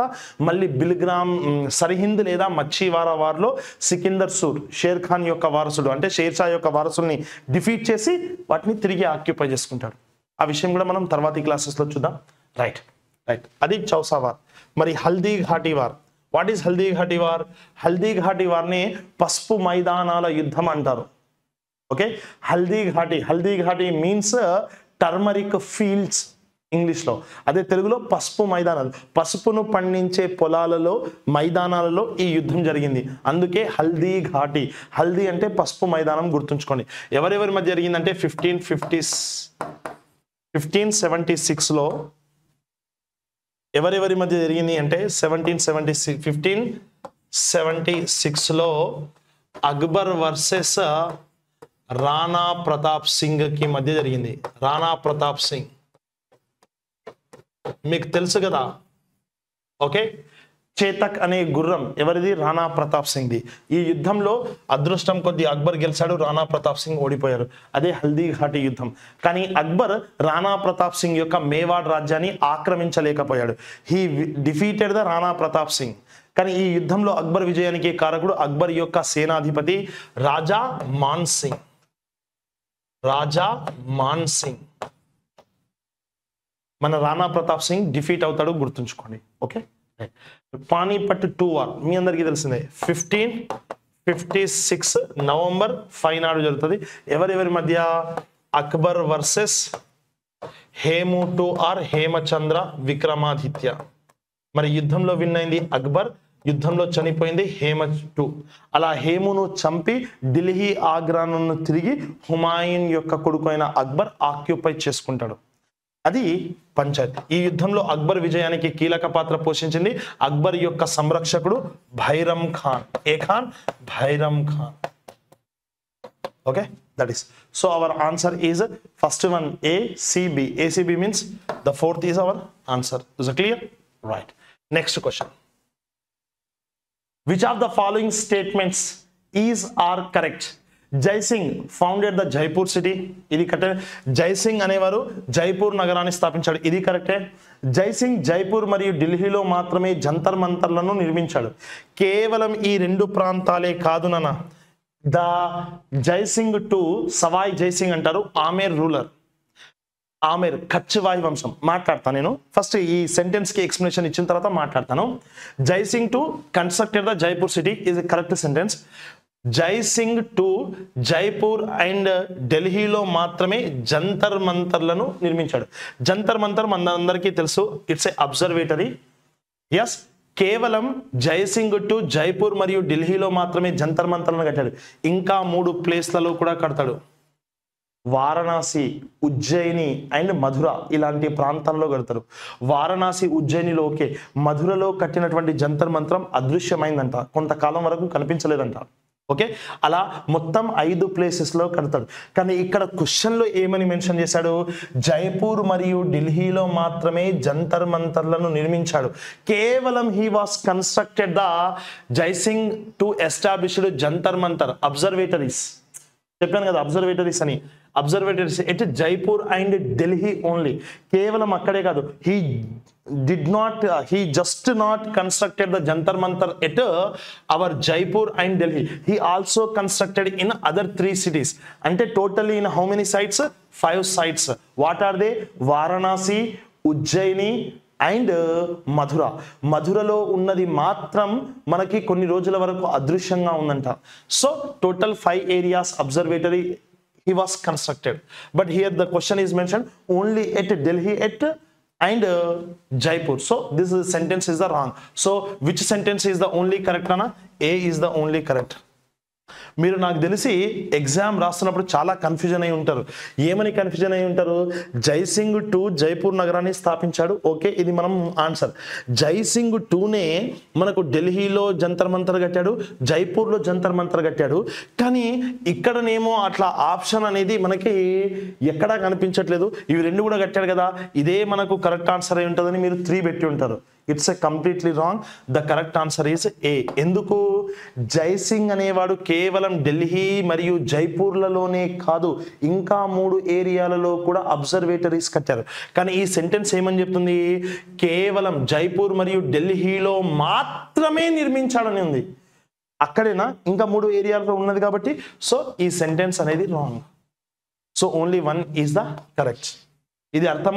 మళ్ళీ బిల్గ్రామ్ సరిహింద్ లేదా మచ్చివారా వార్లో సికిందర్ సూర్ షేర్ ఖాన్ యొక్క వారసుడు అంటే షేర్షా యొక్క వారసుల్ని డిఫీట్ చేసి వాటిని తిరిగి ఆక్యుపై చేసుకుంటాడు. ఆ విషయం కూడా మనం తర్వాతి క్లాసెస్లో చూద్దాం. రైట్. అది చౌసా వార్. మరి Haldi Ghati war. What is Haldi Ghati war? Haldi Ghati వార్ని పసుపు మైదానాల యుద్ధం అంటారు. Okay, Haldi Ghati means turmeric fields ఇంగ్లీష్లో. అదే తెలుగులో పసుపు మైదానాలు, పసుపును పండించే పొలాలలో మైదానాలలో ఈ యుద్ధం జరిగింది. అందుకే హల్దీ ఘాటీ. హల్దీ అంటే పసుపు మైదానం, గుర్తుంచుకోండి. ఎవరెవరి మధ్య జరిగిందంటే 1576లో ఎవరెవరి మధ్య జరిగింది అంటే 1576లో అక్బర్ వర్సెస్ రాణా ప్రతాప్ సింగ్ కి మధ్య జరిగింది. రాణా ప్రతాప్ సింగ్ మీకు తెలుసు కదా. ఓకే, చేతక్ అనే గుర్రం ఎవరిది? రాణా ప్రతాప్ సింగ్ది. ఈ యుద్ధంలో అదృష్టం కొద్ది అక్బర్ గెలిచాడు, రాణా ప్రతాప్ సింగ్ ఓడిపోయారు. అదే హల్దీ ఘాటీ యుద్ధం. కానీ అక్బర్ రాణా ప్రతాప్ సింగ్ యొక్క మేవాడ్ రాజ్యాన్ని ఆక్రమించలేకపోయాడు. He defeated the Rana Pratap Singh. కానీ ఈ యుద్ధంలో అక్బర్ విజయానికి కారకుడు అక్బర్ యొక్క సేనాధిపతి రాజా మాన్ సింగ్. మన రాణా ప్రతాప్ సింగ్ డిఫీట్ అవుతాడు, గుర్తుంచుకోండి. ఓకే, పానీపట్ 2 వార్ మీ అందరికీ తెలిసిందే. 1556 నవంబర్ 5 నాడు జరుగుతుంది. ఎవరెవరి మధ్య? Akbar versus Hemu 2 or Hemachandra Vikramaditya. మరి యుద్ధంలో విన్ అయింది అక్బర్, యుద్ధంలో చనిపోయింది హేమ 2. అలా హేమును చంపి ఢిల్లీ ఆగ్రాను తిరిగి హుమాయూన్ యొక్క కొడుకు అయిన అక్బర్ ఆక్యుపై చేసుకుంటాడు. అది పంచాయత్. ఈ యుద్ధంలో అక్బర్ విజయానికి కీలక పాత్ర పోషించింది అక్బర్ యొక్క సంరక్షకుడు భైరమ్ ఖాన్. ఏ ఖాన్? Bairam Khan. Okay, that is. So our answer is first one ACB. ACB means the fourth is our answer. Is it clear? Right. Next question. Which of the following statements is or correct? Jaisingh founded the Jaipur city. ఇది కరెక్టే. జైసింగ్ అనేవారు జైపూర్ నగరాన్ని స్థాపించాడు. ఇది కరెక్టే. జైసింగ్ జైపూర్ మరియు ఢిల్లీలో మాత్రమే జంతర్ మంతర్లను నిర్మించాడు. కేవలం ఈ 2 ప్రాంతాలే కాదు నాన్న. The Jaisingh to Savoy Jaisingh అంటారు. ఆమెర్ రూలర్, ఆమెర్ కచ్ వాయి వంశం. మాట్లాడతాను నేను ఫస్ట్ ఈ సెంటెన్స్ కి ఎక్స్ప్లెనేషన్ ఇచ్చిన తర్వాత మాట్లాడతాను. Jaisingh to constructed the Jaipur city is a correct sentence. Jaisingh to Jaipur and ఢిల్లీలో మాత్రమే జంతర్ మంతర్లను నిర్మించాడు. జంతర్ మంతర్ మనందరికీ తెలుసు, ఇట్స్ ఏ అబ్జర్వేటరీ. ఎస్, కేవలం జైసింగ్ టు జైపూర్ మరియు ఢిల్లీలో మాత్రమే జంతర్ మంతర్లను కట్టాడు. ఇంకా 3 ప్లేస్లలో కూడా కడతాడు. వారణాసి, ఉజ్జయిని అండ్ మధుర ఇలాంటి ప్రాంతాల్లో కడతారు. వారణాసి, ఉజ్జయినిలో ఓకే, మధురలో కట్టినటువంటి జంతర్ మంత్రం అదృశ్యమైందంట, కొంతకాలం వరకు కనిపించలేదంట. ఓకే, అలా మొత్తం 5 ప్లేసెస్లో కడతాడు. కానీ ఇక్కడ క్వశ్చన్లో ఏమని మెన్షన్ చేశాడు? జైపూర్ మరియు ఢిల్లీలో మాత్రమే జంతర్ మంతర్లను నిర్మించాడు. కేవలం he was constructed the Jaisingh to established Jantar Mantar observatories. చెప్పాను కదా అబ్జర్వేటరీస్ అని. Observatories at Jaipur and Delhi only. కేవలం అక్కడే కాదు, he just not constructed the jantar mantar at our Jaipur and Delhi. He also constructed in other 3 cities. Ante totally in how many sites? 5 sites. What are they? Varanasi, Ujjaini and మధురలో ఉన్నది మాత్రం మనకి కొన్ని రోజుల వరకు అదృశ్యంగా ఉందంట. So total 5 areas observatory he was constructed, but here the question is mentioned only at Delhi and Jaipur. So this sentence is the wrong. So which sentence is the only correct, Nana? A is the only correct. మీరు నాకు తెలిసి ఎగ్జామ్ రాస్తున్నప్పుడు చాలా కన్ఫ్యూజన్ అయి ఉంటారు. ఏమని కన్ఫ్యూజన్ అయి ఉంటారు? జైసింగ్ 2 జైపూర్ నగరాన్ని స్థాపించాడు. ఓకే, ఇది మనం ఆన్సర్. జైసింగ్ 2నే మనకు ఢిల్లీలో జంతర్ మంతర్ కట్టాడు, జైపూర్లో జంతర్ మంతర్ కట్టాడు. కానీ ఇక్కడనేమో అట్లా ఆప్షన్ అనేది మనకి ఎక్కడా కనిపించట్లేదు. ఇవి రెండు కూడా కట్టాడు కదా, ఇదే మనకు కరెక్ట్ ఆన్సర్ అయి ఉంటుందని మీరు 3 పెట్టి ఉంటారు. It's a completely wrong. The correct answer is a. ఎందుకు? జైసింగ్ అనేవాడు కేవలం ఢిల్లీ మరియు జైపూర్లలోనే కాదు, ఇంకా 3 ఏరియాలలో కూడా అబ్జర్వేటరీస్ కట్టారు. కానీ ఈ సెంటెన్స్ ఏమని చెప్తుంది? కేవలం జైపూర్ మరియు ఢిల్లీలో మాత్రమే నిర్మించాడని ఉంది. అక్కడేనా? ఇంకా 3 ఏరియాలలో ఉన్నది కాబట్టి సో ఈ సెంటెన్స్ అనేది wrong. So only 1 is the correct. ఇది అర్థం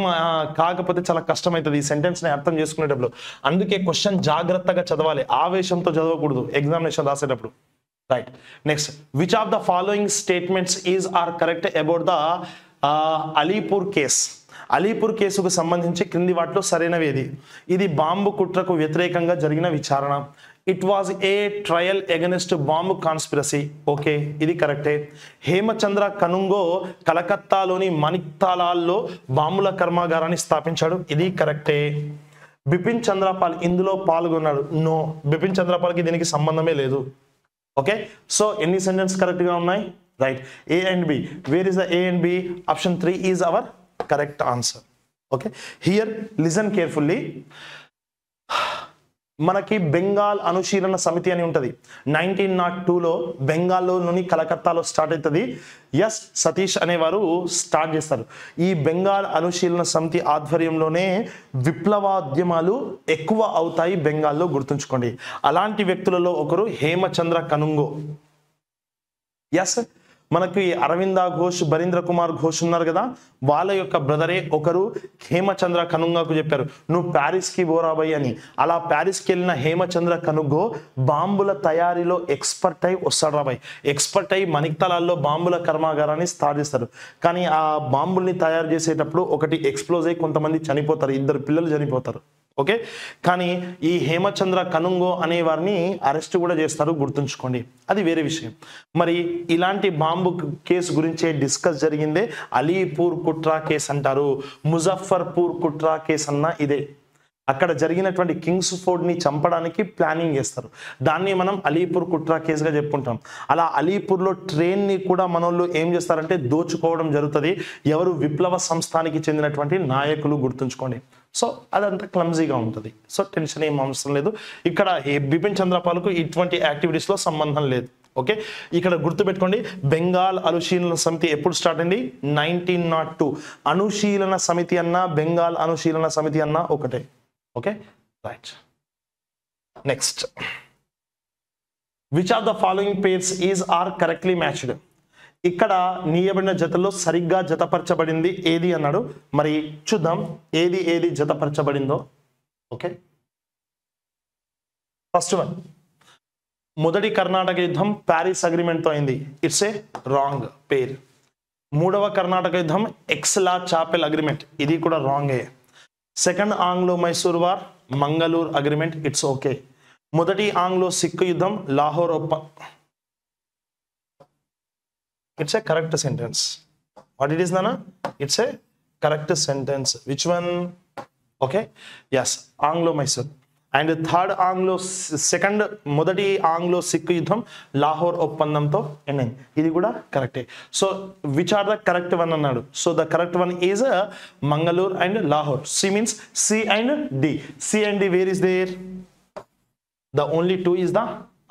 కాకపోతే చాలా కష్టమవుతుంది ఈ సెంటెన్స్ని అర్థం చేసుకునేటప్పుడు. అందుకే క్వశ్చన్ జాగ్రత్తగా చదవాలి, ఆవేశంతో చదవకూడదు ఎగ్జామినేషన్ రాసేటప్పుడు. Right, next. Which of the following statements is or correct about the Alipore case? Alipore కేసుకు సంబంధించి క్రింది వాటిలో సరైనవి ఏది? ఇది బాంబు కుట్రకు వ్యతిరేకంగా జరిగిన విచారణ. It was a trial against bomb conspiracy. Okay, ఇది కరెక్టే. హేమచంద్ర కనుంగో కలకత్తాలోని మణిక్తాలాల్లో బాంబుల కర్మాగారాన్ని స్థాపించాడు. ఇది కరెక్టే. బిపిన్ చంద్రపాల్ ఇందులో పాల్గొన్నాడు. నో, బిపిన్ చంద్రపాల్కి దీనికి సంబంధమే లేదు. ఓకే, సో ఎన్ని సెంటెన్స్ కరెక్ట్ గా ఉన్నాయి? Right, A and B. Where is the A and B? Option 3 is our correct answer. Okay, here listen carefully. మనకి బెంగాల్ అనుశీలన సమితి అని ఉంటుంది. 1902లో బెంగాల్లోని కలకత్తాలో స్టార్ట్ అవుతుంది. ఎస్ సతీష్ అనేవారు స్టార్ట్ చేస్తారు. ఈ బెంగాల్ అనుశీలన సమితి ఆధ్వర్యంలోనే విప్లవాద్యమాలు ఎక్కువ అవుతాయి బెంగాల్లో, గుర్తుంచుకోండి. అలాంటి వ్యక్తులలో ఒకరు హేమచంద్ర కనుంగో. ఎస్, మనకి అరవింద ఘోష్, బరీంద్ర కుమార్ ఘోష్ ఉన్నారు కదా, వాళ్ళ యొక్క బ్రదరే ఒకరు హేమచంద్ర కనుంగాకు చెప్పారు, నువ్వు ప్యారిస్కి పోరాబాయి అని. అలా ప్యారిస్కి వెళ్ళిన హేమచంద్ర కనుంగో బాంబుల తయారీలో ఎక్స్పర్ట్ అయి వస్తాడు రాబాయ్. ఎక్స్పర్ట్ అయి మణిక్తాలాల్లో బాంబుల కర్మాగారాన్ని స్టార్ట్ చేస్తారు. కానీ ఆ బాంబుల్ని తయారు చేసేటప్పుడు ఒకటి ఎక్స్ప్లోజ్ అయ్యి కొంతమంది చనిపోతారు, 2 పిల్లలు చనిపోతారు. ఓకే, కానీ ఈ హేమచంద్ర కనుంగో అనే వారిని అరెస్ట్ కూడా చేస్తారు, గుర్తుంచుకోండి, అది వేరే విషయం. మరి ఇలాంటి బాంబు కేసు గురించే డిస్కస్ జరిగిందే అలీపూర్ కుట్రా కేసు అంటారు. ముజఫర్పూర్ కుట్రా కేసు అన్న ఇదే. అక్కడ జరిగినటువంటి కింగ్స్ ఫోర్డ్ ని చంపడానికి ప్లానింగ్ చేస్తారు, దాన్ని మనం అలీపూర్ కుట్రా కేసుగా చెప్పుకుంటాం. అలా అలీపూర్లో ట్రైన్ ని కూడా మనోళ్ళు ఏం చేస్తారంటే దోచుకోవడం జరుగుతుంది. ఎవరు? విప్లవ సంస్థానికి చెందినటువంటి నాయకులు, గుర్తుంచుకోండి. సో అదంతా క్లమ్జీగా ఉంటుంది. సో టెన్షన్ ఏం అవసరం లేదు. ఇక్కడ బిపిన్ చంద్రపాల్కు ఇటువంటి యాక్టివిటీస్లో సంబంధం లేదు. ఓకే, ఇక్కడ గుర్తుపెట్టుకోండి, బెంగాల్ అనుశీలన సమితి ఎప్పుడు స్టార్ట్ అయింది? 1902. అనుశీలన సమితి అన్నా బెంగాల్ అనుశీలన సమితి అన్నా ఒకటే. Okay, right. Next, which of the following pairs is or correctly matched? ఇక్కడ నీయబడిన జతల్లో సరిగ్గా జతపరచబడింది ఏది అన్నాడు. మరి చూద్దాం ఏది జతపరచబడిందో. ఓకే, ఫస్ట్ వన్, మొదటి కర్ణాటక యుద్ధం ప్యారిస్ అగ్రిమెంట్తో అయింది. It's a wrong pair. మూడవ కర్ణాటక యుద్ధం ఎక్స్లా చాపెల్ అగ్రిమెంట్, ఇది కూడా రాంగే. Second Anglo Mysore war Mangaluru agreement, it's okay. మొదటి ఆంగ్లో సిక్కు యుద్ధం Lahore It's a correct sentence. What it is, Nana? It's a correct sentence. Which one? Okay. Yes, Anglo-Mysore. And third second మొదటి ఆంగ్లో సిక్కు యుద్ధం లాహోర్ ఒప్పందంతో ఎండ్ అయింది. ఇది కూడా కరెక్టే. So which are the correct one అన్నాడు. So the correct one is Mangaluru and Lahore. C means C and D. C and D where is there? The only 2 is the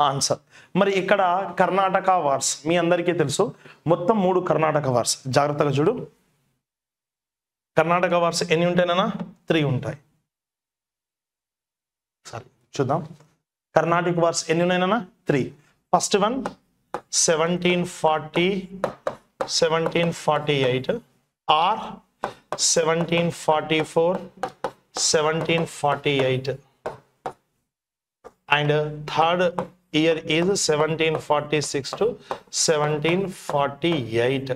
answer. మరి ఇక్కడ కర్ణాటక వార్స్ మీ అందరికీ తెలుసు, మొత్తం 3 కర్ణాటక వార్స్. జాగ్రత్తగా చూడు, కర్ణాటక వార్స్ ఎన్ని ఉంటాయినా? 3 ఉంటాయి. సరే చూద్దాం, కర్ణాటక వార్స్ ఎన్ని ఉన్నాయినా? 3. First one 1740, 1748 or 1744, 1748 and third year is 1746 to 1748.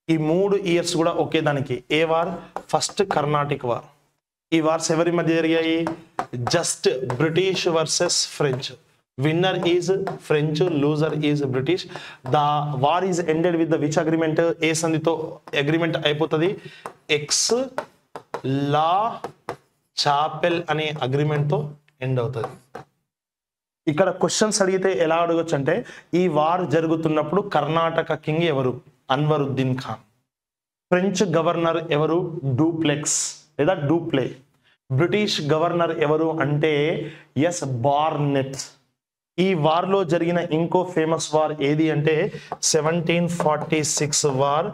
ఈ 3 ఇయర్స్ కూడా ఒకే దానికి. ఏ వార్? First Carnatic war. ఈ వార్స్ ఎవరి మధ్య జరిగాయి? Just British versus French. Winner is French, loser is British. The war is ended with the which agreement? ఏ సంధితో అగ్రిమెంట్ అయిపోతుంది? ఎక్స్ లా చాపెల్ అనే అగ్రిమెంట్ తో ఎండ్ అవుతుంది. ఇక్కడ క్వశ్చన్స్ అడిగితే ఎలా అడగొచ్చు అంటే, ఈ వార్ జరుగుతున్నప్పుడు కర్ణాటక కింగ్ ఎవరు? అన్వరుద్దీన్ ఖాన్. ఫ్రెంచ్ గవర్నర్ ఎవరు? డూప్లెక్స్ లేదా డూప్లే. బ్రిటిష్ గవర్నర్ ఎవరు అంటే ఎస్ బార్నెట్. ఈ వార్లో జరిగిన ఇంకో ఫేమస్ వార్ ఏది అంటే 1746 వార్,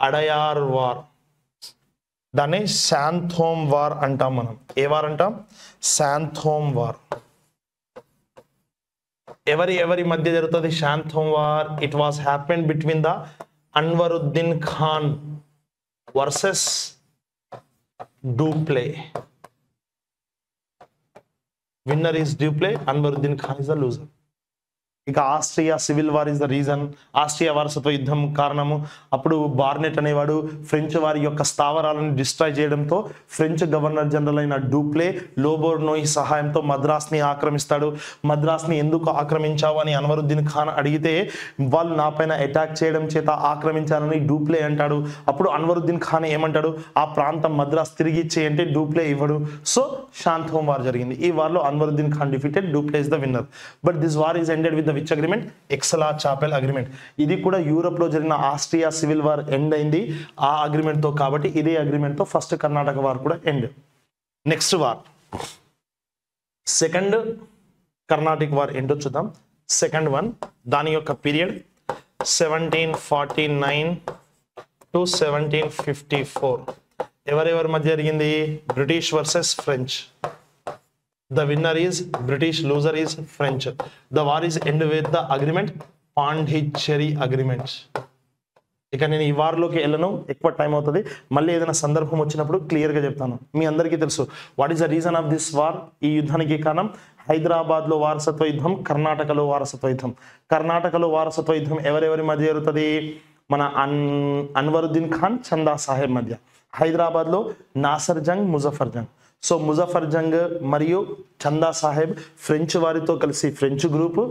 అడయార్ వార్. దాన్ని శాంథోమ్ వార్ అంటాం మనం. ఏ వార్ అంటాం? శాంథోమ్ వార్. ఎవరి మధ్య జరుగుతుంది Santhome war? It was happen between the Anwaruddin Khan versus Dupleix. Winner is Dupleix, Anwaruddin Khan is the loser. ఇక Austria civil war is the reason. Austria వారసత్వ యుద్ధం కారణము. అప్పుడు బార్నెట్ అనేవాడు ఫ్రెంచ్ వారి యొక్క స్థావరాలను డిస్ట్రాయ్ చేయడంతో ఫ్రెంచ్ గవర్నర్ జనరల్ అయిన డూప్లే లోబోర్నోయ్ సహాయంతో మద్రాస్ని ఆక్రమిస్తాడు. మద్రాస్ని ఎందుకు ఆక్రమించావు అని అన్వరుద్దీన్ ఖాన్ అడిగితే, వాళ్ళు నా పైన అటాక్ చేయడం చేత ఆక్రమించాలని డూప్లే అంటాడు. అప్పుడు అన్వరుద్దీన్ ఖాన్ ఏమంటాడు? ఆ ప్రాంతం మద్రాస్ తిరిగి ఇచ్చేయంటే డూప్లే ఇవ్వడు. సో శాంథోమ్ వార్ జరిగింది. ఈ వార్లో Anwaruddin Khan defeated, Dupleix is the winner. But this war is ended with which agreement? Aix la Chapelle agreement. ఇది కూడా యూరోప్ లో జరిగిన ఆస్ట్రియా సివిల్ వార్ ఎండ్ అయింది ఆ అగ్రిమెంట్ తో. కాబట్టి ఇదే అగ్రిమెంట్ తో ఫస్ట్ కర్ణాటక వార్ కూడా end. Next war, second Karnataka war ఏంటో చూద్దాం. సెకండ్ వన్, దాని యొక్క పీరియడ్ 1749 to 1754. ఎవరెవరి మధ్య జరిగింది? British versus French. The winner is British, loser is French. The war is end with the agreement Pondicherry Agreement. ఇక నేను ఈ వార్లోకి వెళ్ళను, ఎక్కువ టైం అవుతుంది. మళ్ళీ ఏదైనా సందర్భం వచ్చినప్పుడు క్లియర్గా చెప్తాను. మీ అందరికీ తెలుసు what is the reason of this war? ఈ యుద్ధానికి కారణం హైదరాబాద్లో వారసత్వ యుద్ధం, కర్ణాటకలో వారసత్వ యుద్ధం. కర్ణాటకలో వారసత్వ యుద్ధం ఎవరెవరి మధ్య జరుగుతుంది? మన అన్వరుద్దీన్ ఖాన్, చందా సాహెబ్ మధ్య. హైదరాబాద్లో నాసర్ జంగ్, ముజఫర్ జంగ్. సో ముజఫర్ జంగ్ మరియు చందా సాహెబ్ ఫ్రెంచ్ వారితో కలిసి French group,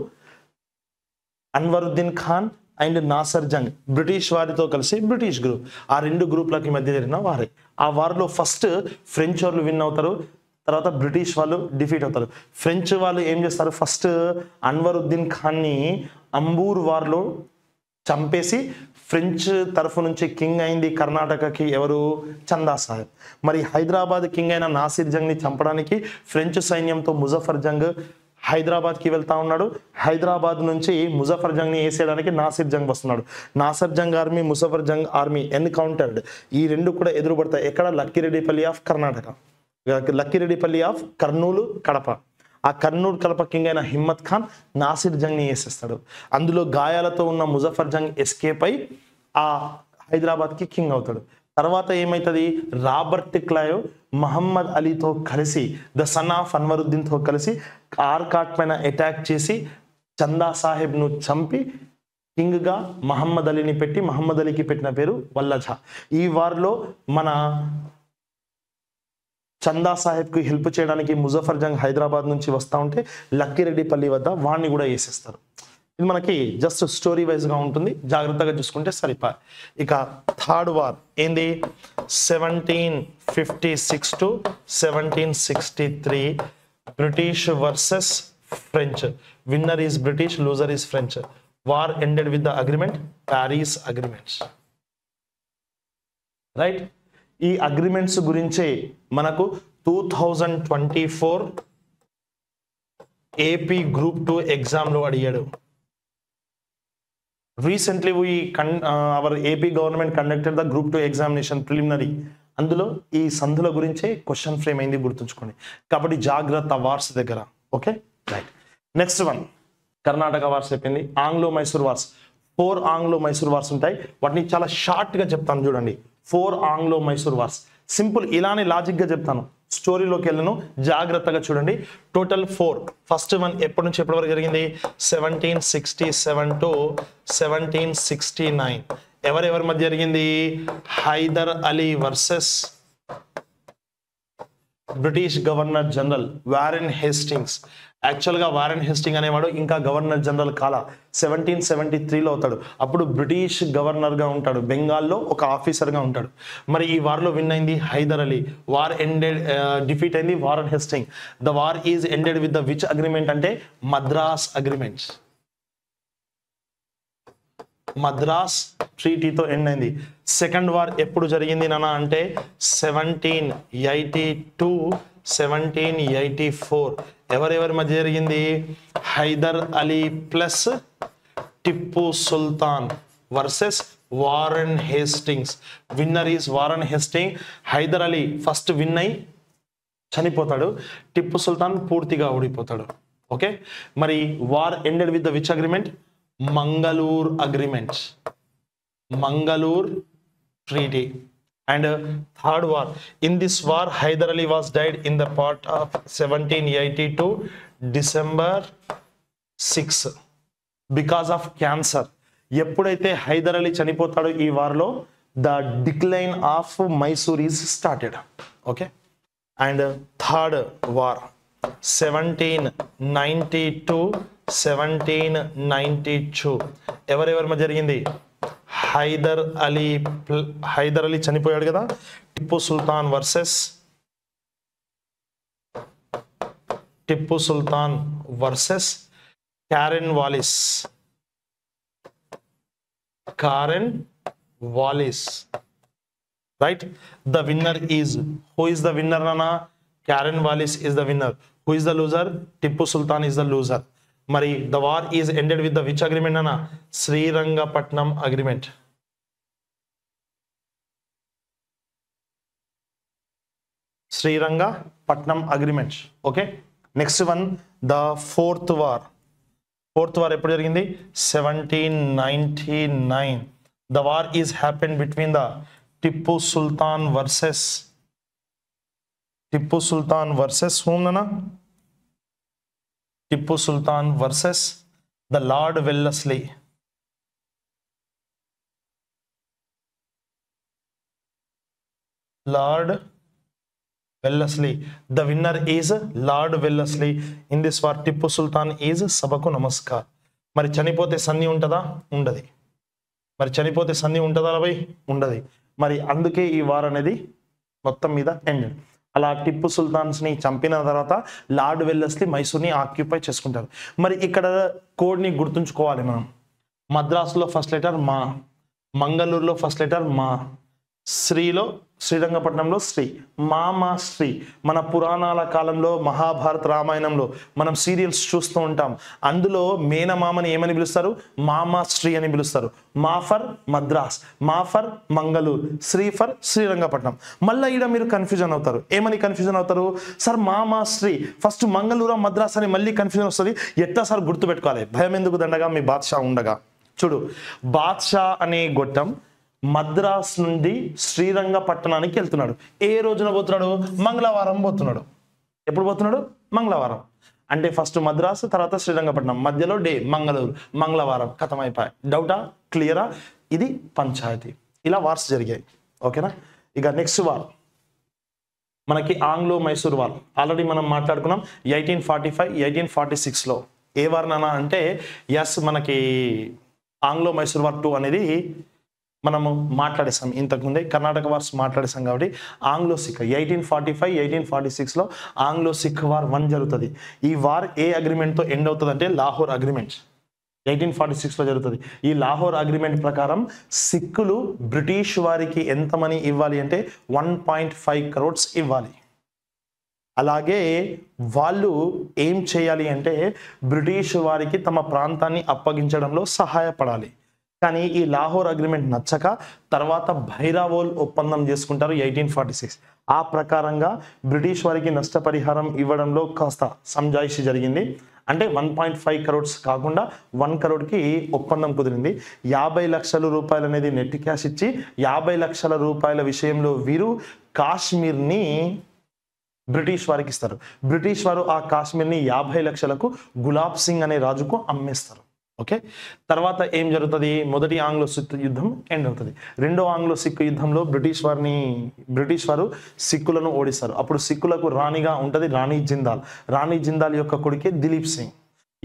Anwaruddin Khan and Nasir Jung British వారితో కలిసి బ్రిటిష్ గ్రూప్. ఆ రెండు గ్రూప్లకి మధ్య జరిగిన వారే. ఆ వార్లో ఫస్ట్ ఫ్రెంచ్ వాళ్ళు విన్ అవుతారు, తర్వాత బ్రిటిష్ వాళ్ళు డిఫీట్ అవుతారు. ఫ్రెంచ్ వాళ్ళు ఏం చేస్తారు? ఫస్ట్ అన్వరుద్దీన్ ఖాన్ని అంబూర్ వార్లో చంపేసి ఫ్రెంచ్ తరఫు నుంచి కింగ్ అయింది కర్ణాటకకి ఎవరు? చందా సాహెబ్. మరి హైదరాబాద్ కింగ్ అయిన నాసిర్ జంగ్ని చంపడానికి ఫ్రెంచ్ సైన్యంతో ముజఫర్ జంగ్ హైదరాబాద్కి వెళ్తా ఉన్నాడు. హైదరాబాద్ నుంచి ముజఫర్ జంగ్ని వేసేయడానికి నాసిర్ జంగ్ వస్తున్నాడు. Nasir Jung army, Muzaffar Jung army encountered. ఈ రెండు కూడా ఎదురుపడతాయి. ఎక్కడ? Lakkireddipalli of Karnataka, Lakkireddipalli of Kurnool, Kadapa. ఆ కర్నూలు కడప కింగ్ అయిన హిమ్మత్ ఖాన్ నాసిర్ జంగ్ని వేసేస్తాడు. అందులో గాయాలతో ఉన్న ముజఫర్ జంగ్ ఎస్కేప్ అయి ఆ హైదరాబాద్కి కింగ్ అవుతాడు. తర్వాత ఏమవుతుంది? రాబర్ట్ క్లైవ్ మహమ్మద్ అలీతో కలిసి, ద సన్ ఆఫ్ అన్వరుద్దీన్తో కలిసి ఆర్కాట్ పైన అటాక్ చేసి చందా సాహెబ్ను చంపి కింగ్గా మహమ్మద్ అలీని పెట్టి, మహమ్మద్ అలీకి పెట్టిన పేరు వల్లజా. ఈ వార్లో మన చందా సాహెబ్కి హెల్ప్ చేయడానికి ముజఫర్ జంగ్ హైదరాబాద్ నుంచి వస్తూ ఉంటే లక్కిరెడ్డిపల్లి వద్ద వాడిని కూడా వేసేస్తారు. ఇది మనకి జస్ట్ స్టోరీ వైజ్గా ఉంటుంది, జాగ్రత్తగా చూసుకుంటే సరిపా. ఇక థర్డ్ వార్ ఏంది? 1756 to 1763 British versus French. Winner is British, loser is French. War ended with the agreement Paris agreements. Right? ఈ అగ్రిమెంట్స్ గురించే మనకు 2024 ఏపీ గ్రూప్ 2 ఎగ్జామ్లో అడిగాడు. Recently our AP government conducted the group 2 examination preliminary. అందులో ఈ సంధుల గురించే క్వశ్చన్ ఫ్రేమ్ అయింది, గుర్తుంచుకోండి. కాబట్టి జాగ్రత్త వార్స్ దగ్గర. Okay, right. Next one Karnataka wars అయిపోయింది. Anglo Mysore wars. 4 Anglo Mysore wars ఉంటాయి. వాటిని చాలా షార్ట్గా చెప్తాను చూడండి. 4 ఆంగ్లో మైసూర్ వార్స్. సింపుల్, ఇలానే లాజిక్గా చెప్తాను, స్టోరీలోకి వెళ్ళను, జాగ్రత్తగా చూడండి. టోటల్ 4. ఫస్ట్ వన్ ఎప్పటి నుంచి ఎప్పటి వరకు జరిగింది? 1767 to 1769. ఎవరెవరి మధ్య జరిగింది? Hyder Ali versus British governor general Warren Hastings. యాక్చువల్గా వారెన్ హేస్టింగ్ అనేవాడు ఇంకా గవర్నర్ జనరల్ కాల 1773లో అవుతాడు. అప్పుడు బ్రిటిష్ గవర్నర్గా ఉంటాడు, బెంగాల్లో ఒక ఆఫీసర్గా ఉంటాడు. మరి ఈ వార్లో విన్ అయింది Hyder Ali. War ended, defeat అయింది Warren Hasting. The war is ended with the which agreement అంటే మద్రాస్ అగ్రిమెంట్. మద్రాస్ ట్రీటీతో ఎండ్ అయింది. సెకండ్ వార్ ఎప్పుడు జరిగింది నాన్న అంటే 1782 1784. ఎవరెవరి మధ్య జరిగింది? Hyder Ali plus Tipu Sultan versus Warren Hastings. Winner is Warren Hasting. Hyder Ali first win అయి చనిపోతాడు, టిప్పు సుల్తాన్ పూర్తిగా ఓడిపోతాడు. ఓకే, మరి war ended with the which agreement? Mangalore agreement, Manglaur treaty. And third war, in this war Hyder Ali was died in the part of 1782 December 6 because of cancer. ఎప్పుడైతే హైదర్ అలీ చనిపోతాడో ఈ వార్లో the decline of Mysore is started. Okay, and third war 1792 1792 ఎవరెవరి మధ్య జరిగింది? హైదర్ అలీ చనిపోయాడు కదా, Tipu Sultan versus Cornwallis. Right, the winner is, who is the winner నానా? Cornwallis is the winner. Who is the loser? Tipu Sultan is the loser. మరి the war is ended with the which agreement అన్న? Srirangapatnam agreement. Srirangapatnam agreement. Okay, next one the fourth war. Fourth war ఎప్పుడు జరిగింది? 1799. The war is happen between the Tipu Sultan versus whom nana? Tipu Sultan versus the Lord Wellesley. The winner is Lord Wellesley. In this war Tipu Sultan is సభకు నమస్కార్. మరి చనిపోతే సన్ని ఉంటుందా? ఉండదు. మరి చనిపోతే సన్ని ఉంటుందా భయ్? ఉండదు. మరి అందుకే ఈ వార్ అనేది మొత్తం మీద ఎండ్. అలా టిప్పు సుల్తాన్స్ని చంపిన తర్వాత లార్డ్ వెల్లస్లీ మైసూర్ని ఆక్యుపై చేసుకుంటారు. మరి ఇక్కడ కోడ్ని గుర్తుంచుకోవాలి మనం. మద్రాసులో ఫస్ట్ లెటర్ మా, మంగళూరులో ఫస్ట్ లెటర్ మా, శ్రీరంగపట్నంలో శ్రీ, మామా శ్రీ. మన పురాణాల కాలంలో మహాభారత రామాయణంలో మనం సీరియల్స్ చూస్తూ ఉంటాం. అందులో మేనమామని ఏమని పిలుస్తారు? మామా శ్రీ అని పిలుస్తారు. మా ఫర్ మద్రాస్, మా ఫర్ మంగళూరు, శ్రీ ఫర్ శ్రీరంగపట్నం. మళ్ళీ ఈడ మీరు కన్ఫ్యూజన్ అవుతారు. ఏమని కన్ఫ్యూజన్ అవుతారు? సార్ మామా శ్రీ ఫస్ట్ మంగళూరు మద్రాస్ అని మళ్ళీ కన్ఫ్యూజన్ వస్తుంది. ఎట్లా సార్ గుర్తుపెట్టుకోవాలి? భయం ఎందుకు దండగా, మీ బాద్షా ఉండగా. చూడు, బాద్షా అనే గొట్టం మద్రాస్ నుండి శ్రీరంగపట్టణానికి వెళ్తున్నాడు. ఏ రోజున పోతున్నాడు? మంగళవారం పోతున్నాడు. ఎప్పుడు పోతున్నాడు? మంగళవారం. అంటే ఫస్ట్ మద్రాస్, తర్వాత శ్రీరంగపట్నం, మధ్యలో డే మంగళూరు, మంగళవారం. కథం అయిపోయి. డౌటా? క్లియరా? ఇది పంచాయతీ. ఇలా వార్స్ జరిగాయి. ఓకేనా? ఇక నెక్స్ట్ వార్ మనకి ఆంగ్లో మైసూర్ వార్. ఆల్రెడీ మనం మాట్లాడుకున్నాం 1845 1846లో. ఏ వార్ నానా అంటే ఎస్, మనకి ఆంగ్లో మైసూర్ వార్ 2 అనేది మనము మాట్లాడేసాం ఇంతకుముందే. కర్ణాటక వార్స్ మాట్లాడేసాం కాబట్టి ఆంగ్లో సిక్ 1845 1846లో ఆంగ్లో సిక్ వార్ 1 జరుగుతుంది. ఈ వార్ ఏ అగ్రిమెంట్తో ఎండ్ అవుతుంది అంటే లాహోర్ అగ్రిమెంట్ 1846లో జరుగుతుంది. ఈ లాహోర్ అగ్రిమెంట్ ప్రకారం సిక్కులు బ్రిటిష్ వారికి ఎంత మనీ ఇవ్వాలి అంటే 1.5 crores ఇవ్వాలి. అలాగే వాళ్ళు ఏం చేయాలి అంటే బ్రిటిష్ వారికి తమ ప్రాంతాన్ని అప్పగించడంలో సహాయపడాలి. కానీ ఈ లాహోర్ అగ్రిమెంట్ నచ్చక తర్వాత భైరావోల్ ఒప్పందం చేసుకుంటారు 1846. ఆ ప్రకారంగా బ్రిటిష్ వారికి నష్టపరిహారం ఇవ్వడంలో కాస్త సంజాయిషి జరిగింది. అంటే 1.5 crores కాకుండా 1 crore ఒప్పందం కుదిరింది. 50 లక్షల రూపాయలు అనేది నెట్ క్యాష్ ఇచ్చి 50 లక్షల రూపాయల విషయంలో వీరు కాశ్మీర్ని బ్రిటిష్ వారికి ఇస్తారు. బ్రిటిష్ వారు ఆ కాశ్మీర్ని 50 లక్షలకు గులాబ్ సింగ్ అనే రాజుకు అమ్మేస్తారు. ఓకే, తర్వాత ఏం జరుగుతుంది? మొదటి ఆంగ్లో సిక్ యుద్ధం ఎండ్ అవుతుంది. రెండో ఆంగ్లో సిక్ యుద్ధంలో బ్రిటిష్ వారు సిక్కులను ఓడిస్తారు. అప్పుడు సిక్కులకు రాణిగా ఉంటుంది రాణి జిందాల్. రాణి జిందాల్ యొక్క కొడుకే దిలీప్ సింగ్.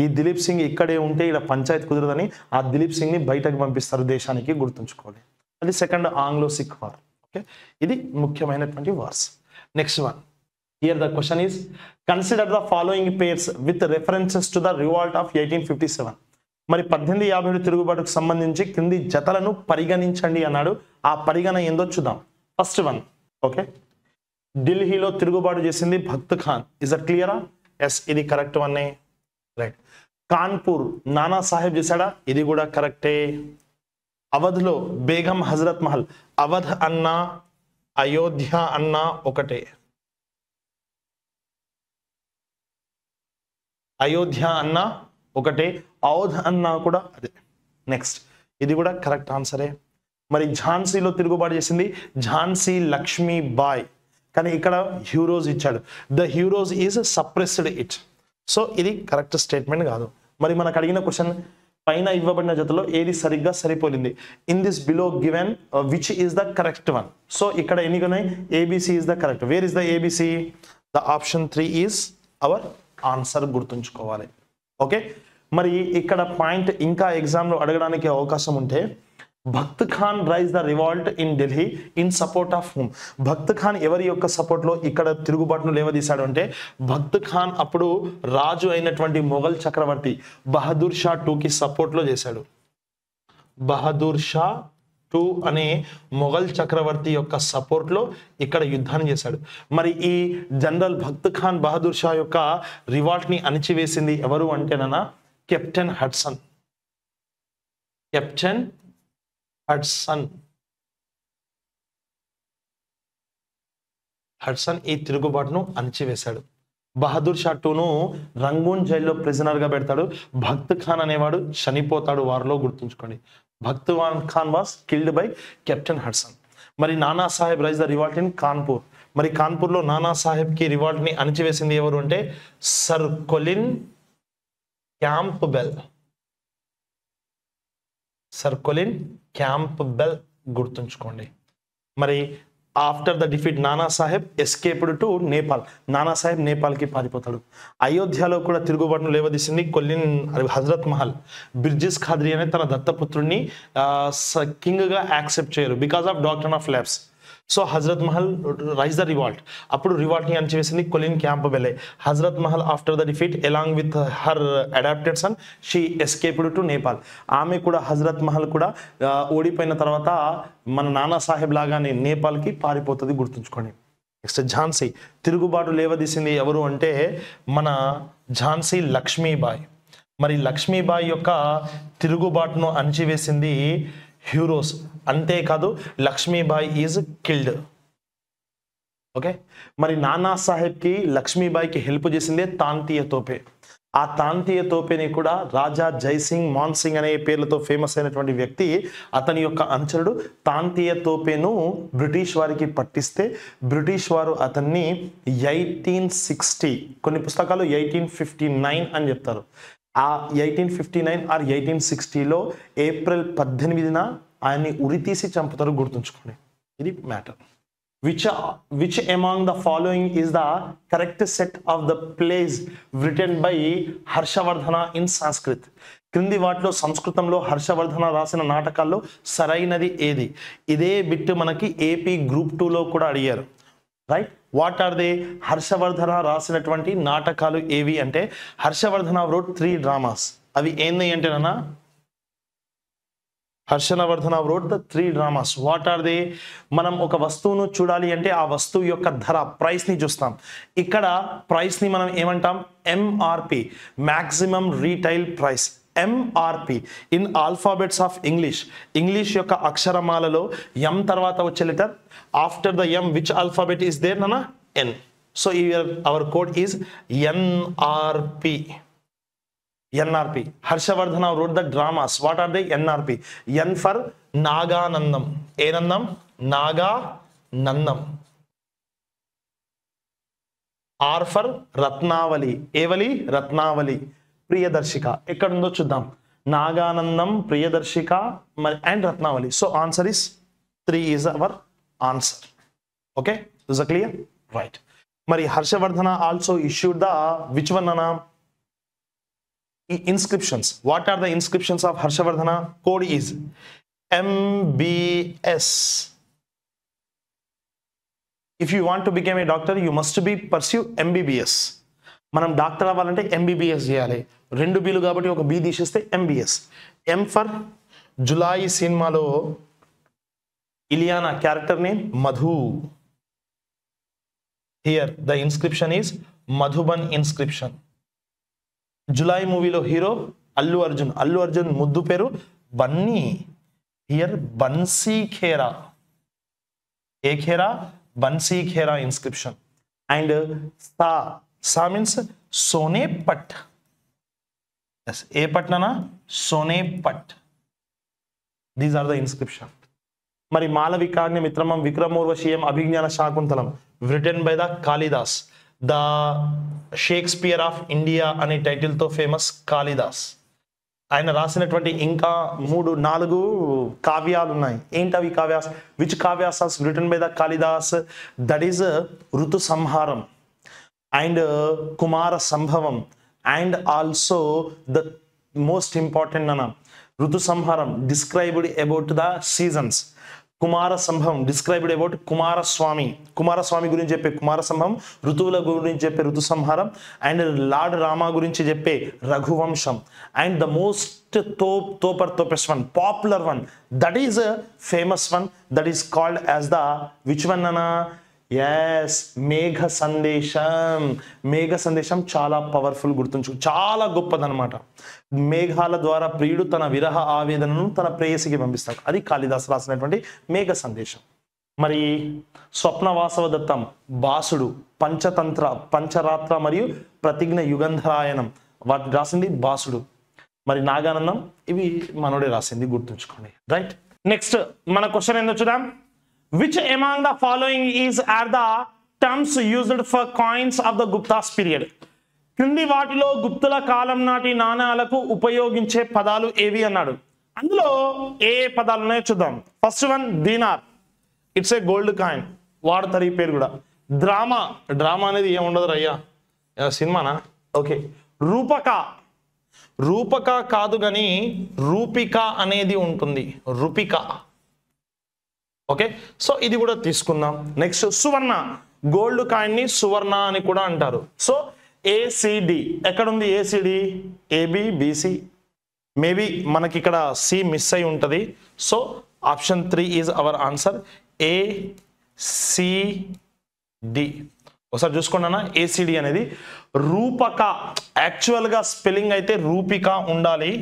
ఈ దిలీప్ సింగ్ ఇక్కడే ఉంటే ఇక్కడ పంచాయత్ కుదరదని ఆ దిలీప్ సింగ్ ని బయటకు పంపిస్తారు దేశానికి, గుర్తుంచుకోవాలి. అది second Anglo Sikh war. Okay, ఇది ముఖ్యమైనటువంటి wars. Next one, here the question is consider the following pairs with references to the revolt of 1857. మరి 1857 తిరుగుబాటుకు సంబంధించి క్రింది జతలను పరిగణించండి అన్నాడు. ఆ పరిగణ ఏందో చూద్దాం. ఫస్ట్ వన్, ఓకే, ఢిల్లీలో తిరుగుబాటు చేసింది భక్త్ ఖాన్. ఇస్ దట్ క్లియరా? ఎస్, ఇది కరెక్ట్ వన్నే. రైట్. కాన్పూర్ నానా సాహెబ్ చేశాడా? ఇది కూడా కరెక్టే. అవధ్లో బేగం హజరత్ మహల్. అవధ్ అన్నా అయోధ్య అన్నా ఒకటే. అయోధ్య అన్నా ఒకటే, ఔధ్ అన్నా కూడా అదే. నెక్స్ట్, ఇది కూడా కరెక్ట్ ఆన్సరే. మరి ఝాన్సీలో తిరుగుబాటు చేసింది ఝాన్సీ లక్ష్మీబాయ్, కానీ ఇక్కడ హ్యూరోజ్ ఇచ్చాడు. The Hugh Rose is suppressed it. So ఇది కరెక్ట్ స్టేట్మెంట్ కాదు. మరి మనకు అడిగిన క్వశ్చన్ పైన ఇవ్వబడిన జతలో ఏది సరిగ్గా సరిపోయింది? In this below given which is the correct one? So ఇక్కడ ఎన్ని ఉన్నాయి? A B C is the correct. Where is the A B C? The option 3 is our answer, గుర్తుంచుకోవాలి. ఓకే, మరి ఇక్కడ పాయింట్ ఇంకా ఎగ్జామ్లో అడగడానికి అవకాశం ఉంటే, Bakht Khan rise the revolt in Delhi in support of whom. Bakht Khan ఎవరి యొక్క సపోర్ట్లో ఇక్కడ తిరుగుబాటును లేవదీశాడు అంటే, భక్త్ ఖాన్ అప్పుడు రాజు అయినటువంటి మొఘల్ చక్రవర్తి బహదూర్ షా 2కి సపోర్ట్లో చేశాడు. బహదూర్ షా 2 అనే మొఘల్ చక్రవర్తి యొక్క సపోర్ట్లో ఇక్కడ యుద్ధాన్ని చేశాడు. మరి ఈ జనరల్ భక్త్ ఖాన్ బహదూర్ షా యొక్క రివాల్ట్ని అణిచివేసింది ఎవరు అంటేనన్నా కెప్టెన్ హడ్సన్. కెప్టెన్ హడ్సన్ ఈ తిరుగుబాటును అణిచివేశాడు. బహదూర్ షా 2ను రంగూన్ జైల్లో ప్రిజనర్గా పెడతాడు. భక్త్ ఖాన్ అనేవాడు చనిపోతాడు వారిలో, గుర్తుంచుకోండి. Bakht Khan was killed by captain Hudson. మరి Nana Sahib rise the revolt in Kanpur. మరి కాన్పూర్లో నానా సాహెబ్కి రివాల్ట్ని అణిచివేసింది ఎవరు అంటే sir Colin Campbell. Sir Colin Campbell, గుర్తుంచుకోండి. మరి after the defeat Nana Saheb escaped to Nepal. Nana Saheb నేపాల్కి పారిపోతాడు. అయోధ్యలో కూడా తిరుగుబాటును లేవదీసింది కొలిన్ హజరత్ మహల్. బిర్జిస్ ఖాద్రీ అనే తన దత్తపుత్రుడిని కింగ్గా యాక్సెప్ట్ చేయరు because of doctrine of lapse. So Hazrat Mahal rise the revolt. అప్పుడు రివాల్ట్ని అణిచివేసింది Colin Campbell. Hazrat Mahal after the defeat along with her adopted son she escaped to Nepal. ఆమె కూడా హజరత్ మహల్ కూడా ఓడిపోయిన తర్వాత మన నానా సాహెబ్ లాగానే నేపాల్కి పారిపోతుంది, గుర్తుంచుకోండి. నెక్స్ట్ ఝాన్సీ తిరుగుబాటు లేవదీసింది ఎవరు అంటే మన ఝాన్సీ లక్ష్మీబాయి. మరి లక్ష్మీబాయి యొక్క తిరుగుబాటును అణిచివేసింది హ్యూరోస్. అంతేకాదు లక్ష్మీబాయి ఈజ్ కిల్డ్. ఓకే, మరి నానా సాహెబ్కి లక్ష్మీబాయికి హెల్ప్ చేసిందే తాంతియ తోపే. ఆ తాంతియ తోపేని కూడా రాజా జైసింగ్ మాన్సింగ్ అనే పేర్లతో ఫేమస్ అయినటువంటి వ్యక్తి, అతని యొక్క అనుచరుడు తాంతియ తోపేను బ్రిటిష్ వారికి పట్టిస్తే బ్రిటిష్ వారు అతన్ని 1860, కొన్ని పుస్తకాలు 1859 అని చెప్తారు. ఆ 1859 ఆర్ 1860లో ఏప్రిల్ 18న ఆయన్ని ఉరితీసి చంపుతారు, గుర్తుంచుకోండి. ఇది matter. Which among the following is the correct set of the plays written by Harshavardhana in Sanskrit? క్రింది వాటిలో సంస్కృతంలో హర్షవర్ధన రాసిన నాటకాల్లో సరైనది ఏది? ఇదే బిట్ మనకి ఏపీ గ్రూప్ 2లో కూడా అడిగారు. Right, what are they? Harshavardhana రాసినటువంటి నాటకాలు ఏవి అంటే, హర్షవర్ధన wrote 3 dramas. అవి ఏంది అంటేనా, Harshavardhana wrote the 3 dramas. What are they? మనం ఒక వస్తువును చూడాలి అంటే ఆ వస్తువు యొక్క ధర, ప్రైస్ ని చూస్తాం. ఇక్కడ ప్రైస్ ని మనం ఏమంటాం? M R P, maximum retail price. M R P in alphabets of English యొక్క అక్షరమాలలో ఎం తర్వాత వచ్చే letter, after the M which alphabet is there నానా? N. So our code is N R P. NRP. Harshavardhana wrote the dramas. What are they? NRP. N for Naganandam. Enandam? Naganandam. R for Ratnavali. Evali? Ratnavali. Priyadarshika. ఎక్కడ ఉందో చూద్దాం. నాగానందం, ప్రియదర్శిక and రత్నావళి. So answer is 3 is our answer. Okay, is it clear? Right. మరి Harshavardhana also issued the which one Nana? Inscriptions. What are the inscriptions of Harshavardhana? Code is MBS. If you want to become a doctor, you must be pursue MBBS. మనం డాక్టర్ అవ్వాలంటే MBBS చేయాలి. 2 Bలు కాబట్టి ఒక B తీసేస్తే MBS. M ఫర్ జులై సినిమాలో Ileana character name Madhu. Here the inscription is Madhuban inscription. Julai మూవీలో హీరో అల్లు అర్జున్. అల్లు అర్జున్ ముద్దు పేరు బన్నీ. హియర్ బన్సీ ఖేరా. ఏ ఖేరా? బన్సీ ఖేరా ఇన్స్క్రిప్షన్. అండ్ సా మీన్స్ సోనే పట్. ఏ పట్ననా? Sonepat. These are the inscription. మరి Malavikagnimitram Vikramorvashiyam Abhijnana Shakuntalam written by the Kalidas. The Shakespeare of India అనే టైటిల్తో ఫేమస్ కాళిదాస్. ఆయన రాసినటువంటి ఇంకా 3-4 కావ్యాలు ఉన్నాయి. ఏంటవి Kavya's? Which Kavya's return by the Kalidas? That is ఋతు సంహారం అండ్ కుమార సంభవం and also the most important అన్న ఋతు సంహారం డిస్క్రైబ్డ్ అబౌట్ ద సీజన్స్. కుమార సంభవం డిస్క్రైబ్డ్ అబౌట్ కుమారస్వామి. కుమారస్వామి గురించి చెప్పే కుమార సంభవం, ఋతువుల గురించి చెప్పే ఋతు సంహారం అండ్ లార్డ్ రామా గురించి చెప్పే Raghuvamsham. And the most toppers one, popular one, that is famous one, that is called as the which one అనా? ఎస్, మేఘ సందేశం. మేఘ సందేశం చాలా పవర్ఫుల్, గుర్తుంచు, చాలా గొప్పదనమాట. మేఘాల ద్వారా ప్రియుడు తన విరహ ఆవేదనను తన ప్రేయసికి పంపిస్తాడు. అది కాళిదాస్ రాసినటువంటి మేఘ సందేశం. మరి స్వప్నవాసవ దత్తం, బాసుడు, పంచతంత్ర, పంచరాత్ర మరియు ప్రతిజ్ఞ యుగంధరాయణం వాటి రాసింది బాసుడు. మరి నాగానందం ఇవి మనోడే రాసింది, గుర్తుంచుకోండి. రైట్. నెక్స్ట్ మన క్వశ్చన్ ఏందో చూద్దాం. Which among the following are the terms used for coins of the Gupta's period? క్రింది వాటిలో గుప్తుల కాలం నాటి నాణాలకు ఉపయోగించే పదాలు ఏవి అన్నాడు. అందులో ఏ పదాలు ఉన్నాయో చూద్దాం. First one dinar. It's a gold coin, వాడతారు ఈ పేరు కూడా. డ్రామా, డ్రామా అనేది ఏముండదు రయ్యా, సినిమానా? ఓకే. రూపక, రూపక కాదు కానీ రూపిక అనేది ఉంటుంది, రూపిక. ఓకే, సో ఇది కూడా తీసుకుందాం. నెక్స్ట్ సువర్ణ, గోల్డ్ కాయిన్ ని సువర్ణ అని కూడా అంటారు. సో ఏసిడి ఎక్కడుంది? ఏసిడి ఏబి బిసి, మేబీ మనకి ఇక్కడ సి మిస్ అయి ఉంటుంది. So option 3 is our answer, ACD. ఒకసారి చూసుకున్నానా? ఏసిడి అనేది రూపక. యాక్చువల్గా స్పెల్లింగ్ అయితే రూపిక ఉండాలి,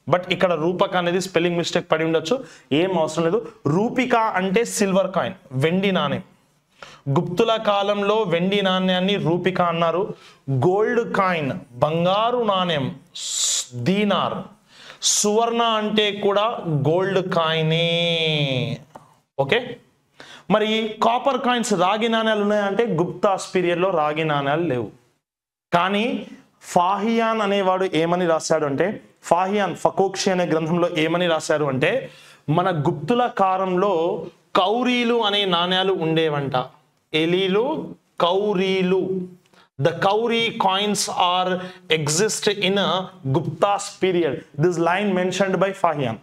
బట్ ఇక్కడ రూపక అనేది స్పెల్లింగ్ మిస్టేక్ పడి ఉండొచ్చు, ఏం అవసరం లేదు. రూపిక అంటే సిల్వర్ కాయిన్, వెండి నాణ్యం. గుప్తుల కాలంలో వెండి నాణ్యాన్ని రూపిక అన్నారు. గోల్డ్ కాయిన్ బంగారు నాణ్యం దీనార్. సువర్ణ అంటే కూడా గోల్డ్ కాయినే. ఓకే. మరి కాపర్ కాయిన్స్, రాగి నాణ్యాలు ఉన్నాయంటే గుప్తాస్ పీరియడ్లో రాగి నాణ్యాలు లేవు. కానీ ఫాహియాన్ అనేవాడు ఏమని రాశాడు అంటే, ఫాహియాన్ ఫకోక్షి అనే గ్రంథంలో ఏమని రాశారు అంటే, మన గుప్తుల కాలంలో కౌరీలు అనే నాణ్యాలు ఉండేవంట. ఎలీలు, కౌరీలు. The cowrie coins are exist in Guptas period. This line mentioned by Fahien.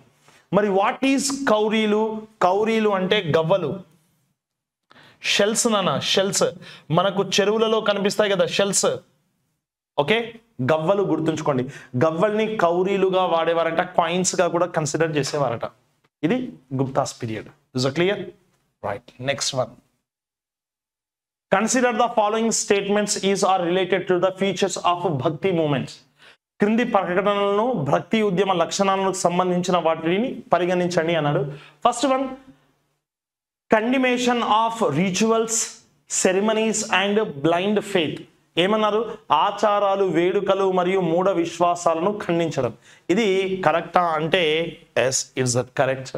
మరి వాట్ ఈస్ కౌరీలు? కౌరీలు అంటే గవ్వలు, షెల్స్ నాన్న, షెల్స్. మనకు చెరువులలో కనిపిస్తాయి కదా షెల్స్. ఓకే, గవ్వలు గుర్తుంచుకోండి. గవ్వల్ని కౌరీలుగా వాడేవారంట, కాయిన్స్ గా కూడా కన్సిడర్ చేసేవారట. ఇది Guptas period. Is clear? Right. Next one. Consider the following statements is are related to the features of bhakti movements. క్రింది ప్రకటనలను భక్తి ఉద్యమ లక్షణాలకు సంబంధించిన వాటిని పరిగణించండి అన్నాడు. First one, condemnation of rituals, ceremonies and blind faith. ఏమన్నారు? ఆచారాలు, వేడుకలు మరియు మూఢ విశ్వాసాలను ఖండించడం. ఇది కరెక్టా అంటే yes, it's correct.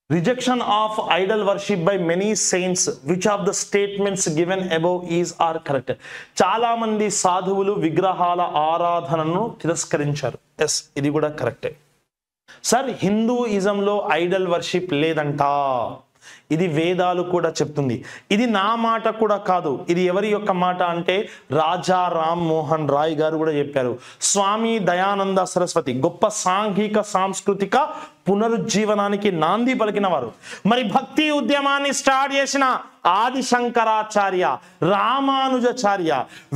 Rejection of idol worship by many saints. Which of the statements given above is or correct. చాలా మంది సాధువులు విగ్రహాల ఆరాధనను తిరస్కరించారు. ఎస్, ఇది కూడా కరెక్టే. సార్ హిందూయిజంలో ఐడల్ వర్షిప్ లేదంట, ఇది వేదాలు కూడా చెప్తుంది. ఇది నా మాట కూడా కాదు, ఇది ఎవరి యొక్క మాట అంటే రాజా రామ్ మోహన్ రాయ్ గారు కూడా చెప్పారు. స్వామి దయానంద సరస్వతి గొప్ప సాంఘిక సాంస్కృతిక పునరుజ్జీవనానికి నాంది పలికిన వారు. మరి భక్తి ఉద్యమాన్ని స్టార్ట్ చేసిన ఆది శంకరాచార్య, రామానుజాచార్య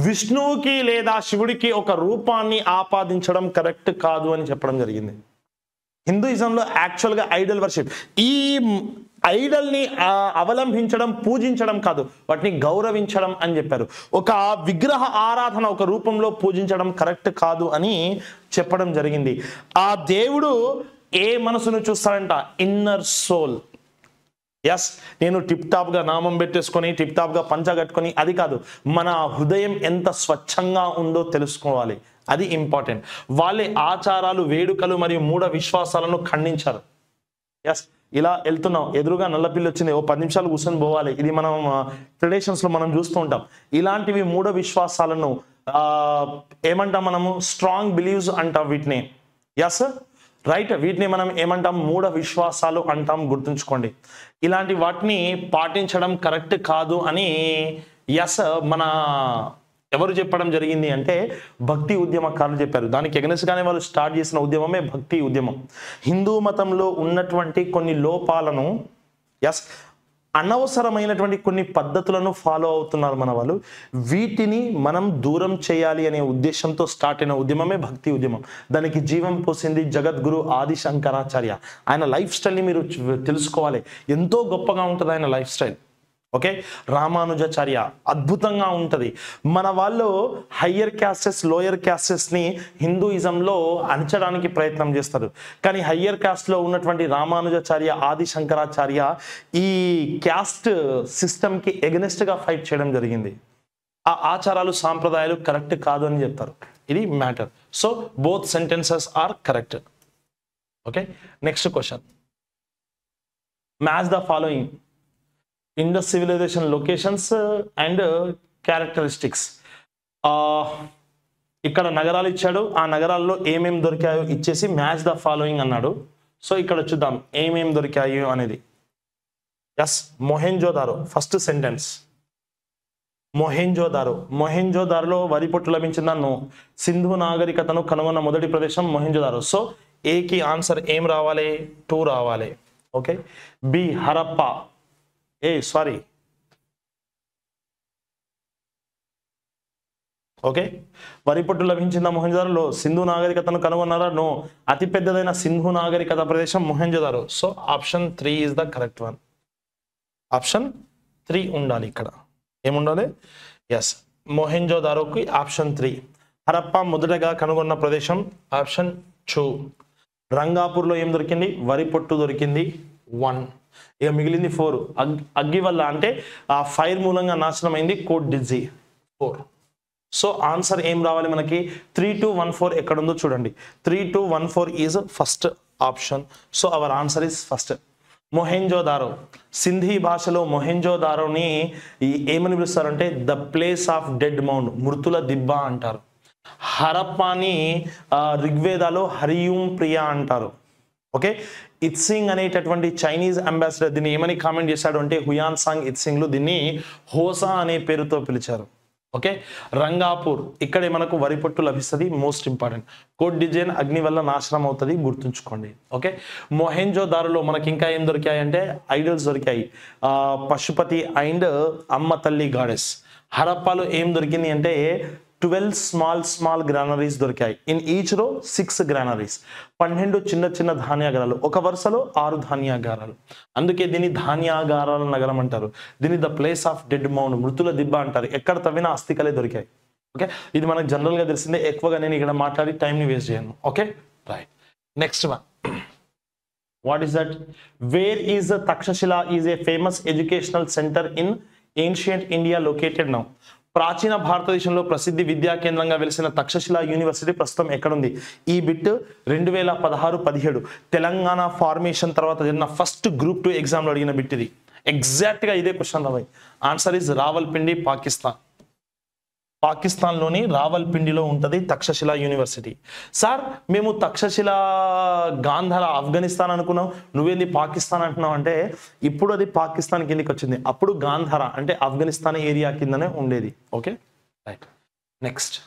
విష్ణువుకి లేదా శివుడికి ఒక రూపాన్ని ఆపాదించడం కరెక్ట్ కాదు అని చెప్పడం జరిగింది. హిందూయిజంలో యాక్చువల్గా ఐడల్ వర్షిప్, ఈ ఐడల్ని అవలంబించడం, పూజించడం కాదు, వాటిని గౌరవించడం అని చెప్పారు. ఒక విగ్రహ ఆరాధన, ఒక రూపంలో పూజించడం కరెక్ట్ కాదు అని చెప్పడం జరిగింది. ఆ దేవుడు ఏ మనసును చూస్తాడంట? Inner soul. ఎస్, నేను టిప్ టాప్గా నామం పెట్టేసుకొని టిప్ టాప్గా పంచ కట్టుకొని అది కాదు, మన హృదయం ఎంత స్వచ్ఛంగా ఉందో తెలుసుకోవాలి, అది ఇంపార్టెంట్. వాళ్ళే ఆచారాలు, వేడుకలు మరియు మూఢ విశ్వాసాలను ఖండించారు. ఎస్, ఇలా వెళ్తున్నాం, ఎదురుగా నల్లపిల్లి వచ్చింది, ఓ 10 నిమిషాలు కూర్చొని పోవాలి, ఇది మనం ట్రెడిషన్స్లో మనం చూస్తూ ఉంటాం. ఇలాంటివి మూఢ విశ్వాసాలను ఏమంటాం మనము? స్ట్రాంగ్ బిలీవ్స్ అంటాం వీటిని. ఎస్ రైట్, వీటిని మనం ఏమంటాం? మూఢ విశ్వాసాలు అంటాం, గుర్తుంచుకోండి. ఇలాంటి వాటిని పాటించడం కరెక్ట్ కాదు అని ఎస్ మన ఎవరు చెప్పడం జరిగింది అంటే భక్తి ఉద్యమకారులు చెప్పారు. దానికి ఎగనెస్ట్ గానే వాళ్ళు స్టార్ట్ చేసిన ఉద్యమమే భక్తి ఉద్యమం. హిందూ మతంలో ఉన్నటువంటి కొన్ని లోపాలను, ఎస్ అనవసరమైనటువంటి కొన్ని పద్ధతులను ఫాలో అవుతున్నారు మన వాళ్ళు, వీటిని మనం దూరం చేయాలి అనే ఉద్దేశంతో స్టార్ట్ అయిన ఉద్యమమే భక్తి ఉద్యమం. దానికి జీవం పోసింది జగద్గురు ఆది శంకరాచార్య. ఆయన లైఫ్ స్టైల్ని మీరు తెలుసుకోవాలి, ఎంతో గొప్పగా ఉంటుంది ఆయన లైఫ్ స్టైల్. ఓకే, రామానుజాచార్య అద్భుతంగా ఉంటుంది. మన వాళ్ళు హయ్యర్ క్యాస్టెస్, లోయర్ క్యాస్టెస్ని హిందూయిజంలో అణచడానికి ప్రయత్నం చేస్తారు. కానీ హయ్యర్ క్యాస్ట్లో ఉన్నటువంటి రామానుజాచార్య, ఆది శంకరాచార్య ఈ క్యాస్ట్ సిస్టమ్కి ఎగనెస్ట్గా ఫైట్ చేయడం జరిగింది. ఆ ఆచారాలు, సాంప్రదాయాలు కరెక్ట్ కాదు అని చెప్తారు. ఇది matter. So both sentences are correct. Okay, next question. Match the following Indus civilization locations and characteristics. ఇక్కడ నగరాలు ఇచ్చాడు, ఆ నగరాల్లో ఏమేమి దొరికాయో ఇచ్చేసి మ్యాచ్ ద ఫాలోయింగ్ అన్నాడు. సో ఇక్కడ చూద్దాం ఏమేమి దొరికాయో అనేది. Yes, Mohenjodaro first sentence. మొహెంజోదారోలో వరి పొట్టు లభించిందన్ను. సింధు నాగరికతను కనుగొన్న మొదటి ప్రదేశం మొహెంజోదారో. సో ఏకి ఆన్సర్ ఏం రావాలి? 2 రావాలి. Okay, B Harappa. ఓకే, వరి పొట్టు లభించిందా మొహెంజోదారోలో? సింధు నాగరికతను కనుగొన్నారా? నో. అతి పెద్దదైన సింధు నాగరికత ప్రదేశం Mohenjo-daro. So option 3 is the correct one. Option 3 ఉండాలి ఇక్కడ. ఏముండాలి? Yes, మొహెంజోదారోకి option 3. హరప్పా మొదటగా కనుగొన్న ప్రదేశం ఆప్షన్ 2. రంగాపూర్లో ఏం దొరికింది? వరి పొట్టు దొరికింది 1. ఇక మిగిలింది 4. అగ్గి వల్ల అంటే ఆ ఫైర్ మూలంగా నాశనం అయింది కోట్ డిజీ 4. సో ఆన్సర్ ఏం రావాలి మనకి? 3214 ఎక్కడుందో చూడండి. 3214 is first option. So our answer is first. Mohenjodaro, Sindhi భాషలో మొహెంజోదారోని ఏమని పిలుస్తారంటే the place of dead mound, మృతుల దిబ్బ అంటారు. హరప్పాని ఋగ్వేదాలో హరియూం ప్రియ అంటారు. ఓకే, ఇత్సింగ్ అనేటటువంటి చైనీస్ అంబాసిడర్ దీన్ని ఏమని కామెంట్ చేశాడు అంటే హుయాన్ సాంగ్ ఇత్సింగ్లు దీన్ని హోసా అనే పేరుతో పిలిచారు. ఓకే, రంగాపూర్ ఇక్కడే మనకు వరి పొట్టు లభిస్తుంది, మోస్ట్ ఇంపార్టెంట్. కోట్ డిజైన్ అగ్ని వల్ల నాశనం అవుతుంది, గుర్తుంచుకోండి. ఓకే, మొహెంజోదారోలో మనకి ఇంకా ఏం దొరికాయి అంటే ఐడల్స్ దొరికాయి, పశుపతి అండ్ అమ్మ తల్లి గాడెస్. హరప్పాలో ఏం దొరికింది అంటే 12 స్మాల్ గ్రానరీస్ దొరికాయి. In each row 6 granaries. 12 చిన్న ధాన్యాగారాలు, ఒక వరుసలో 6 ధాన్యాగారాలు. అందుకే దీన్ని ధాన్యాగారాల నగరం అంటారు. దీన్ని the place of dead mound, మృతుల దిబ్బ అంటారు. ఎక్కడ తవ్వినా అస్థికలే దొరికాయి. ఓకే, ఇది మనకు జనరల్గా తెలిసిందే, ఎక్కువగా నేను ఇక్కడ మాట్లాడి టైంని వేస్ట్ చేయను. Okay right, next one. What is that? Where is the Takshashila is a famous educational centre in ancient India located now. ప్రాచీన భారతదేశంలో ప్రసిద్ధి విద్యా కేంద్రంగా వెలిసిన తక్షశిల యూనివర్సిటీ ప్రస్తుతం ఎక్కడుంది? ఈ బిట్ 2016-17 తెలంగాణ ఫార్మేషన్ తర్వాత జరిగిన ఫస్ట్ గ్రూప్ 2 ఎగ్జామ్లో అడిగిన బిట్ ఇది. ఎగ్జాక్ట్గా ఇదే క్వశ్చన్ రావాలి. Answer is Rawalpindi, Pakistan. పాకిస్తాన్లోని రావల్పిండిలో ఉంటుంది తక్షశిల యూనివర్సిటీ. సార్ మేము తక్షశిల గాంధార ఆఫ్ఘనిస్తాన్ అనుకున్నాం, నువ్వేంది పాకిస్తాన్ అంటున్నావు అంటే ఇప్పుడు అది పాకిస్తాన్ కిందకి వచ్చింది, అప్పుడు గాంధార అంటే ఆఫ్ఘనిస్తాన్ ఏరియా కిందనే ఉండేది. Okay right. Next,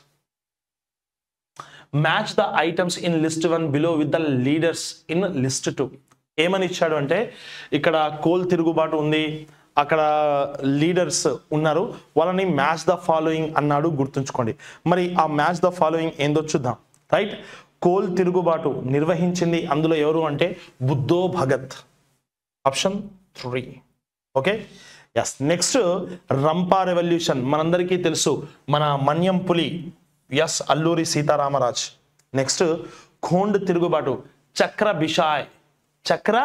match the items in list 1 below with the leaders in list 2. ఏమని ఇచ్చాడు అంటే ఇక్కడ కోల్ తిరుగుబాటు ఉంది, అక్కడ లీడర్స్ ఉన్నారు, వాళ్ళని మ్యాచ్ ద ఫాలోయింగ్ అన్నాడు, గుర్తుంచుకోండి. మరి ఆ మ్యాచ్ ద ఫాలోయింగ్ ఏందో చూద్దాం. రైట్, కోల్ తిరుగుబాటు నిర్వహించింది అందులో ఎవరు అంటే Buddho Bhagat, option 3. Okay yes. Next, Rampa revolution మనందరికీ తెలుసు, మన మన్యం పులి, ఎస్ అల్లూరి సీతారామరాజ్. నెక్స్ట్, ఖోండ్ తిరుగుబాటు చక్ర బిషాయ్, చక్ర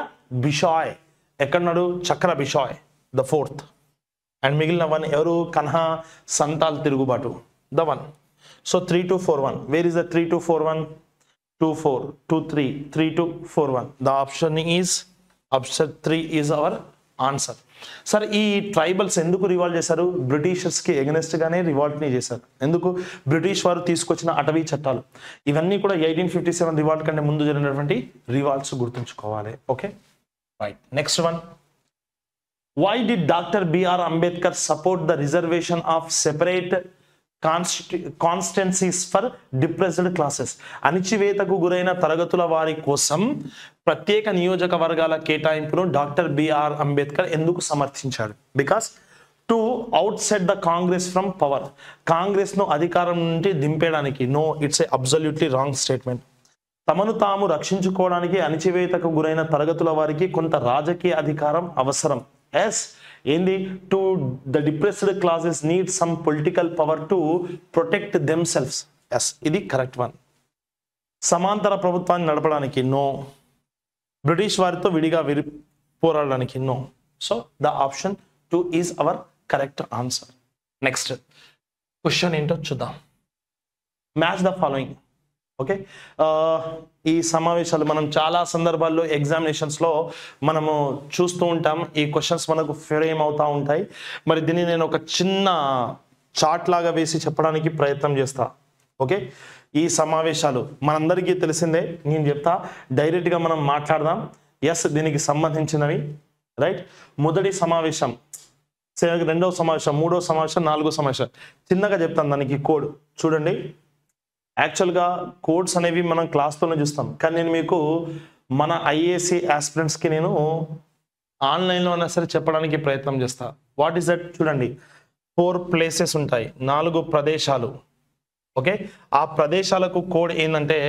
బిషాయ్ ఎక్కడున్నాడు, చక్ర బిషాయ్ ద 4th. అండ్ మిగిలిన 1 ఎవరు, కన్హా సంతాల్ తిరుగుబాటు the 1. So 3 2 4 1. Where is the 3 2 4 1? 2 4 2 3 3 2 4 1. The option is option 3 is our answer. Sir ఈ ట్రైబల్స్ ఎందుకు రివాల్ట్ చేశారు? బ్రిటిషర్స్కి ఎగనెస్ట్ గానే రివాల్ట్ని చేశారు. ఎందుకు? బ్రిటిష్ వారు తీసుకొచ్చిన అటవీ చట్టాలు ఇవన్నీ కూడా 1857 రివాల్ట్ కంటే ముందు జరిగినటువంటి రివాల్ట్స్, గుర్తుంచుకోవాలి. Okay right. Next one, why did Dr. B.R. Ambedkar support the reservation of separate constituencies for depressed classes? అణిచివేతకు గురైన తరగతుల వారి కోసం ప్రత్యేక నియోజకవర్గాల కేటాయింపును డాక్టర్ బిఆర్ అంబేద్కర్ ఎందుకు సమర్థించాడు? Because to outset the Congress from power, Congress ను అధికారం నుండి దింపేయడానికి. No, it's a absolutely wrong statement. తమను తాము రక్షించుకోవడానికి అణిచివేతకు గురైన తరగతుల వారికి కొంత రాజకీయ అధికారం అవసరం. ఎస్, ఏంది? To the depressed classes need some political power to protect them selfs. Yes, ఇది కరెక్ట్ వన్. సమాంతర ప్రభుత్వాన్ని నడపడానికి. నో. బ్రిటిష్ వారితో విడిగా పోరాడడానికి. No. So the option 2 is our correct answer. Next question ఏంటో చూద్దాం. Match the following. ఓకే, ఈ సమావేశాలు మనం చాలా సందర్భాల్లో ఎగ్జామినేషన్స్లో మనము చూస్తూ ఉంటాం. ఈ క్వశ్చన్స్ మనకు ఫ్రేమ్ అవుతూ ఉంటాయి. మరి దీన్ని నేను ఒక చిన్న చార్ట్ లాగా వేసి చెప్పడానికి ప్రయత్నం చేస్తా. ఓకే, ఈ సమావేశాలు మనందరికీ తెలిసిందే, నేను చెప్తా, డైరెక్ట్గా మనం మాట్లాడదాం. ఎస్, దీనికి సంబంధించినవి. రైట్, మొదటి సమావేశం, రెండవ సమావేశం, మూడవ సమావేశం, నాలుగో సమావేశం. చిన్నగా చెప్తాను దానికి కోడ్ చూడండి. యాక్చువల్గా కోడ్స్ అనేవి మనం క్లాస్తోనే చూస్తాం, కానీ నేను మీకు మన ఐఏఎస్సి ఆస్పిరెంట్స్కి నేను ఆన్లైన్లో అయినా సరే చెప్పడానికి ప్రయత్నం చేస్తా. What is that? చూడండి, 4 ప్లేసెస్ ఉంటాయి, 4 ప్రదేశాలు. ఓకే, ఆ ప్రదేశాలకు కోడ్ ఏంటంటే,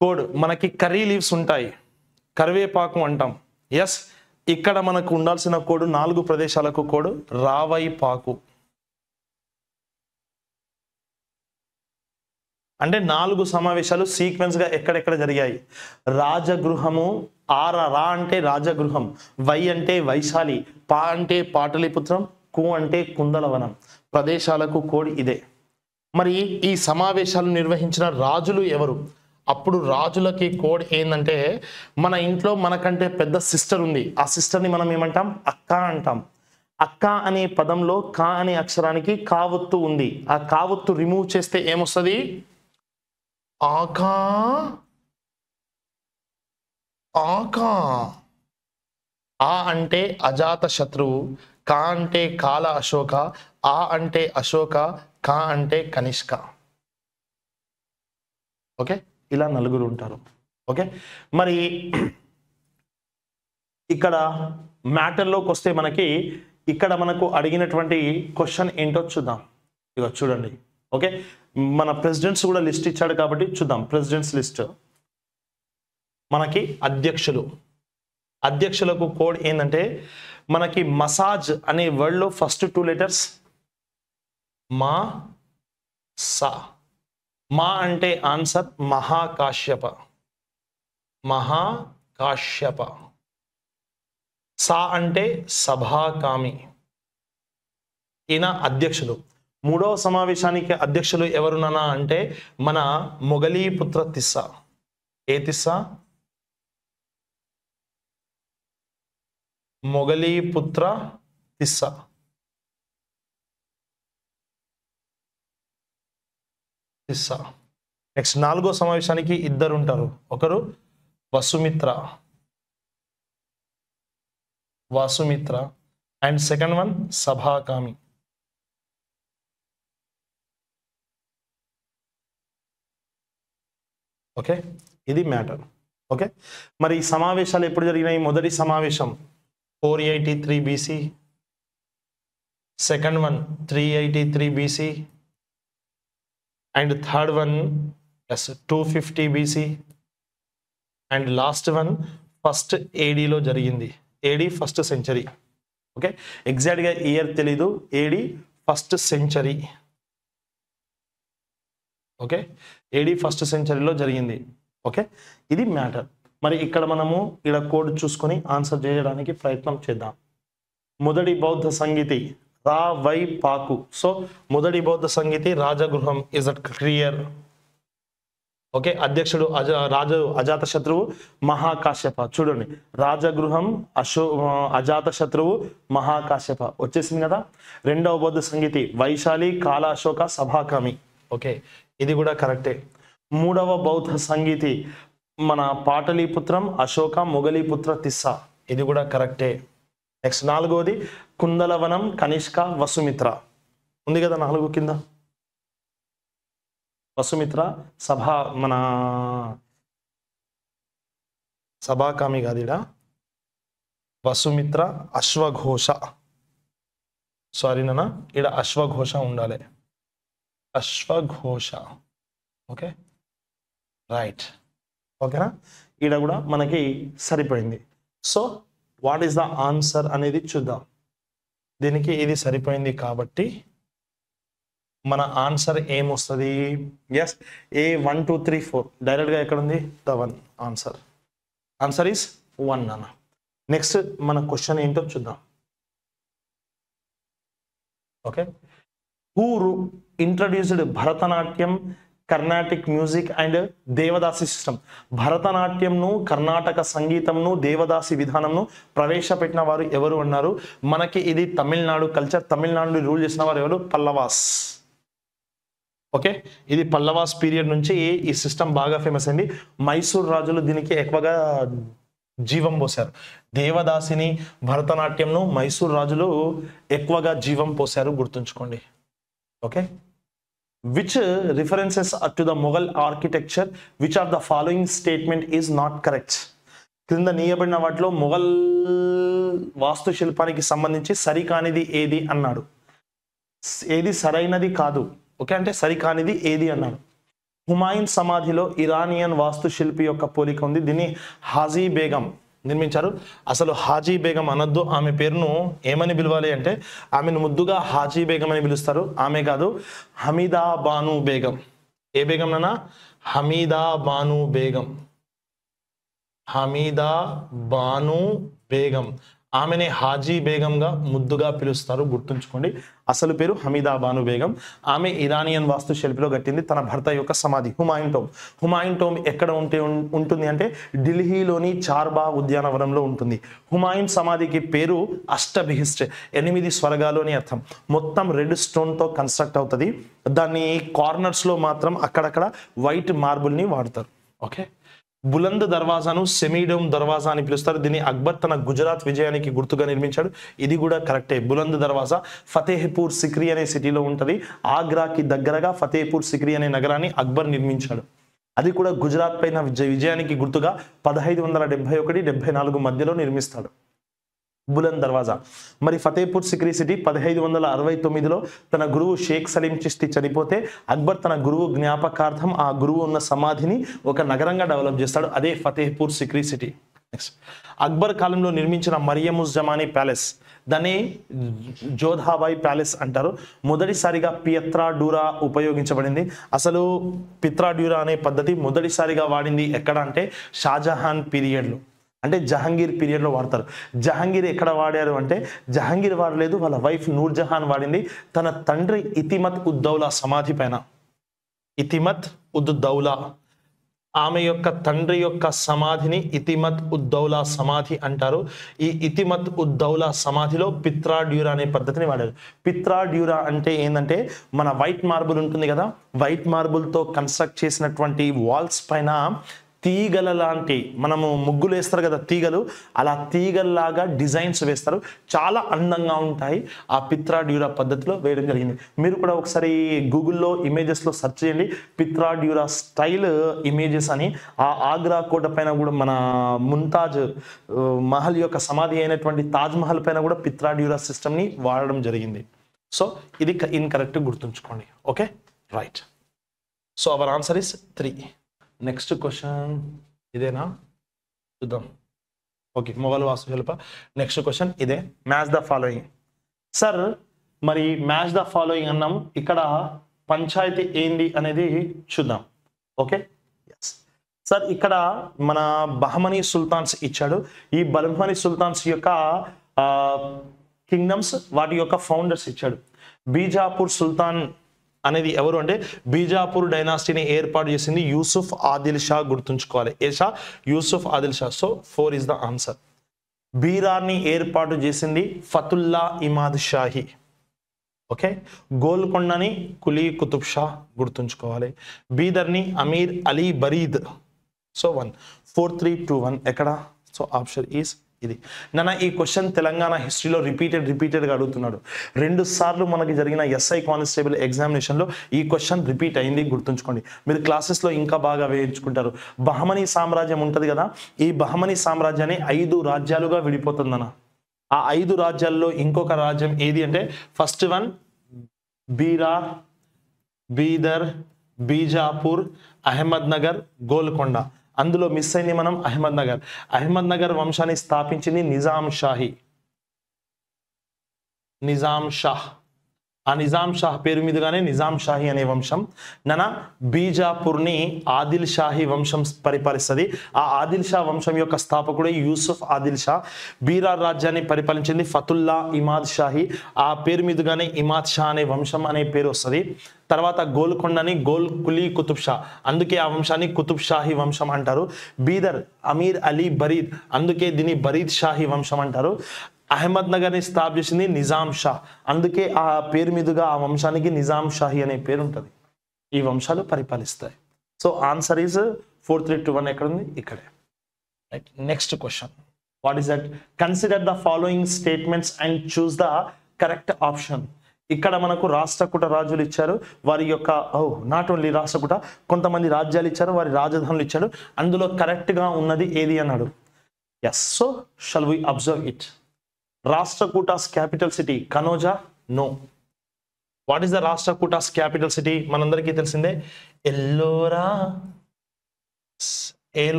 కోడ్ మనకి కర్రీ లీవ్స్ ఉంటాయి, కరివేపాకు అంటాం. ఎస్, ఇక్కడ మనకు ఉండాల్సిన కోడ్ 4 ప్రదేశాలకు కోడ్ రావైపాకు. అంటే 4 సమావేశాలు సీక్వెన్స్ గా ఎక్కడెక్కడ జరిగాయి. రాజగృహము, రా అంటే రాజగృహం, వై అంటే వైశాలి, పా అంటే పాటలీపుత్రం, కు అంటే కుందలవనం. ప్రదేశాలకు కోడ్ ఇదే. మరి ఈ సమావేశాలు నిర్వహించిన రాజులు ఎవరు? అప్పుడు రాజులకి కోడ్ ఏంటంటే, మన ఇంట్లో మనకంటే పెద్ద సిస్టర్ ఉంది, ఆ సిస్టర్ని మనం ఏమంటాం? అక్క అంటాం. అక్క అనే పదంలో కా అనే అక్షరానికి కావత్తు ఉంది. ఆ కావత్తు రిమూవ్ చేస్తే ఏమొస్తుంది? ఆకా. ఆకా. ఆ అంటే అజాత శత్రువు, కా అంటే కాల అశోక, ఆ అంటే అశోక, కా అంటే కనిష్క. ఓకే, ఇలా 4 ఉంటారు. ఓకే, మరి ఇక్కడ మ్యాటర్లోకి వస్తే మనకి ఇక్కడ మనకు అడిగినటువంటి క్వశ్చన్ ఏంటో చూద్దాం. ఇక చూడండి. ఓకే, మన ప్రెసిడెంట్స్ కూడా లిస్ట్ ఇచ్చాడు కాబట్టి చూద్దాం. ప్రెసిడెంట్స్ లిస్ట్ మనకి అధ్యక్షులు, అధ్యక్షులకు కోడ్ ఏంటంటే మనకి మసాజ్ అనే వర్డ్లో ఫస్ట్ 2 లెటర్స్ మా సా. మా అంటే ఆన్సర్ మహాకాశ్యప, మహాకాశ్యప. సా అంటే సభాకామి. ఈయన అధ్యక్షులు. 3వ సమావేశానికి అధ్యక్షులు ఎవరునన్నా అంటే మన మొగలీపుత్ర తిస్సా. ఏ తిస్సా? మొగలీపుత్ర తిస్సా. తిస్సా. నెక్స్ట్ 4వ సమావేశానికి ఇద్దరు ఉంటారు, ఒకరు వాసుమిత్ర అండ్ సెకండ్ వన్ సభాకామి. ఓకే, ఇది మ్యాటర్. ఓకే, మరి ఈ సమావేశాలు ఎప్పుడు జరిగినాయి? మొదటి సమావేశం 483 BC, second one 383 BC and third one 250 BC and last one first ADలో జరిగింది. AD first century. ఓకే, ఎగ్జాక్ట్గా ఇయర్ తెలీదు, AD first century. Okay, AD first సెంచరీలో జరిగింది. ఓకే, ఇది మ్యాటర్. మరి ఇక్కడ మనము ఇక్కడ కోడ్ చూసుకొని ఆన్సర్ చేయడానికి ప్రయత్నం చేద్దాం. మొదటి బౌద్ధ సంగీతి రా వై పాకు. సో మొదటి బౌద్ధ సంగీతి Rajagriham. Is at clear? Okay, అధ్యక్షుడు రాజు అజాతశత్రువు మహాకాశ్యప. చూడండి, రాజగృహం అజాతశత్రువు మహాకాశ్యప వచ్చేసింది కదా. రెండవ బౌద్ధ సంగీతి వైశాలి కాల అశోక సభాకామి. ఓకే, ఇది కూడా కరెక్టే. మూడవ బౌద్ధ సంగీతి మన పాటలీపుత్రం అశోక మొగలీపుత్ర తిస్సా. ఇది కూడా కరెక్టే. నెక్స్ట్ 4వది కుందలవనం కనిష్క వసుమిత్ర. ఉంది కదా 4 కింద. వసుమిత్ర మన సభాకామి కాదు, ఇడ వసుమిత్ర అశ్వఘోష. సారీ నాన్న, ఇడ అశ్వఘోష ఉండాలి, అశ్వఘోష. Okay, right. ఓకేనా, ఈడ కూడా మనకి సరిపోయింది. So what is the answer అనేది చూద్దాం. దీనికి ఇది సరిపోయింది కాబట్టి మన ఆన్సర్ ఏమొస్తుంది? ఎస్, A 1 2 3 4 డైరెక్ట్గా ఎక్కడ ఉంది? ద 1. ఆన్సర్ ఈస్ 1 అన్న. నెక్స్ట్ మన క్వశ్చన్ ఏంటో చూద్దాం. Okay, who introduced Bharatanatyam, Carnatic music and devadasi system. భరతనాట్యంను, కర్ణాటక సంగీతంను, దేవదాసి విధానంను ప్రవేశపెట్టిన వారు ఎవరు అన్నారు? మనకి ఇది తమిళనాడు కల్చర్. తమిళనాడు రూల్ చేసిన వారు ఎవరు? పల్లవాస్. ఓకే, ఇది పల్లవాస్ పీరియడ్ నుంచి ఈ సిస్టమ్ బాగా ఫేమస్ అయింది. మైసూర్ రాజులు దీనికి ఎక్కువగా జీవం పోశారు. దేవదాసిని, భరతనాట్యంను మైసూర్ రాజులు ఎక్కువగా జీవం పోశారు, గుర్తుంచుకోండి. Okay, which references to the Mughal architecture, which of the following statement is not correct? క్రింద నీయబడిన వాటిలో మొఘల్ వాస్తుశిల్పానికి సంబంధించి సరికానిది ఏది అన్నాడు. ఏది సరైనది కాదు. ఓకే, అంటే సరికానిది ఏది అన్నాడు. హుమాయూన్ సమాధిలో ఇరానియన్ వాస్తుశిల్పి యొక్క పోలిక ఉంది. దీన్ని హాజీ బేగం నిర్మించారు. అసలు హాజీ బేగం అనొద్దు, ఆమె పేరును ఏమని పిలవాలి అంటే ఆమెను ముద్దుగా హాజీ బేగం అని పిలుస్తారు. ఆమె కాదు, హమీదా బాను బేగం. ఏ బేగం నాన్న? హమీదా బాను బేగం. హమీదా బాను బేగం. ఆమెనే హాజీ బేగంగా ముద్దుగా పిలుస్తారు, గుర్తుంచుకోండి. అసలు పేరు హమీదా బాను బేగం. ఆమె ఇరానియన్ వాస్తుశిల్పిలో కట్టింది తన భర్త యొక్క సమాధి హుమాయూన్ టోమ్. హుమాయూన్ టోమ్ ఎక్కడ ఉంటుంది అంటే ఢిల్లీలోని చార్బాగ్ ఉద్యానవనంలో ఉంటుంది. హుమాయూన్ సమాధికి పేరు అష్టబిహిష్ట్, 8 స్వర్గాలు అని అర్థం. మొత్తం రెడ్ స్టోన్తో కన్స్ట్రక్ట్ అవుతుంది. దాన్ని కార్నర్స్లో మాత్రం అక్కడక్కడ వైట్ మార్బుల్ని వాడతారు. ఓకే, బులంద్ దర్వాజాను సెమీడోమ్ దర్వాజా అని పిలుస్తారు. దీన్ని అక్బర్ తన గుజరాత్ విజయానికి గుర్తుగా నిర్మించాడు. ఇది కూడా కరెక్టే. బులంద్ దర్వాజా ఫతేహపూర్ సిక్రీ అనే సిటీలో ఉంటుంది. ఆగ్రాకి దగ్గరగా ఫతేహపూర్ సిక్రీ అనే నగరాన్ని అక్బర్ నిర్మించాడు. అది కూడా గుజరాత్ పైన విజయానికి గుర్తుగా 1571-74 మధ్యలో నిర్మిస్తాడు బులంద్ దర్వాజా. మరి ఫతేపూర్ సిక్రీ సిటీ 1569లో తన గురువు షేక్ సలీం చిస్తి చనిపోతే అక్బర్ తన గురువు జ్ఞాపకార్థం ఆ గురువు ఉన్న సమాధిని ఒక నగరంగా డెవలప్ చేస్తాడు. అదే ఫతేపూర్ సిక్రీ సిటీ. నెక్స్ట్, అక్బర్ కాలంలో నిర్మించిన మరియముజ్ జమానీ ప్యాలెస్, దాన్ని జోధాబాయి ప్యాలెస్ అంటారు. మొదటిసారిగా పిత్రాడూరా ఉపయోగించబడింది. అసలు పిత్రాడ్యూరా అనే పద్ధతి మొదటిసారిగా వాడింది ఎక్కడ అంటే షాజహాన్ పీరియడ్లో, అంటే జహాంగీర్ పీరియడ్లో వాడతారు. జహాంగీర్ ఎక్కడ వాడారు అంటే జహాంగీర్ వాడలేదు, వాళ్ళ వైఫ్ నూర్జహాన్ వాడింది తన తండ్రి ఇతిమత్ ఉద్ దౌలా సమాధి పైన. ఇతిమత్ ఉద్ దౌలా ఆమె యొక్క తండ్రి యొక్క సమాధిని ఇతిమత్ ఉద్దౌలా సమాధి అంటారు. ఈ ఇతిమత్ ఉద్దౌలా సమాధిలో పిత్రా డ్యూరా అనే పద్ధతిని వాడారు. పిత్రా డ్యూరా అంటే ఏంటంటే మన వైట్ మార్బుల్ ఉంటుంది కదా, వైట్ మార్బుల్తో కన్స్ట్రక్ట్ చేసినటువంటి వాల్స్ పైన తీగల లాంటి, మనము ముగ్గులు వేస్తారు కదా తీగలు, అలా తీగల్లాగా డిజైన్స్ వేస్తారు, చాలా అందంగా ఉంటాయి. ఆ పిత్రా డ్యూరా పద్ధతిలో వేయడం జరిగింది. మీరు కూడా ఒకసారి గూగుల్లో ఇమేజెస్లో సెర్చ్ చేయండి, పిత్రా డ్యూరా స్టైల్ ఇమేజెస్ అని. ఆ ఆగ్రా కోట పైన కూడా మన ముంతాజ్ మహల్ యొక్క సమాధి అయినటువంటి తాజ్ మహల్ పైన కూడా పిత్రా డ్యూరా సిస్టమ్ని వాడడం జరిగింది. సో ఇది ఇన్కరెక్ట్ గుర్తుంచుకోండి. Okay, right. So our answer is 3. Next question ఇదేనా, చూద్దాం. ఓకే, మొఘల్ వాస్తుశిల్ప. నెక్స్ట్ క్వశ్చన్ ఇదే, మ్యాచ్ ద ఫాలోయింగ్. సార్ మరి మ్యాచ్ ద ఫాలోయింగ్ అన్నాం, ఇక్కడ పంచాయతీ ఏంది అనేది చూద్దాం. ఓకే, ఎస్ సార్, ఇక్కడ మన బహమనీ సుల్తాన్స్ ఇచ్చాడు. ఈ బహమనీ సుల్తాన్స్ యొక్క కింగ్డమ్స్, వాటి యొక్క ఫౌండర్స్ ఇచ్చాడు. బీజాపూర్ సుల్తాన్ అనేది ఎవరు అంటే బీజాపూర్ డైనాసిటీని ఏర్పాటు చేసింది యూసుఫ్ ఆదిల్ షా. గుర్తుంచుకోవాలి, ఏ Shah? Yusuf Adil Shah. So 4 is the answer. బీరార్ని ఏర్పాటు చేసింది ఫతుల్లా ఇమాద్ షాహి. ఓకే, గోల్కొండని కులీ కుతుబ్ షా. గుర్తుంచుకోవాలి. బీదర్ని అమీర్ అలీ బరీద్. సో 1, 4, 3, 2, 1 ఎక్కడ? సో ఆప్షన్ ఈస్ ఇది. నాన్న ఈ క్వశ్చన్ తెలంగాణ హిస్టరీలో రిపీటెడ్గా అడుగుతున్నాడు. 2 సార్లు మనకి జరిగిన ఎస్ఐ కానిస్టేబుల్ ఎగ్జామినేషన్లో ఈ క్వశ్చన్ రిపీట్ అయింది, గుర్తుంచుకోండి. మీరు క్లాసెస్లో ఇంకా బాగా వేయించుకుంటారు. బహమనీ సామ్రాజ్యం ఉంటుంది కదా, ఈ బహమనీ సామ్రాజ్యాన్ని 5 రాజ్యాలుగా విడిపోతుందన్న. ఆ 5 రాజ్యాల్లో ఇంకొక రాజ్యం ఏది అంటే, ఫస్ట్ వన్ బీరార్, బీదర్, బీజాపూర్, అహ్మద్ నగర్, గోల్కొండ. అందులో మిస్ అయింది మనం అహ్మద్ నగర్. అహ్మద్ నగర్ వంశాన్ని స్థాపించింది నిజాం షాహి. నిజాం షాహ్. ఆ నిజాం షాహ్ పేరు మీదుగానే నిజాం షాహి అనే వంశం. నాన్న బీజాపూర్ని ఆదిల్ షాహి వంశం పరిపాలిస్తుంది. ఆ ఆదిల్ షా వంశం యొక్క స్థాపకుడు యూసుఫ్ ఆదిల్ షా. బీరార్ రాజ్యాన్ని పరిపాలించింది ఫతుల్లా ఇమాద్ షాహి. ఆ పేరు మీదుగానే ఇమాద్ షా అనే వంశం అనే పేరు వస్తుంది. తర్వాత గోల్కొండని కులీ కుతుబ్ షా, అందుకే ఆ వంశాన్ని కుతుబ్ షాహి వంశం అంటారు. బీదర్ అమీర్ అలీ బరీద్, అందుకే దీన్ని బరీద్ షాహి వంశం అంటారు. అహ్మద్ నగర్ని స్థాపించింది నిజాం షా, అందుకే ఆ పేరు మీదుగా ఆ వంశానికి నిజాం షాహి అనే పేరు ఉంటుంది. ఈ వంశాలు పరిపాలిస్తాయి. సో ఆన్సర్ ఈజ్ 4, 3, 2, 1 ఎక్కడ ఉంది? ఇక్కడే. Right. Next question, what is that? Consider the following statements and choose the correct option. ఇక్కడ మనకు రాష్ట్రకూట రాజులు ఇచ్చారు, వారి యొక్క నాట్ ఓన్లీ రాష్ట్రకూట, కొంతమంది రాజ్యాలు ఇచ్చారు, వారి రాజధానులు ఇచ్చారు. అందులో కరెక్ట్గా ఉన్నది ఏది అన్నాడు. Yes, so shall we observe it. Rashtrakutas capital city కనోజా? No. What is the Rashtrakutas capital city? మనందరికీ తెలిసిందే ఎల్లోరా.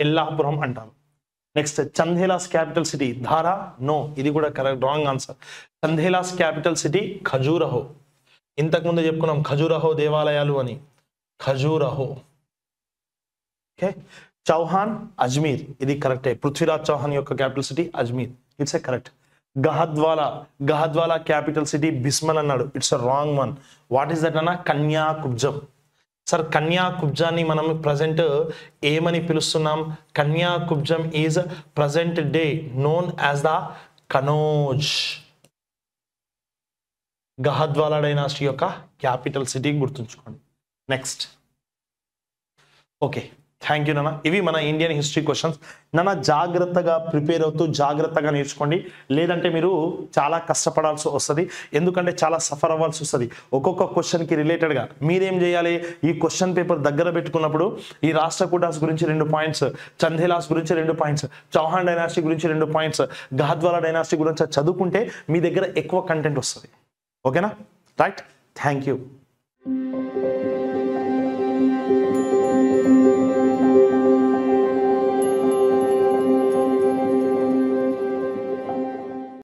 ఎల్లాపురం అంటారు. నెక్స్ట్ చందేలాస్ క్యాపిటల్ సిటీ ధారా? నో, ఇది కూడా correct, wrong answer. Chandelas capital city Khajuraho. ఇంతకుముందు చెప్పుకున్నాం ఖజూరహో దేవాలయాలు అని. ఖజూరహో. ఓకే. చౌహాన్ అజ్మీర్, ఇది కరెక్టే. పృథ్వీరాజ్ చౌహాన్ యొక్క capital city Ajmer, it's a correct. Gahadavala capital city బిస్మల్ అన్నాడు, it's a wrong one. What is that అన్న? కన్యాకుబ్జం. సార్ కన్యాకుబ్జాన్ని మనం ప్రజెంట్ ఏమని పిలుస్తున్నాం? Kanyakubjam is present day known as the Kannauj. Gahadavala dynasty యొక్క క్యాపిటల్ సిటీ గుర్తుంచుకోండి. నెక్స్ట్. ఓకే, థ్యాంక్ యూ నాన్న. ఇవి మన ఇండియన్ హిస్టరీ క్వశ్చన్స్. నాన్న జాగ్రత్తగా ప్రిపేర్ అవుతూ జాగ్రత్తగా నేర్చుకోండి, లేదంటే మీరు చాలా కష్టపడాల్సి వస్తుంది. ఎందుకంటే చాలా సఫర్ అవ్వాల్సి వస్తుంది. ఒక్కొక్క క్వశ్చన్కి రిలేటెడ్గా మీరేం చేయాలి? ఈ క్వశ్చన్ పేపర్ దగ్గర పెట్టుకున్నప్పుడు ఈ రాష్ట్రకూటాస్ గురించి 2 పాయింట్స్, చందేలాస్ గురించి 2 పాయింట్స్, చౌహాన్ డైనాసిటీ గురించి 2 పాయింట్స్, గహద్వాలా డైనాసిటీ గురించి చదువుకుంటే మీ దగ్గర ఎక్కువ కంటెంట్ వస్తుంది. ఓకేనా? Right, thank you.